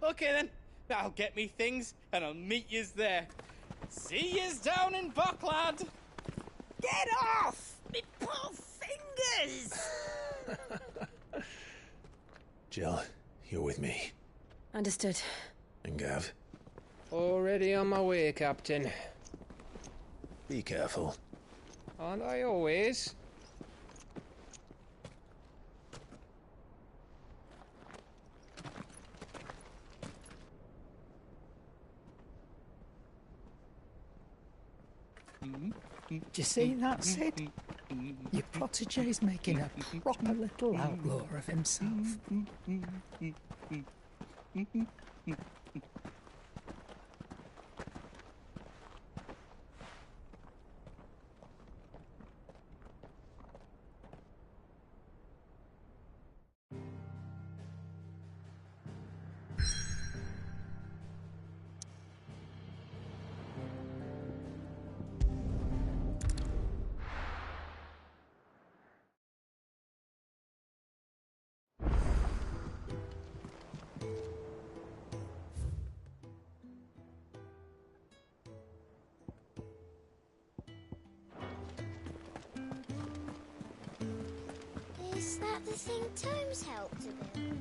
Okay then. I'll get me things and I'll meet yous there. See yous down in Bocklad. Get off! Me poor fingers! Jill, you're with me. Understood. And Gav? Already on my way, Captain. Be careful. Aren't I always? Do you see that, Sid? Your protege's making a proper little outlaw of himself. Is that the thing Tomes helped to build?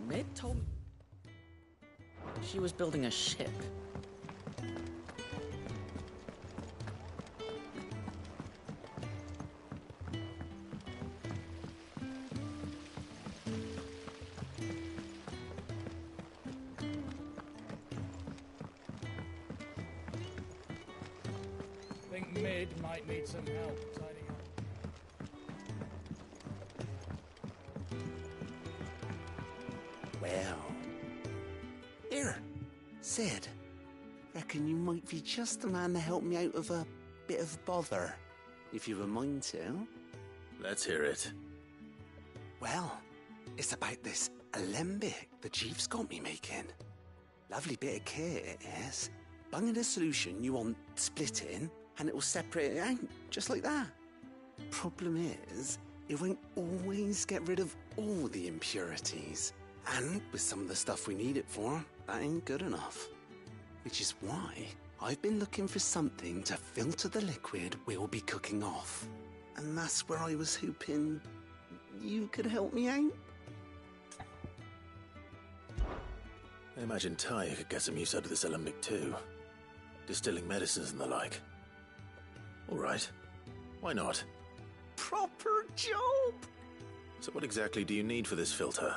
Mid told me she was building a ship. I think Mid might need some help tidying up. Well. Here, Sid. Reckon you might be just the man to help me out of a bit of bother, if you've a mind to. Let's hear it. Well, it's about this alembic the chief's got me making. Lovely bit of kit it is. Bung in a solution you want splitting, and it'll separate it out, just like that. Problem is, it won't always get rid of all the impurities. And with some of the stuff we need it for, that ain't good enough. Which is why I've been looking for something to filter the liquid we'll be cooking off. And that's where I was hoping you could help me out. I imagine Ty could get some use out of this alembic too. Distilling medicines and the like. All right. Why not? Proper job! So what exactly do you need for this filter?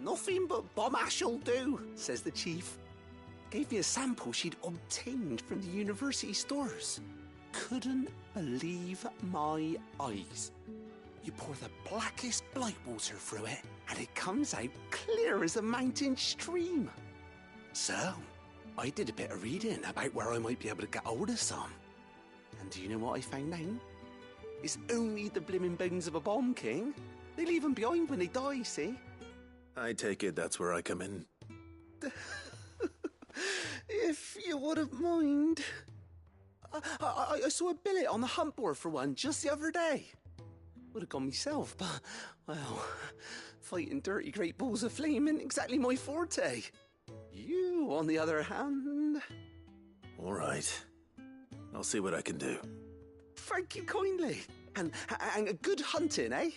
Nothing but bomb ash'll do, says the chief. Gave me a sample she'd obtained from the university stores. Couldn't believe my eyes. You pour the blackest blight water through it, and it comes out clear as a mountain stream. So, I did a bit of reading about where I might be able to get hold of some. And do you know what I found out? It's only the blimmin' bones of a bomb king. They leave them behind when they die, see? I take it that's where I come in. If you wouldn't mind. I saw a billet on the hunt board for one just the other day. Would have gone myself, but, well, fighting dirty great balls of flame isn't exactly my forte. You, on the other hand... All right. I'll see what I can do. Thank you kindly. And good hunting, eh?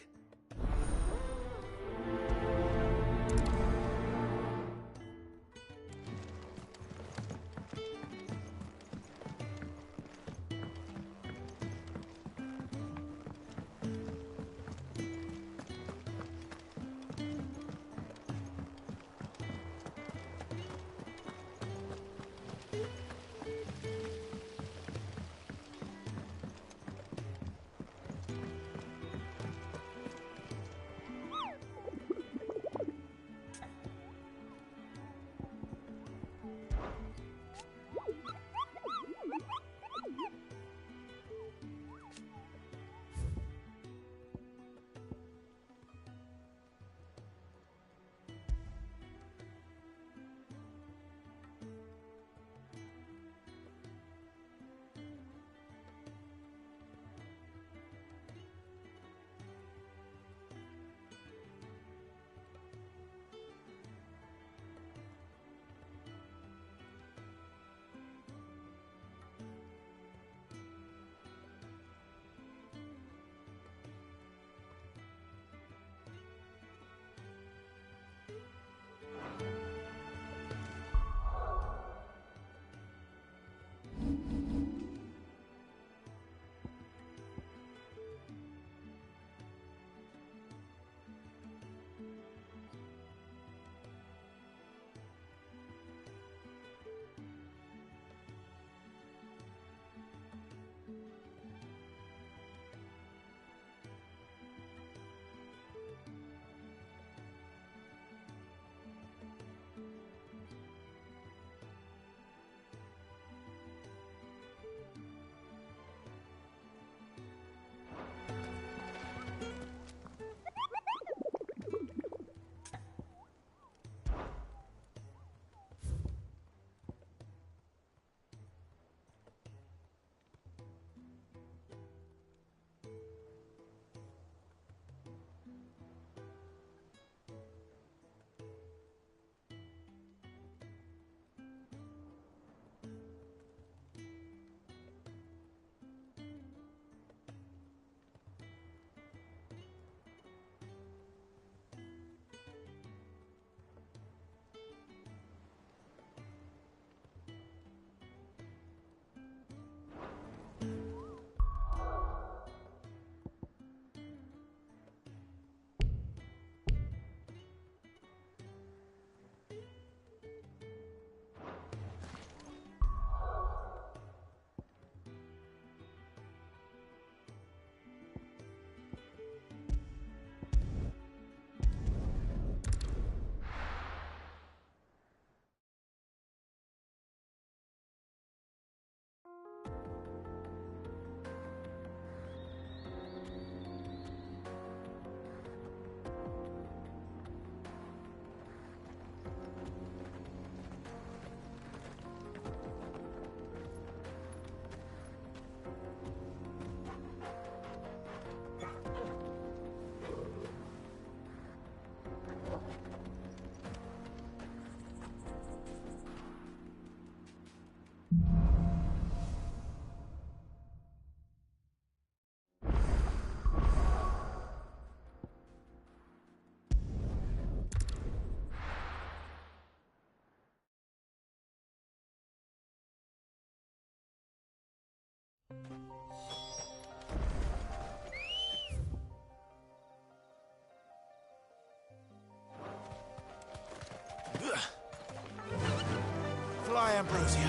Fly, Ambrosia.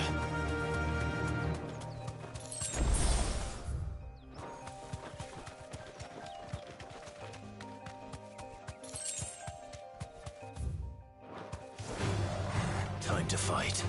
Time to fight.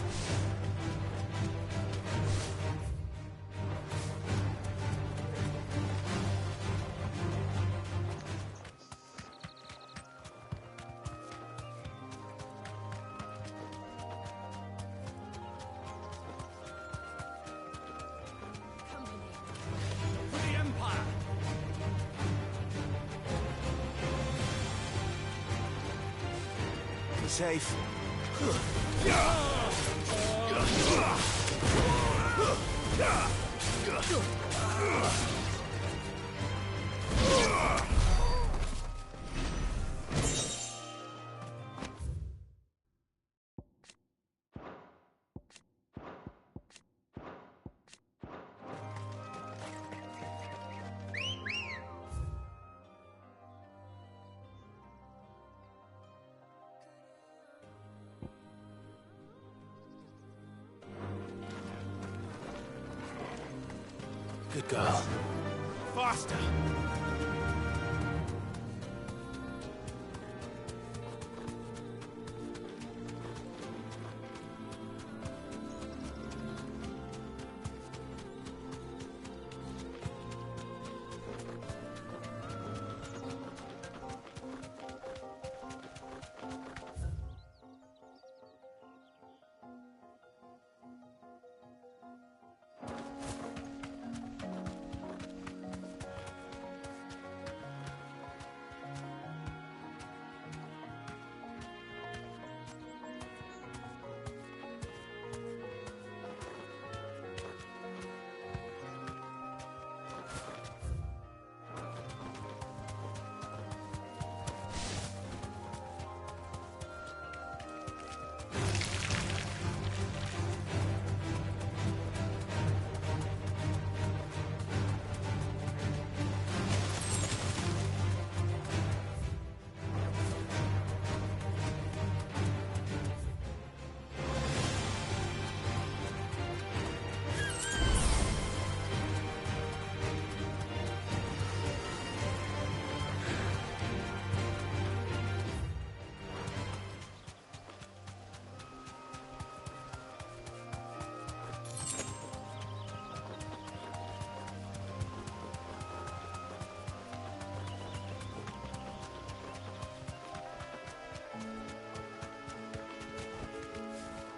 safe. Good girl. Faster!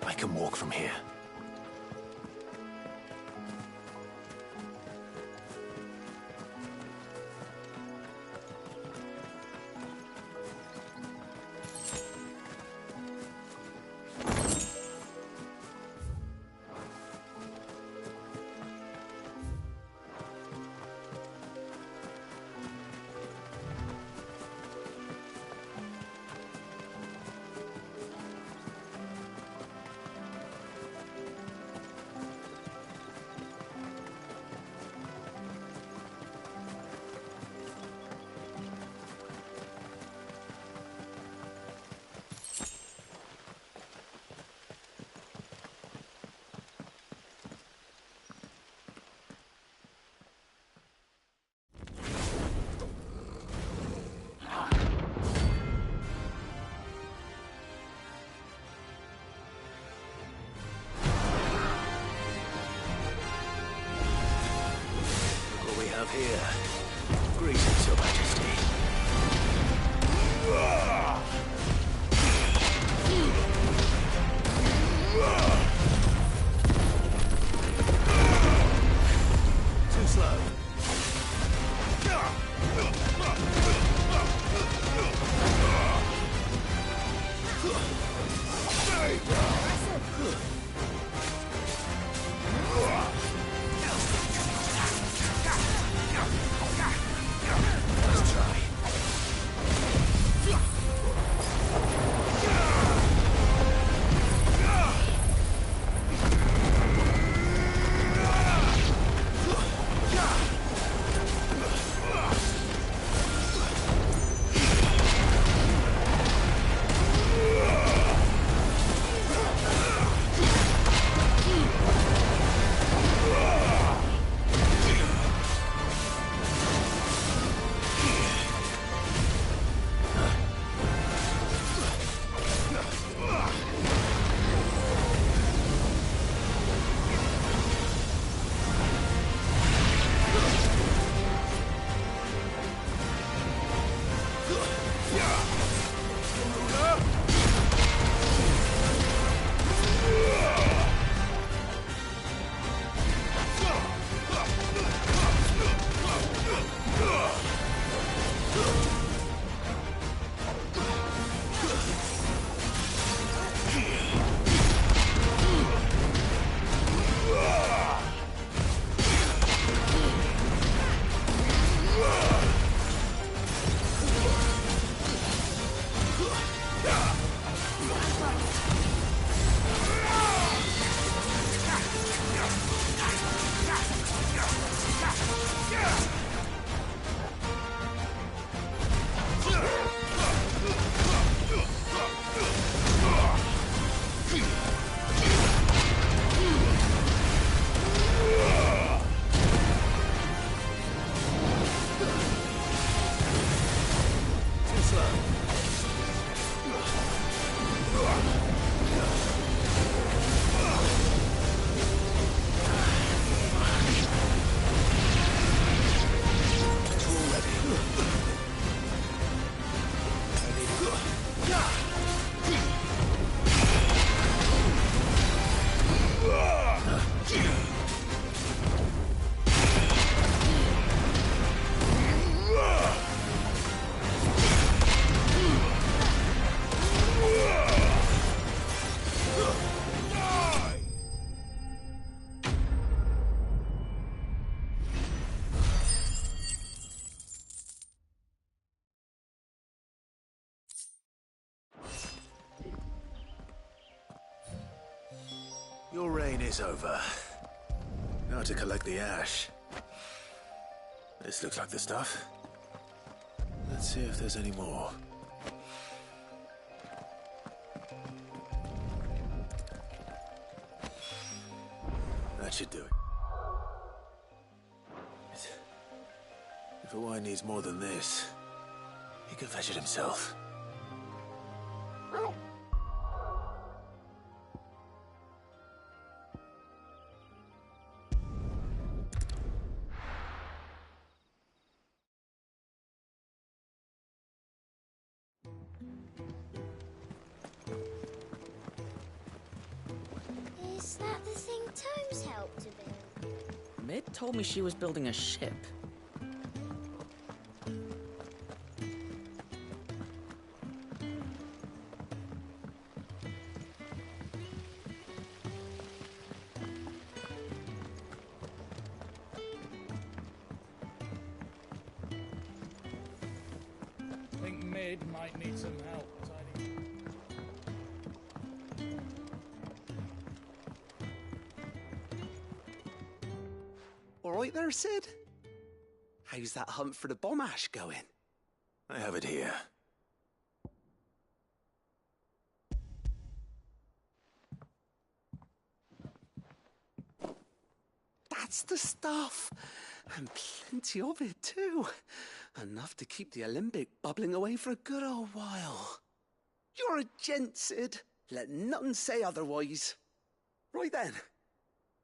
I can walk from here. Here. Greetings, Your Majesty. Too slow. Your reign is over. Now to collect the ash. This looks like the stuff. Let's see if there's any more. That should do it. If Hawaii needs more than this, he can fetch it himself. Is that the thing Tomes helped to build? Mid told me she was building a ship. I think Mid might need some help tidying. All right there, Sid? How's that hunt for the bomb ash going? I have it here. That's the stuff. And plenty of it, too. Enough to keep the Olympic bubbling away for a good old while. You're a gent, Sid. Let none say otherwise. Right then.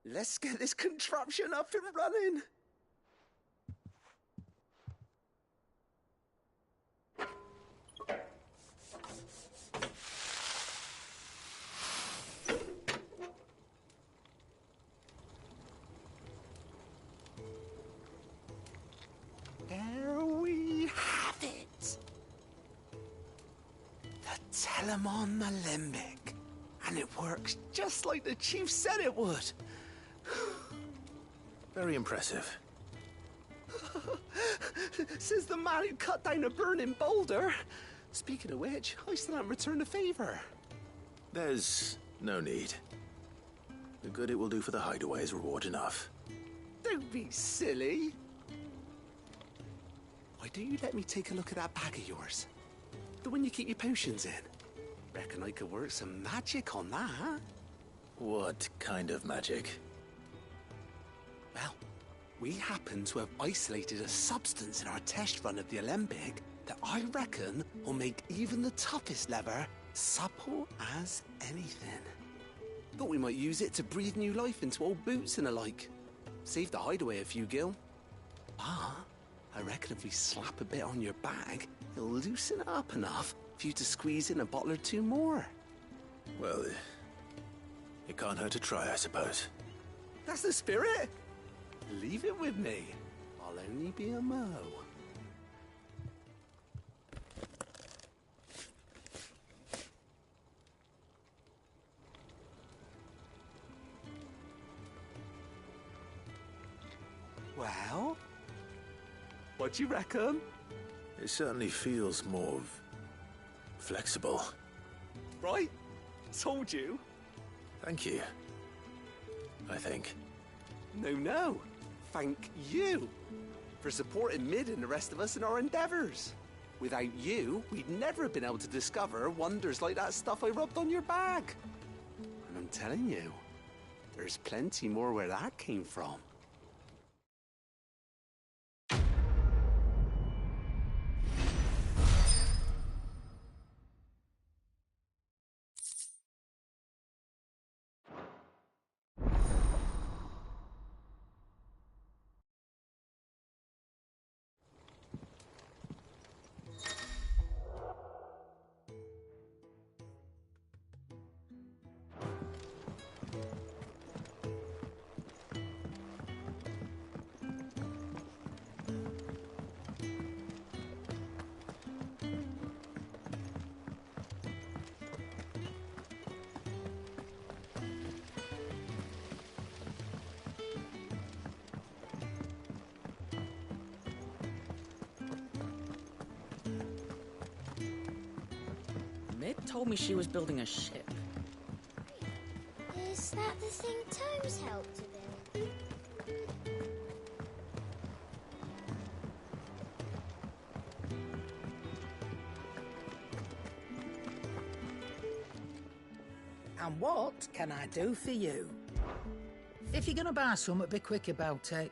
Let's get this contraption up and running. There we have it. The Telemon Alembic. And it works just like the chief said it would. Very impressive. Says the man who cut down a burning boulder. Speaking of which, I still haven't returned the favor. There's no need. The good it will do for the hideaway is reward enough. Don't be silly. Why don't you let me take a look at that bag of yours? The one you keep your potions in. Reckon I could work some magic on that. What kind of magic? Well, we happen to have isolated a substance in our test run of the Alembic that I reckon will make even the toughest lever supple as anything. Thought we might use it to breathe new life into old boots and the like. Save the hideaway a few gil. Ah, I reckon if we slap a bit on your bag, it'll loosen it up enough for you to squeeze in a bottle or two more. Well, it can't hurt to try, I suppose. That's the spirit. Leave it with me. I'll only be a mo. Well, what do you reckon? It certainly feels more flexible. Right? Told you. Thank you. I think. No. Thank you for supporting Mid and the rest of us in our endeavors. Without you, we'd never have been able to discover wonders like that stuff I rubbed on your bag. And I'm telling you, there's plenty more where that came from. Mid told me she was building a ship. Is that that the thing Tomes helped to build? And what can I do for you? If you're gonna buy something, be quick about it.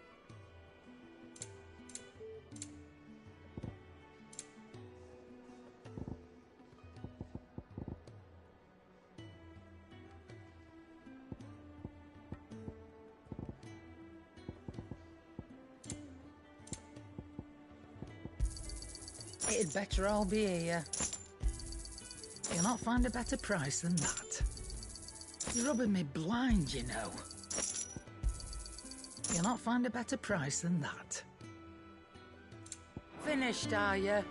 It'd better all be here. You'll not find a better price than that. You're rubbing me blind, you know. You'll not find a better price than that. Finished, are you?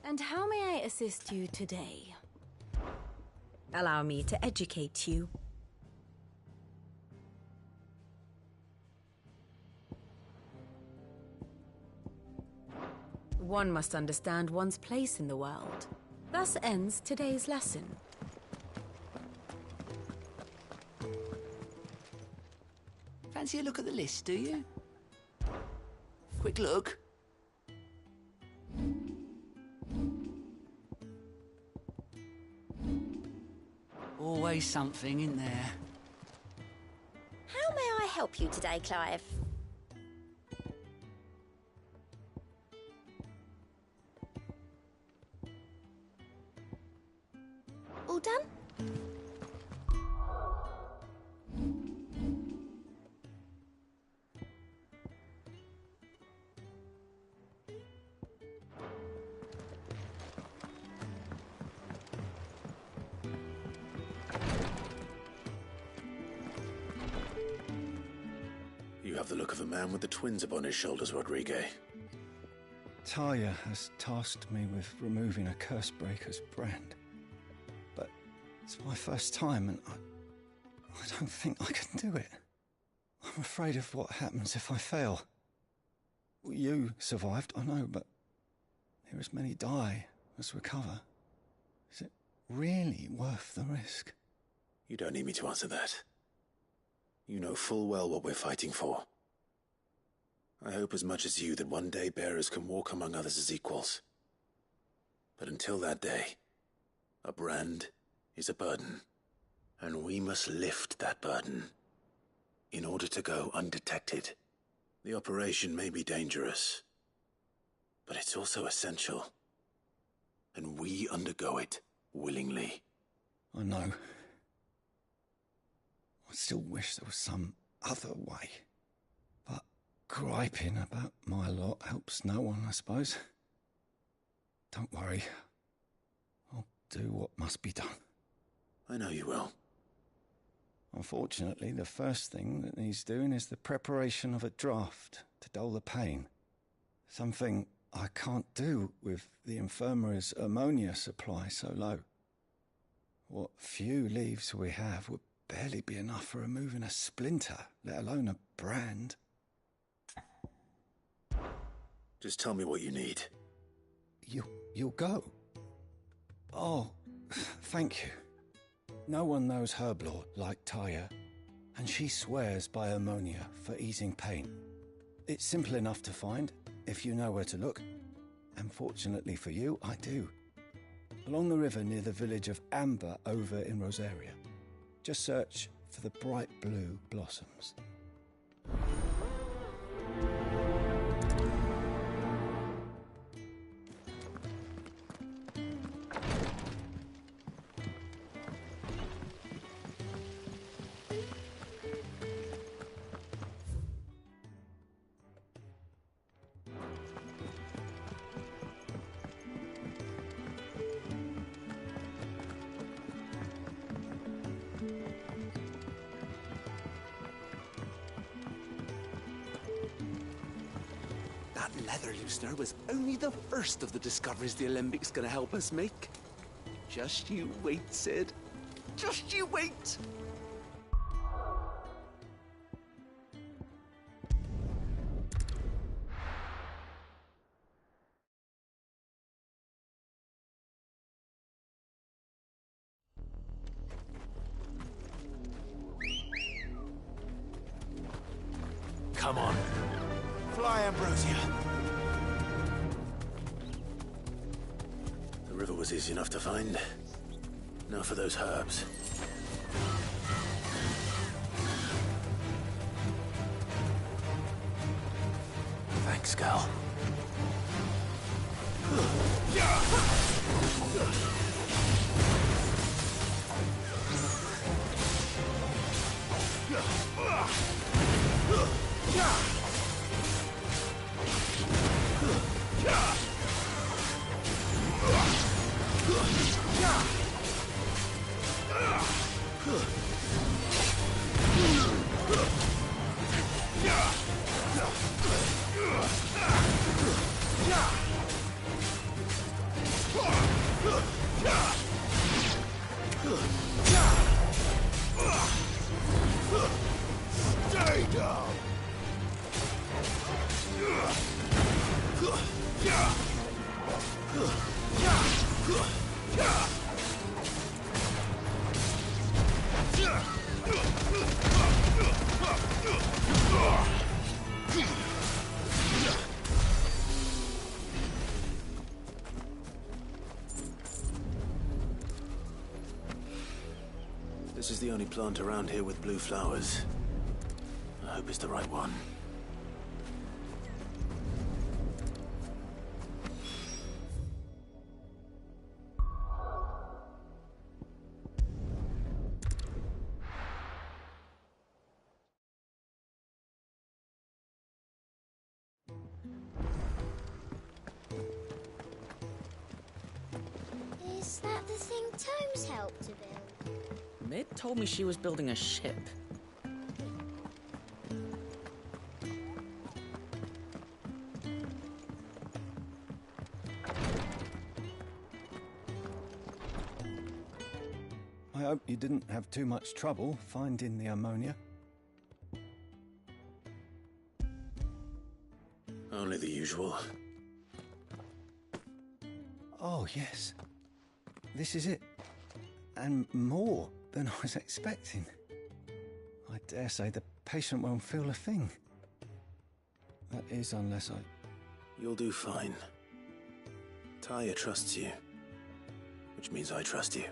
And how may I assist you today? Allow me to educate you. One must understand one's place in the world. Thus ends today's lesson. Fancy a look at the list, do you? Quick look. Always something in there. How may I help you today, Clive? All done? the look of a man with the twins upon his shoulders, Rodrigue. Talia has tasked me with removing a Cursebreaker's brand. But it's my first time, and I don't think I can do it. I'm afraid of what happens if I fail. You survived, I know, but here as many die as recover. Is it really worth the risk? You don't need me to answer that. You know full well what we're fighting for. I hope as much as you that one day bearers can walk among others as equals. But until that day, a brand is a burden, and we must lift that burden in order to go undetected. The operation may be dangerous, but it's also essential, and we undergo it willingly. I know. I still wish there was some other way. But griping about my lot helps no one, I suppose. Don't worry. I'll do what must be done. I know you will. Unfortunately, the first thing that needs doing is the preparation of a draft to dull the pain. Something I can't do with the infirmary's ammonia supply so low. What few leaves we have would barely be enough for removing a splinter, let alone a brand. Just tell me what you need. You'll go? Oh, thank you. No one knows Herblord like Taya, and she swears by ammonia for easing pain. It's simple enough to find, if you know where to look. And fortunately for you, I do. Along the river near the village of Amber over in Rosaria. Just search for the bright blue blossoms. That leather loosener was only the first of the discoveries the Alembic's gonna help us make. Just you wait, Sid. Just you wait! Come on. Fly, Ambrosia. The river was easy enough to find. Now for those herbs. Thanks, Gal. Stay down! This is the only plant around here with blue flowers. I hope it's the right one. Is that the thing Tomes helped to build? Mid told me she was building a ship. I hope you didn't have too much trouble finding the ammonia. Only the usual. Oh, yes. This is it. And more than I was expecting. I dare say the patient won't feel a thing. That is, unless I... You'll do fine. Tyre trusts you, which means I trust you.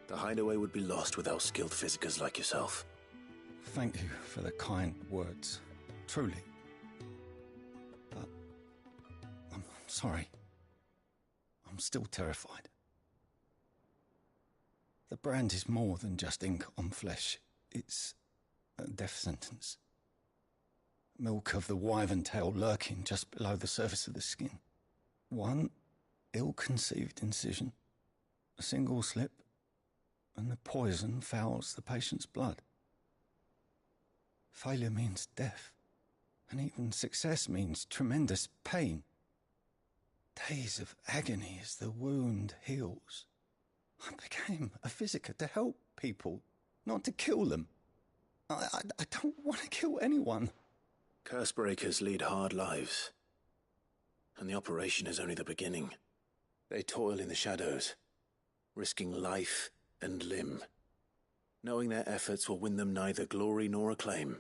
The hideaway would be lost without skilled physicers like yourself. Thank you for the kind words. Truly. But I'm sorry. I'm still terrified. The brand is more than just ink on flesh. It's a death sentence. Milk of the wyvern tail lurking just below the surface of the skin. One ill-conceived incision, a single slip, and the poison fouls the patient's blood. Failure means death, and even success means tremendous pain. Days of agony as the wound heals. I became a physiker to help people, not to kill them. I don't want to kill anyone. Curse breakers lead hard lives, and the operation is only the beginning. They toil in the shadows, risking life and limb, knowing their efforts will win them neither glory nor acclaim.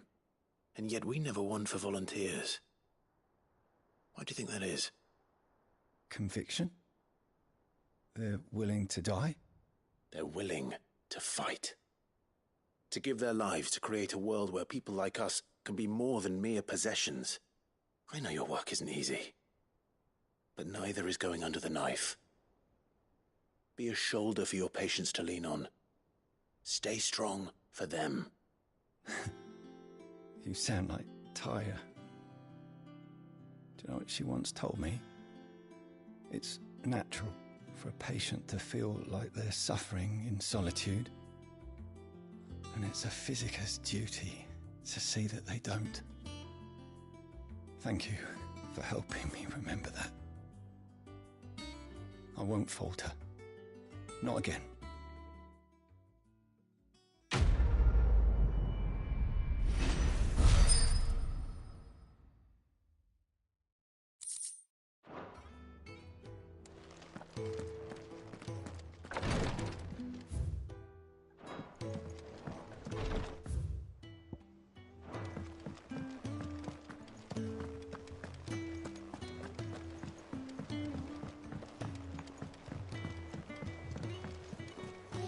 And yet we never won for volunteers. Why do you think that is? Conviction? They're willing to die? They're willing to fight. To give their lives to create a world where people like us can be more than mere possessions. I know your work isn't easy, but neither is going under the knife. Be a shoulder for your patients to lean on. Stay strong for them. You sound like Tyre. Do you know what she once told me? It's natural for a patient to feel like they're suffering in solitude. And it's a physiker's duty to see that they don't. Thank you for helping me remember that. I won't falter. Not again.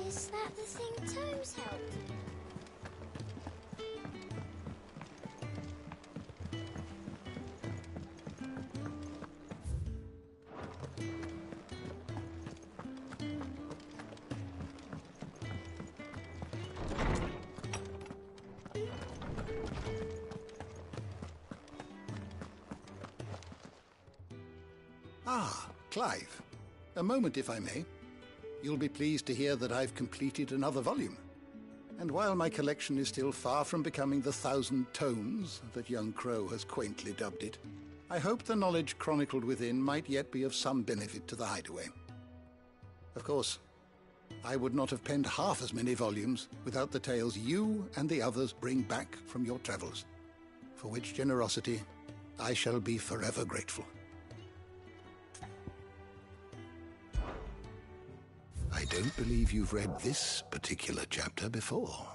Is that the thing Tomes helped? Ah, Clive. A moment, if I may. You'll be pleased to hear that I've completed another volume. And while my collection is still far from becoming the 1,000 tomes that young Crow has quaintly dubbed it, I hope the knowledge chronicled within might yet be of some benefit to the Hideaway. Of course, I would not have penned half as many volumes without the tales you and the others bring back from your travels, for which generosity I shall be forever grateful. I don't believe you've read this particular chapter before.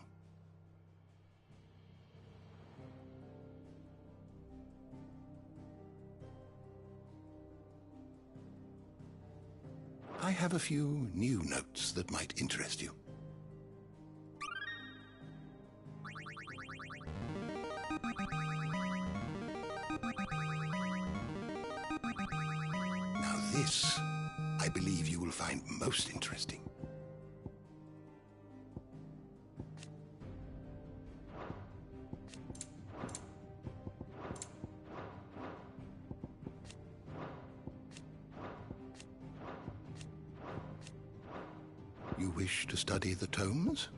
I have a few new notes that might interest you. Now this, I believe you will find most interesting. You wish to study the tomes?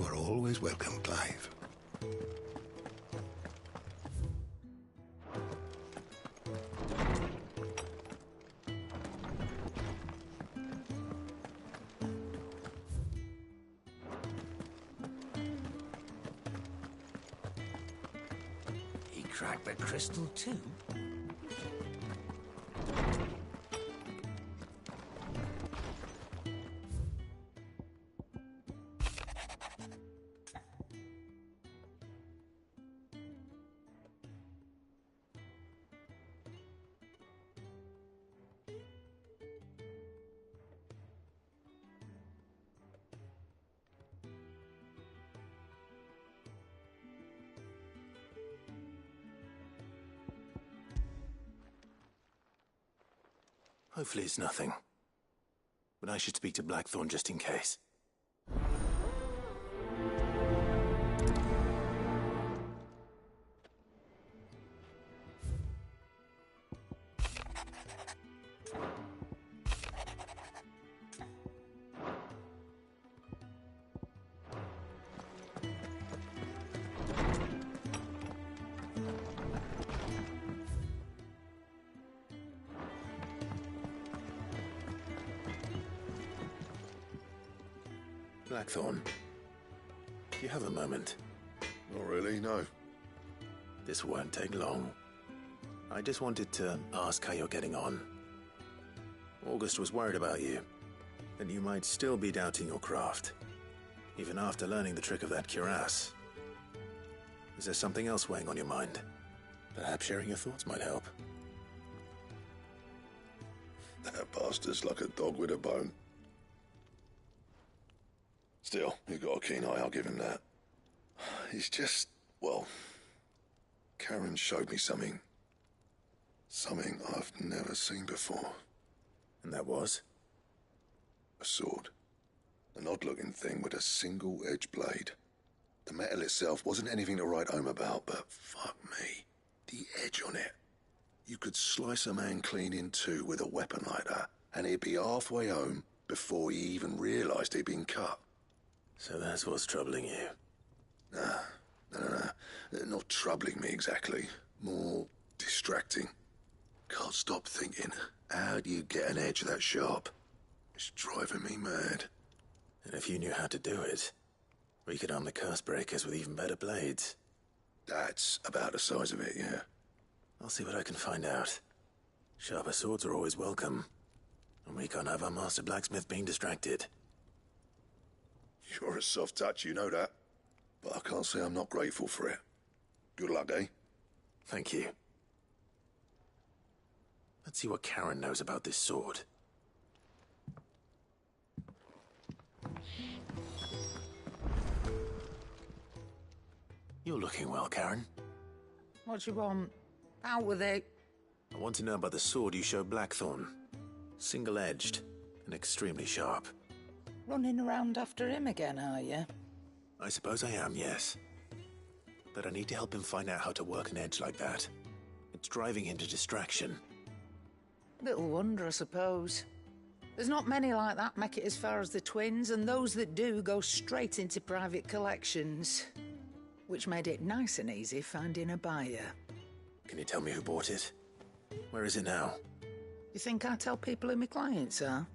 You are always welcome, Clive. He cracked the crystal too? Hopefully it's nothing. But I should speak to Blackthorn just in case. Blackthorn, do you have a moment? Not really, no. This won't take long. I just wanted to ask how you're getting on. August was worried about you, that you might still be doubting your craft, even after learning the trick of that cuirass. Is there something else weighing on your mind? Perhaps sharing your thoughts might help. That bastard's like a dog with a bone. Still, he's got a keen eye, I'll give him that. He's just, well, Karen showed me something. Something I've never seen before. And that was? A sword. An odd-looking thing with a single-edged blade. The metal itself wasn't anything to write home about, but fuck me, the edge on it. You could slice a man clean in two with a weapon like that, and he'd be halfway home before he even realised he'd been cut. So that's what's troubling you? No. Not troubling me exactly. More distracting. Can't stop thinking, how do you get an edge that sharp? It's driving me mad. And if you knew how to do it, we could arm the curse breakers with even better blades. That's about the size of it, yeah. I'll see what I can find out. Sharper swords are always welcome. And we can't have our master blacksmith being distracted. You're a soft touch, you know that. But I can't say I'm not grateful for it. Good luck, eh? Thank you. Let's see what Karen knows about this sword. You're looking well, Karen. What you want? Out with it. I want to know about the sword you showed Blackthorn. Single-edged and extremely sharp. Running around after him again, are you? I suppose I am, yes. But I need to help him find out how to work an edge like that. It's driving him to distraction. Little wonder, I suppose. There's not many like that make it as far as the twins, and those that do go straight into private collections. Which made it nice and easy finding a buyer. Can you tell me who bought it? Where is it now? You think I tell people who my clients are?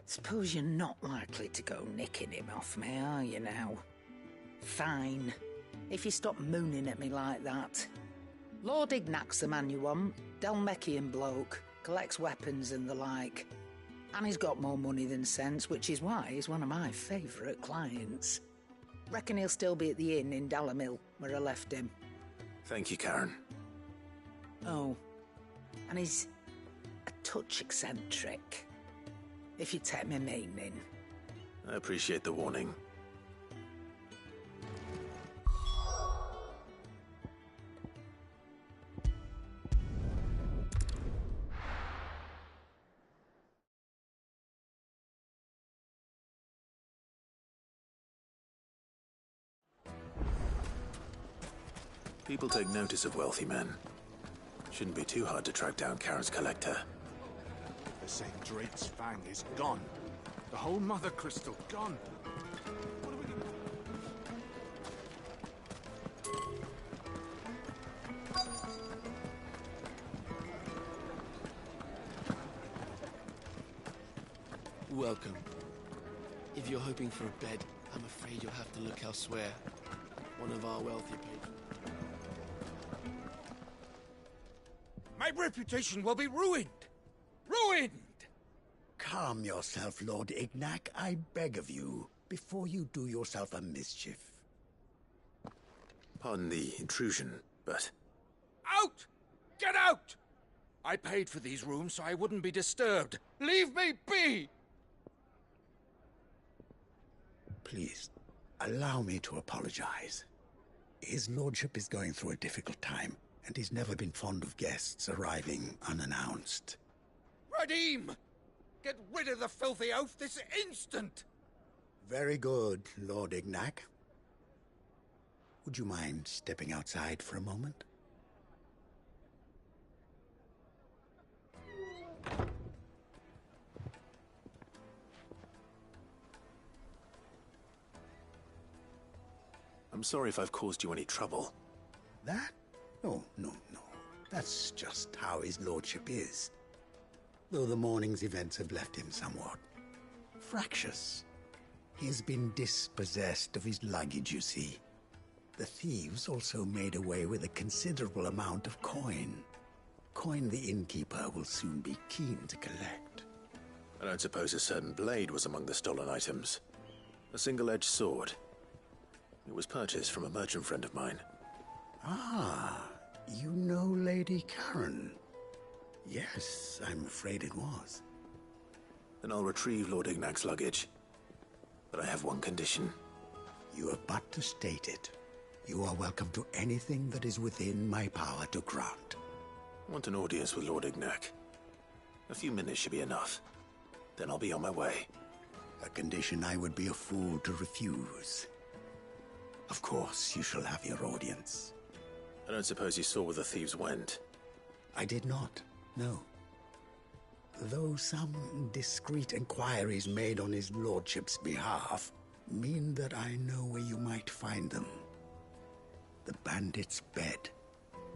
Suppose you're not likely to go nicking him off me, are you now? Fine. If you stop mooning at me like that. Lord Ignac's the man you want. Dalmekian bloke. Collects weapons and the like. And he's got more money than sense, which is why he's one of my favourite clients. Reckon he'll still be at the inn in Dalamil, where I left him. Thank you, Karen. Oh. And he's a touch eccentric. If you take my meaning. I appreciate the warning. People take notice of wealthy men. Shouldn't be too hard to track down Karen's collector. They say Drake's Fang is gone. The whole Mother Crystal gone. What are we gonna do? Welcome. If you're hoping for a bed, I'm afraid you'll have to look elsewhere. One of our wealthier patrons. My reputation will be ruined! Ruined! Calm yourself, Lord Ignac, I beg of you, before you do yourself a mischief. Pardon the intrusion, but... Out! Get out! I paid for these rooms so I wouldn't be disturbed. Leave me be! Please, allow me to apologize. His lordship is going through a difficult time, and he's never been fond of guests arriving unannounced. Radim! Get rid of the filthy oaf this instant! Very good, Lord Ignac. Would you mind stepping outside for a moment? I'm sorry if I've caused you any trouble. That? Oh, no. That's just how his lordship is. Though the morning's events have left him somewhat fractious. He has been dispossessed of his luggage, you see. The thieves also made away with a considerable amount of coin. Coin the innkeeper will soon be keen to collect. I don't suppose a certain blade was among the stolen items. A single-edged sword. It was purchased from a merchant friend of mine. Ah, you know Lady Karen. Yes, I'm afraid it was. Then I'll retrieve Lord Ignac's luggage. But I have one condition. You have but to state it. You are welcome to anything that is within my power to grant. I want an audience with Lord Ignac. A few minutes should be enough. Then I'll be on my way. A condition I would be a fool to refuse. Of course, you shall have your audience. I don't suppose you saw where the thieves went? I did not, no. Though some discreet inquiries made on his lordship's behalf mean that I know where you might find them. The bandit's bed.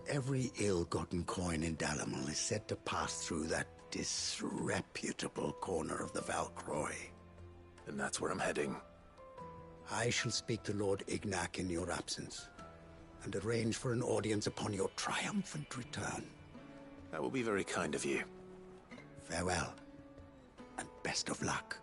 Every ill-gotten coin in Dalamil is said to pass through that disreputable corner of the Valcroy. And that's where I'm heading. I shall speak to Lord Ignac in your absence, and arrange for an audience upon your triumphant return. That will be very kind of you. Farewell, and best of luck.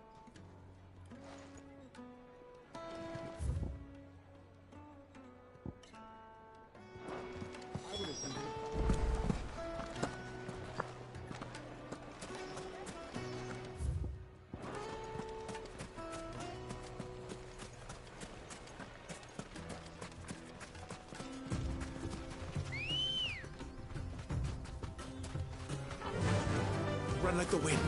Run like the wind.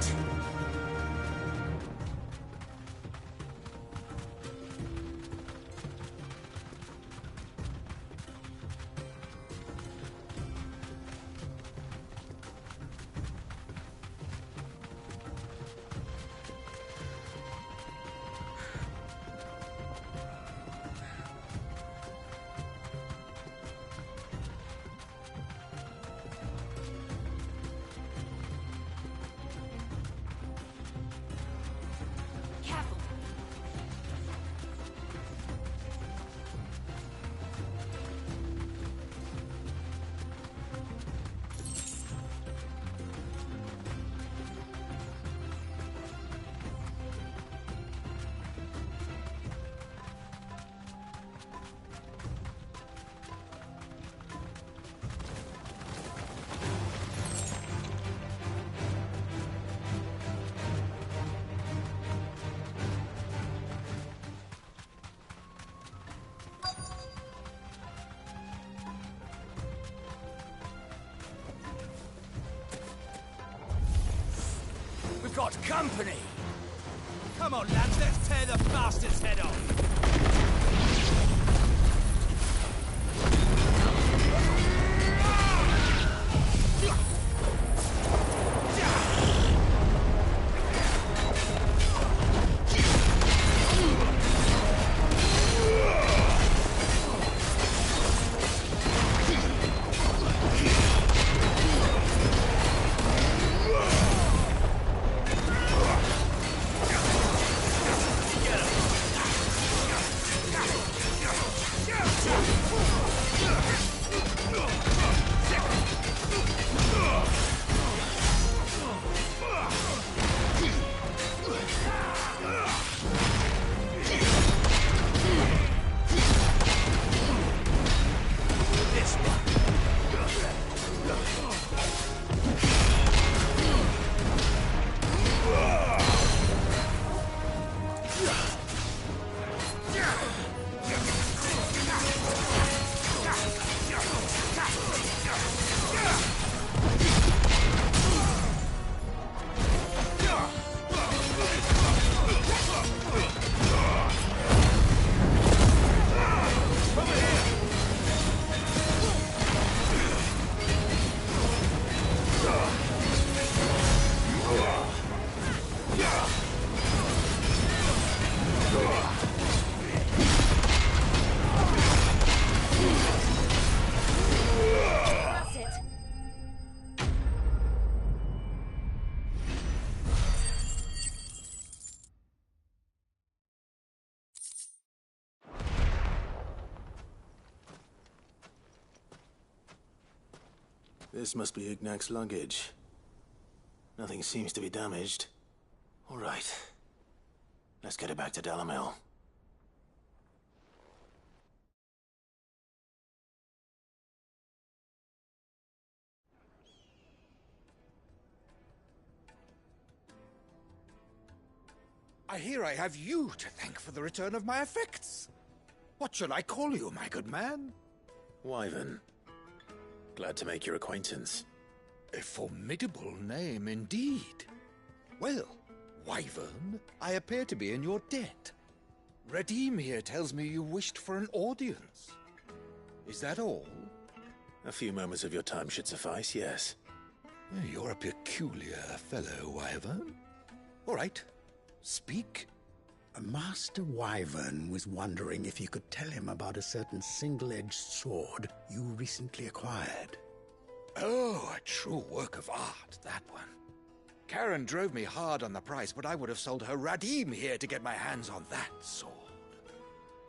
Got company! Come on, lads, let's tear the bastard's head off! This must be Ignac's luggage. Nothing seems to be damaged. All right. Let's get it back to Dalamil. I hear I have you to thank for the return of my effects. What shall I call you, my good man? Wyvern. Glad to make your acquaintance. A formidable name indeed. Well, Wyvern, I appear to be in your debt. Redeem here tells me you wished for an audience. Is that all? A few moments of your time should suffice, yes. You're a peculiar fellow, Wyvern. All right. Speak. Master Wyvern was wondering if you could tell him about a certain single-edged sword you recently acquired. Oh, a true work of art, that one. Karen drove me hard on the price, but I would have sold her Radim here to get my hands on that sword.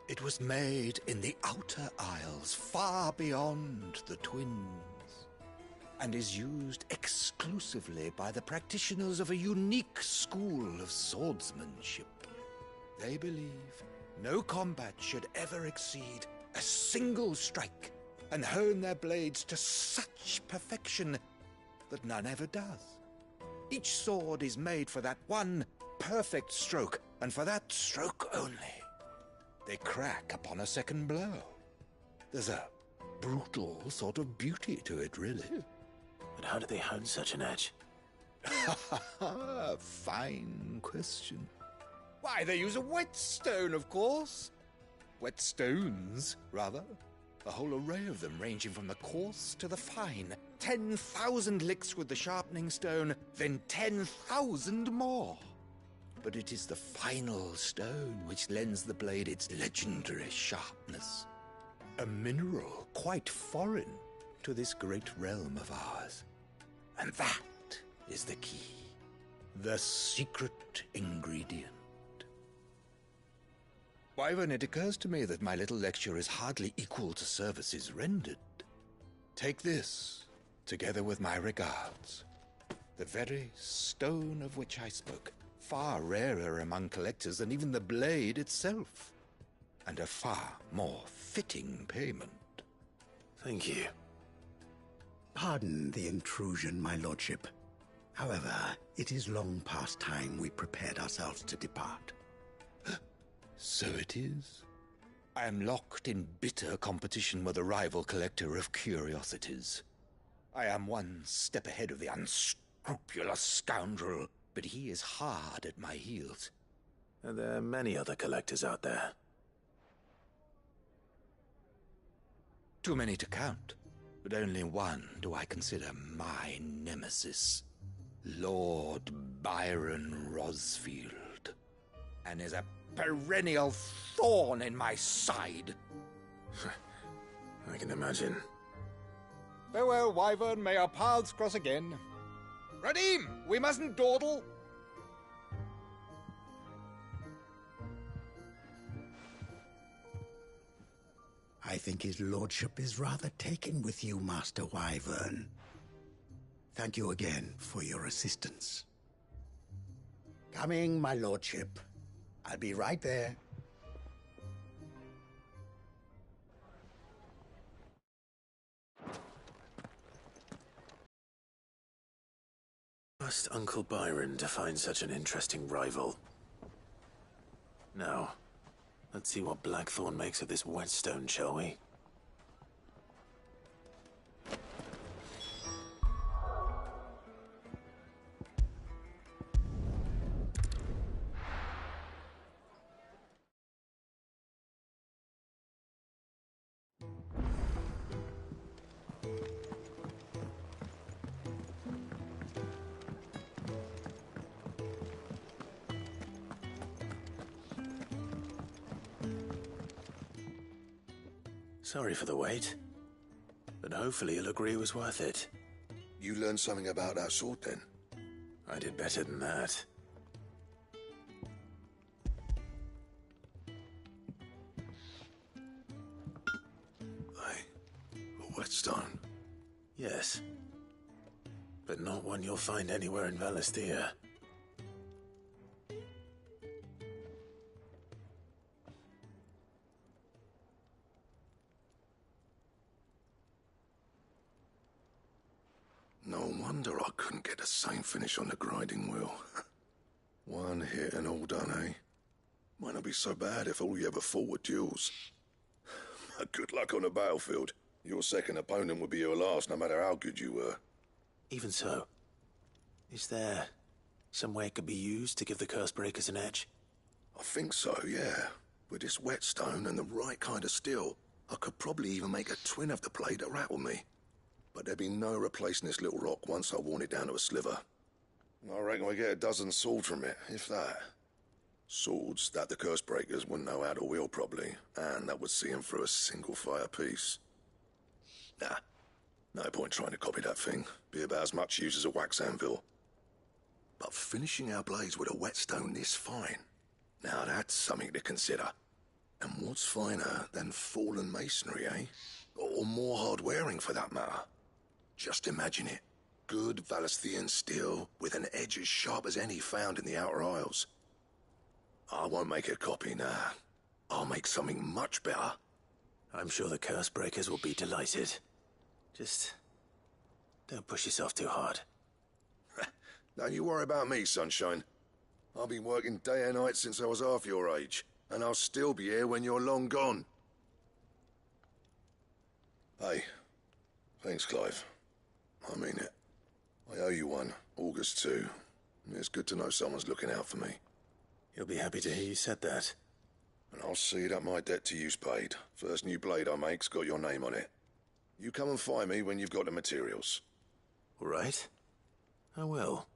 It was made in the Outer Isles, far beyond the Twins, and is used exclusively by the practitioners of a unique school of swordsmanship. They believe no combat should ever exceed a single strike, and hone their blades to such perfection that none ever does. Each sword is made for that one perfect stroke, and for that stroke only. They crack upon a second blow. There's a brutal sort of beauty to it, really. But how do they hone such an edge? Fine question. Why, they use a whetstone, of course. Whetstones, rather. A whole array of them, ranging from the coarse to the fine. 10,000 licks with the sharpening stone, then 10,000 more. But it is the final stone which lends the blade its legendary sharpness. A mineral quite foreign to this great realm of ours. And that is the key. The secret ingredient. Wyvern, it occurs to me that my little lecture is hardly equal to services rendered. Take this, together with my regards. The very stone of which I spoke, far rarer among collectors than even the blade itself, and a far more fitting payment. Thank you. Pardon the intrusion, my lordship. However, it is long past time we prepared ourselves to depart. So it is. I am locked in bitter competition with a rival collector of curiosities. I am one step ahead of the unscrupulous scoundrel, but he is hard at my heels. Are there many other collectors out there? Too many to count, but only one do I consider my nemesis. Lord Byron Rosfield. And is a perennial thorn in my side. I can imagine. Farewell, Wyvern. May our paths cross again. Radim, we mustn't dawdle. I think his lordship is rather taken with you, Master Wyvern. Thank you again for your assistance. Coming, my lordship. I'll be right there. Trust Uncle Byron to find such an interesting rival. Now, let's see what Blackthorn makes of this whetstone, shall we? Sorry for the wait, but hopefully you'll agree it was worth it. You learned something about that sword, then? I did better than that. A whetstone? Yes. but not one you'll find anywhere in Valisthea. No wonder I couldn't get the same finish on the grinding wheel. One hit and all done, eh? Might not be so bad if all you ever fought were duels. Good luck on the battlefield. Your second opponent would be your last, no matter how good you were. Even so, is there some way it could be used to give the Curse Breakers an edge? I think so, yeah. With this whetstone and the right kind of steel, I could probably even make a twin of the blade that rattled me. But there'd be no replacing this little rock once I worn it down to a sliver. I reckon we get a dozen swords from it, if that. Swords that the Curse Breakers wouldn't know how to wield properly, and that would see them through a single fire piece. Nah, no point trying to copy that thing. Be about as much use as a wax anvil. But finishing our blades with a whetstone this fine, now that's something to consider. And what's finer than fallen masonry, eh? Or more hard-wearing, for that matter. Just imagine it. Good Valisthean steel with an edge as sharp as any found in the Outer Isles. I won't make a copy, nah. I'll make something much better. I'm sure the Curse Breakers will be delighted. Just don't push yourself too hard. Don't you worry about me, Sunshine. I've been working day and night since I was half your age, and I'll still be here when you're long gone. Hey, thanks, Clive. I mean it. I owe you one, August too. It's good to know someone's looking out for me. You'll be happy to hear you said that. And I'll see that my debt to you's paid. First new blade I make's got your name on it. You come and find me when you've got the materials. All right. I will.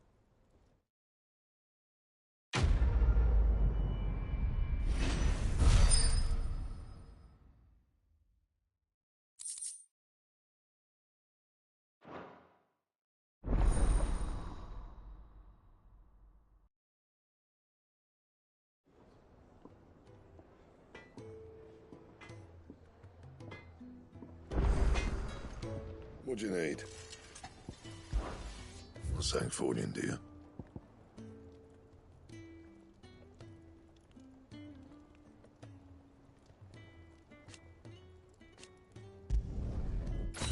What do you need? Not saying fortune, do you?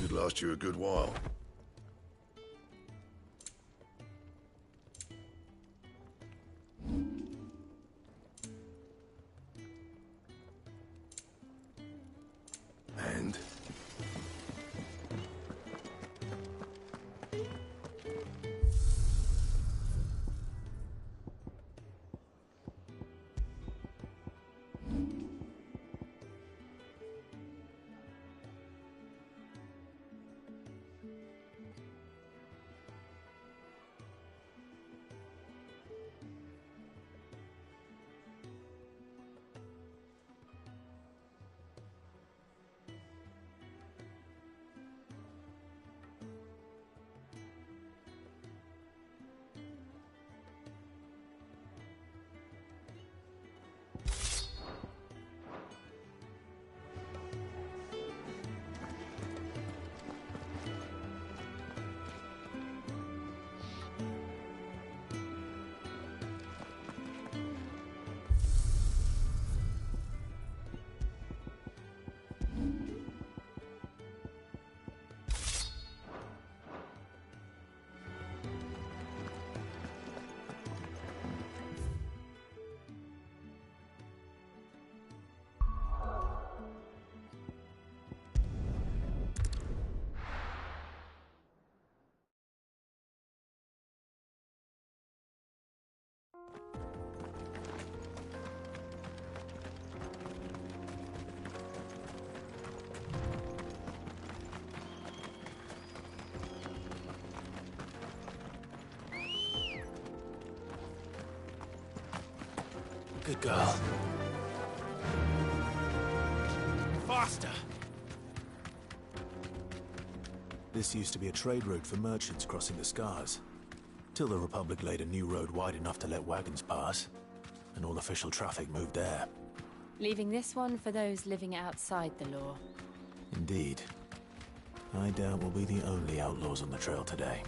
Should last you a good while. And? Good girl. Faster! This used to be a trade route for merchants crossing the Scars, till the Republic laid a new road wide enough to let wagons pass, and all official traffic moved there. Leaving this one for those living outside the law. Indeed. I doubt we'll be the only outlaws on the trail today.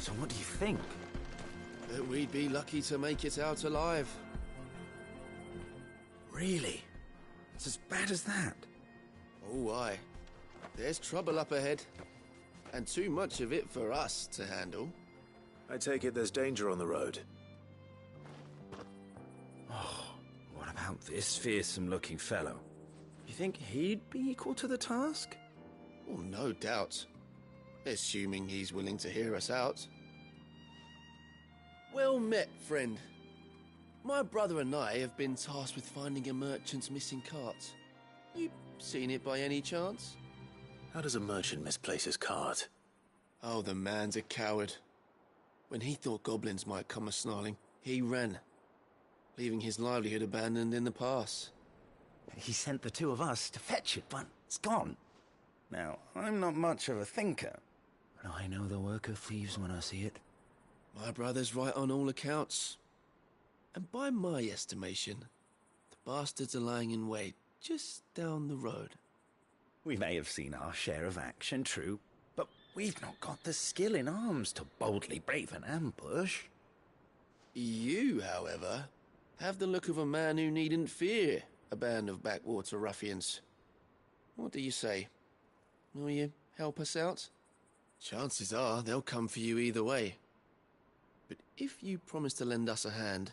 So what do you think? That we'd be lucky to make it out alive. Really? It's as bad as that? Oh, aye. There's trouble up ahead. And too much of it for us to handle. I take it there's danger on the road. Oh, what about this fearsome-looking fellow? You think he'd be equal to the task? Well, no doubt. Assuming he's willing to hear us out. Well met, friend. My brother and I have been tasked with finding a merchant's missing cart. You seen it by any chance? How does a merchant misplace his cart? Oh, the man's a coward. When he thought goblins might come a-snarling, he ran, leaving his livelihood abandoned in the pass. He sent the two of us to fetch it, but it's gone. Now, I'm not much of a thinker, but I know the work of thieves when I see it. My brother's right on all accounts. And by my estimation, the bastards are lying in wait just down the road. We may have seen our share of action, true, but we've not got the skill in arms to boldly brave an ambush. You, however, have the look of a man who needn't fear a band of backwater ruffians. What do you say? Will you help us out? Chances are they'll come for you either way. But if you promise to lend us a hand,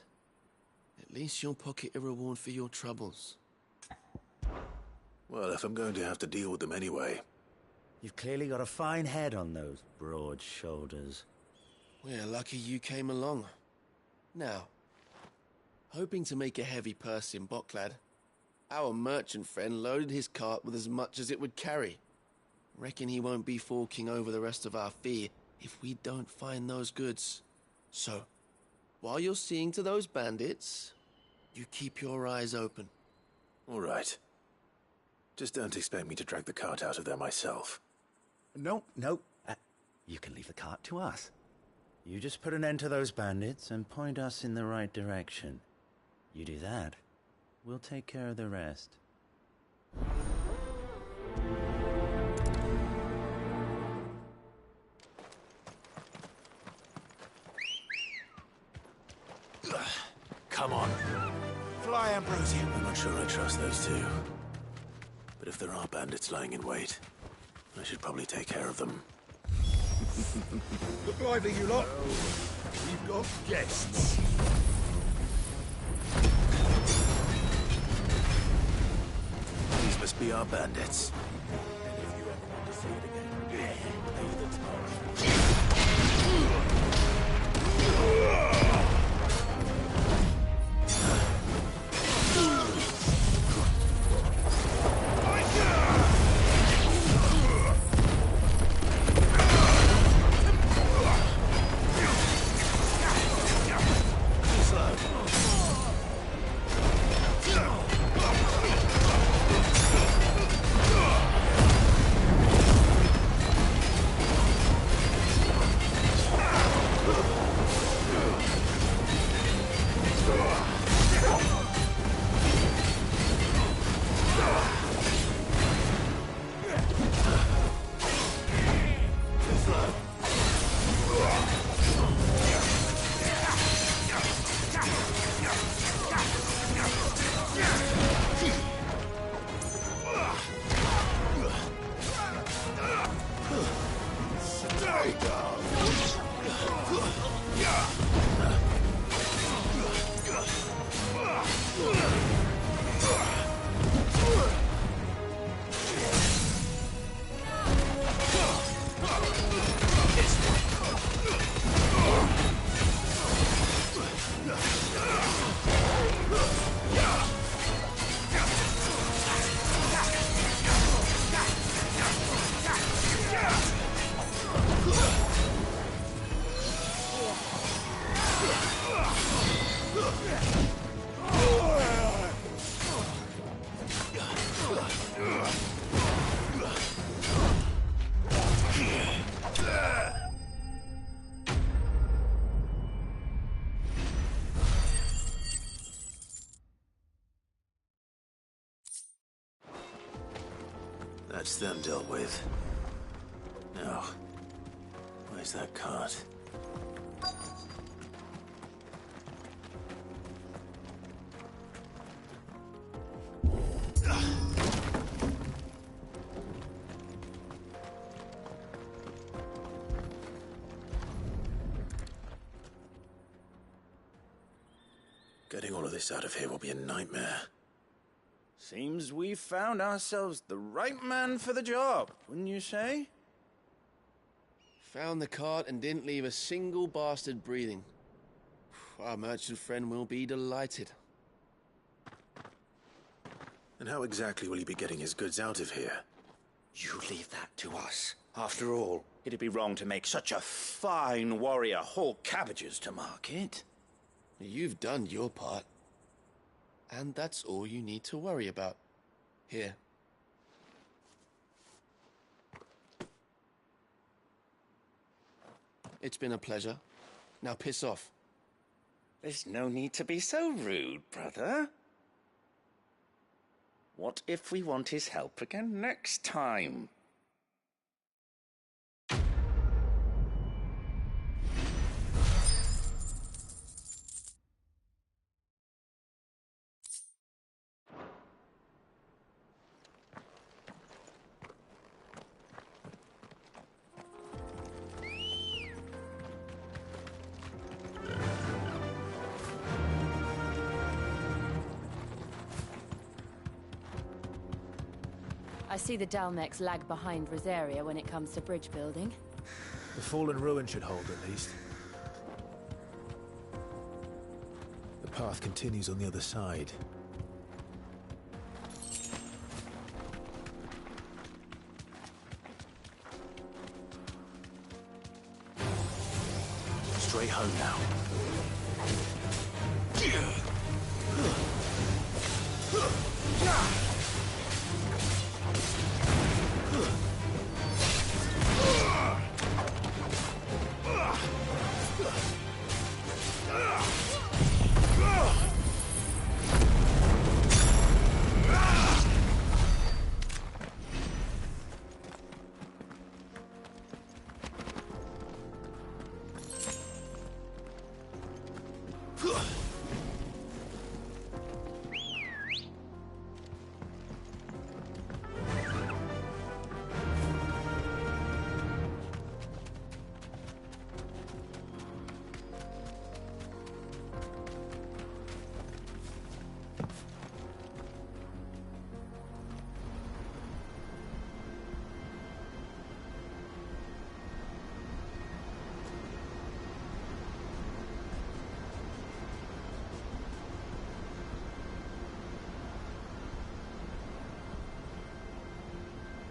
at least you'll pocket a reward for your troubles. Well, if I'm going to have to deal with them anyway. You've clearly got a fine head on those broad shoulders. We're lucky you came along. Now, hoping to make a heavy purse in Bocklad, our merchant friend loaded his cart with as much as it would carry. Reckon he won't be forking over the rest of our fee if we don't find those goods. So, while you're seeing to those bandits, you keep your eyes open. All right. Just don't expect me to drag the cart out of there myself. No. You can leave the cart to us. You just put an end to those bandits and point us in the right direction. You do that, we'll take care of the rest. Come on. Fly, Ambrosia. I'm not sure I trust those two. But if there are bandits lying in wait, I should probably take care of them. Look lively, you lot. We've got guests. These must be our bandits. And if you ever want to see it again, pay the toll. That's them dealt with. Now, where's that cart? Getting all of this out of here will be a nightmare. Seems we've found ourselves the right man for the job, wouldn't you say? Found the cart and didn't leave a single bastard breathing. Our merchant friend will be delighted. And how exactly will he be getting his goods out of here? You leave that to us. After all, it'd be wrong to make such a fine warrior haul cabbages to market. You've done your part. And that's all you need to worry about. Here. It's been a pleasure. Now piss off. There's no need to be so rude, brother. What if we want his help again next time? I see the Dalmex lag behind Rosaria when it comes to bridge building. The fallen ruin should hold, at least. The path continues on the other side. Straight home now.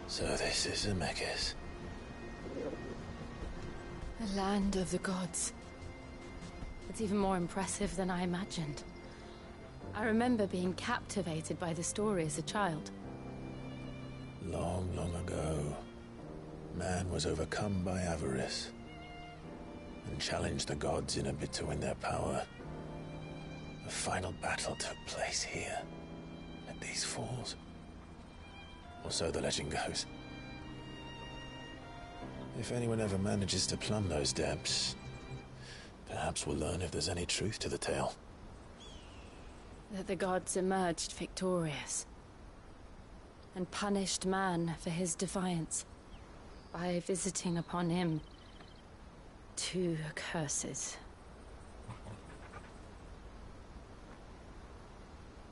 So this is Zemeckis. The land of the gods. It's even more impressive than I imagined. I remember being captivated by the story as a child. Long, long ago, man was overcome by avarice and challenged the gods in a bid to win their power. The final battle took place here, at these falls. Or so the legend goes. If anyone ever manages to plumb those depths, perhaps we'll learn if there's any truth to the tale. That the gods emerged victorious and punished man for his defiance by visiting upon him 2 curses.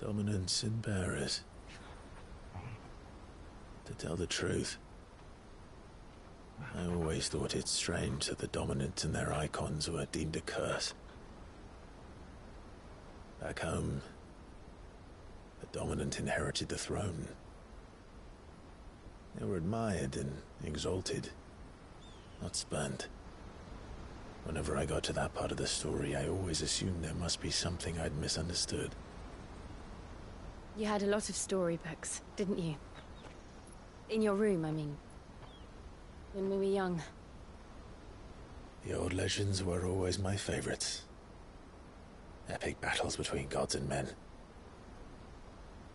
Dominance and bearers. To tell the truth, I always thought it strange that the dominant and their icons were deemed a curse. Back home, the dominant inherited the throne. They were admired and exalted, not spurned. Whenever I got to that part of the story, I always assumed there must be something I'd misunderstood. You had a lot of storybooks, didn't you? In your room, I mean. When we were young. The old legends were always my favorites. Epic battles between gods and men.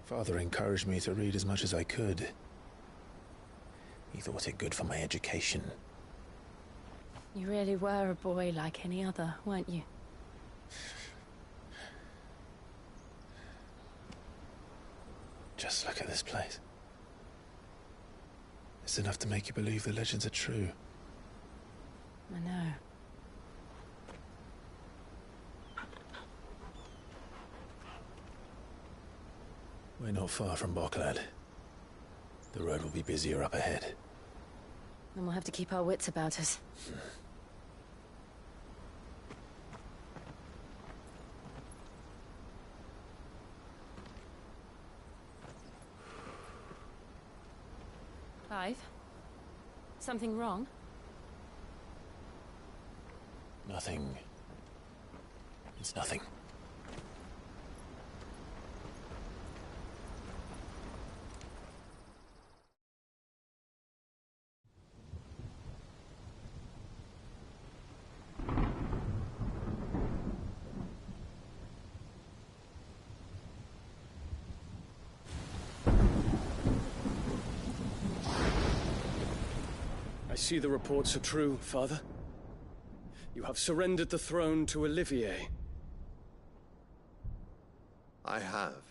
Father encouraged me to read as much as I could. He thought it good for my education. You really were a boy like any other, weren't you? Just look at this place. It's enough to make you believe the legends are true. I know. We're not far from Boklad. The road will be busier up ahead. Then we'll have to keep our wits about us. Clive? Something wrong? Nothing. It's nothing. I see the reports are true, Father. You have surrendered the throne to Olivier. I have.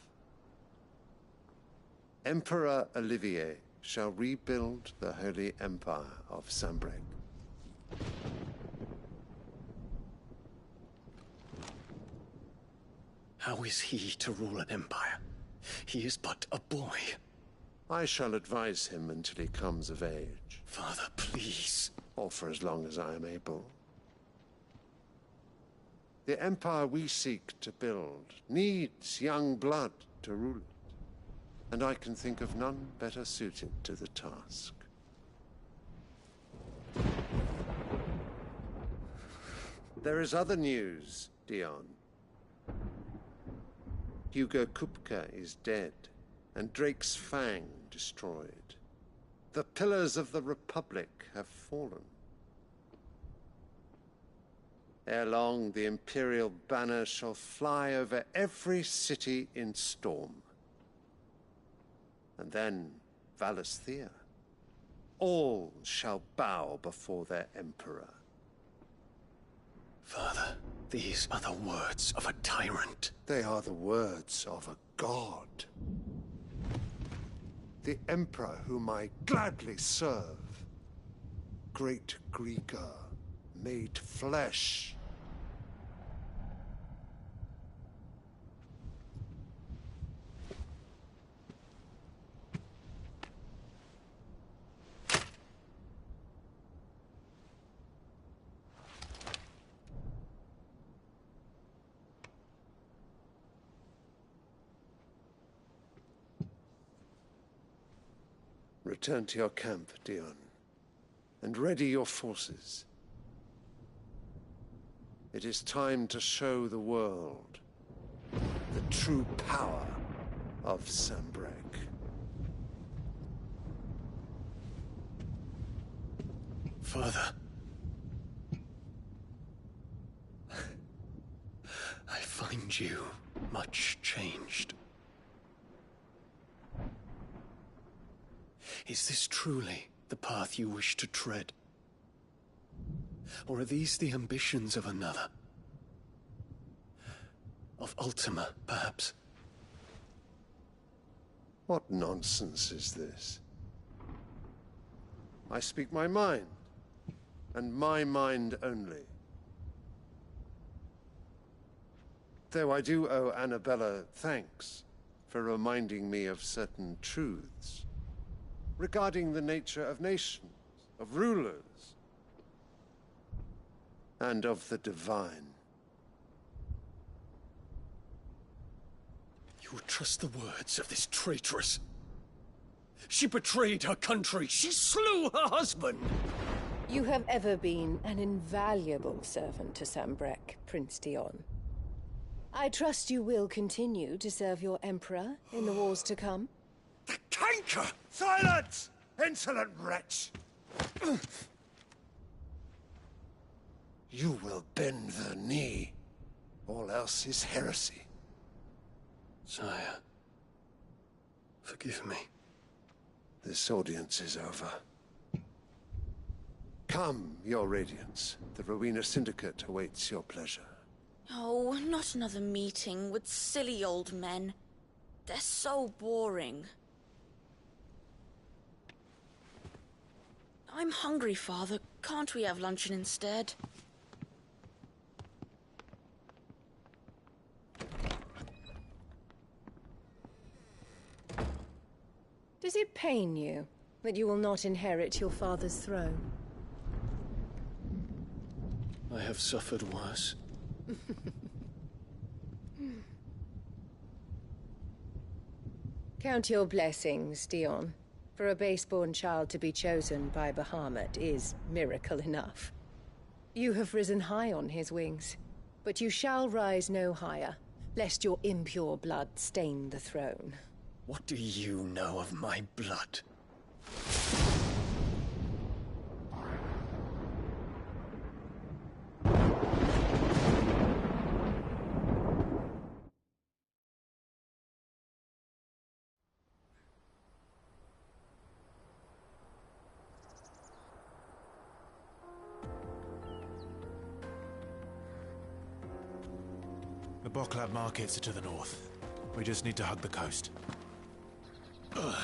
Emperor Olivier shall rebuild the Holy Empire of Sanbreque. How is he to rule an empire? He is but a boy. I shall advise him until he comes of age. Father, please. Or for as long as I am able. The empire we seek to build needs young blood to rule it. And I can think of none better suited to the task. There is other news, Dion. Hugo Kupka is dead, and Drake's Fang destroyed. The pillars of the Republic have fallen. Ere long, the Imperial banner shall fly over every city in Storm. And then, Valisthea. All shall bow before their Emperor. Father, these are the words of a tyrant. They are the words of a god. The Emperor whom I gladly serve. Great Greeker, made flesh. Return to your camp, Dion, and ready your forces. It is time to show the world the true power of Sanbreque. Father. I find you much changed. Is this truly the path you wish to tread? Or are these the ambitions of another? Of Ultima, perhaps? What nonsense is this? I speak my mind, and my mind only. Though I do owe Annabella thanks for reminding me of certain truths regarding the nature of nations, of rulers, and of the divine. You would trust the words of this traitress? She betrayed her country. She slew her husband. You have ever been an invaluable servant to Sanbreque, Prince Dion. I trust you will continue to serve your Emperor in the wars to come. The canker! Silence! Insolent wretch! You will bend the knee. All else is heresy. Sire, forgive me. This audience is over. Come. Come, Your Radiance. The Rowena Syndicate awaits your pleasure. Oh, not another meeting with silly old men. They're so boring. I'm hungry, Father. Can't we have luncheon instead? Does it pain you that you will not inherit your father's throne? I have suffered worse. Count your blessings, Dion. For a base-born child to be chosen by Bahamut is miracle enough. You have risen high on his wings, but you shall rise no higher, lest your impure blood stain the throne. What do you know of my blood? The Boklab markets are to the north. We just need to hug the coast. Ugh.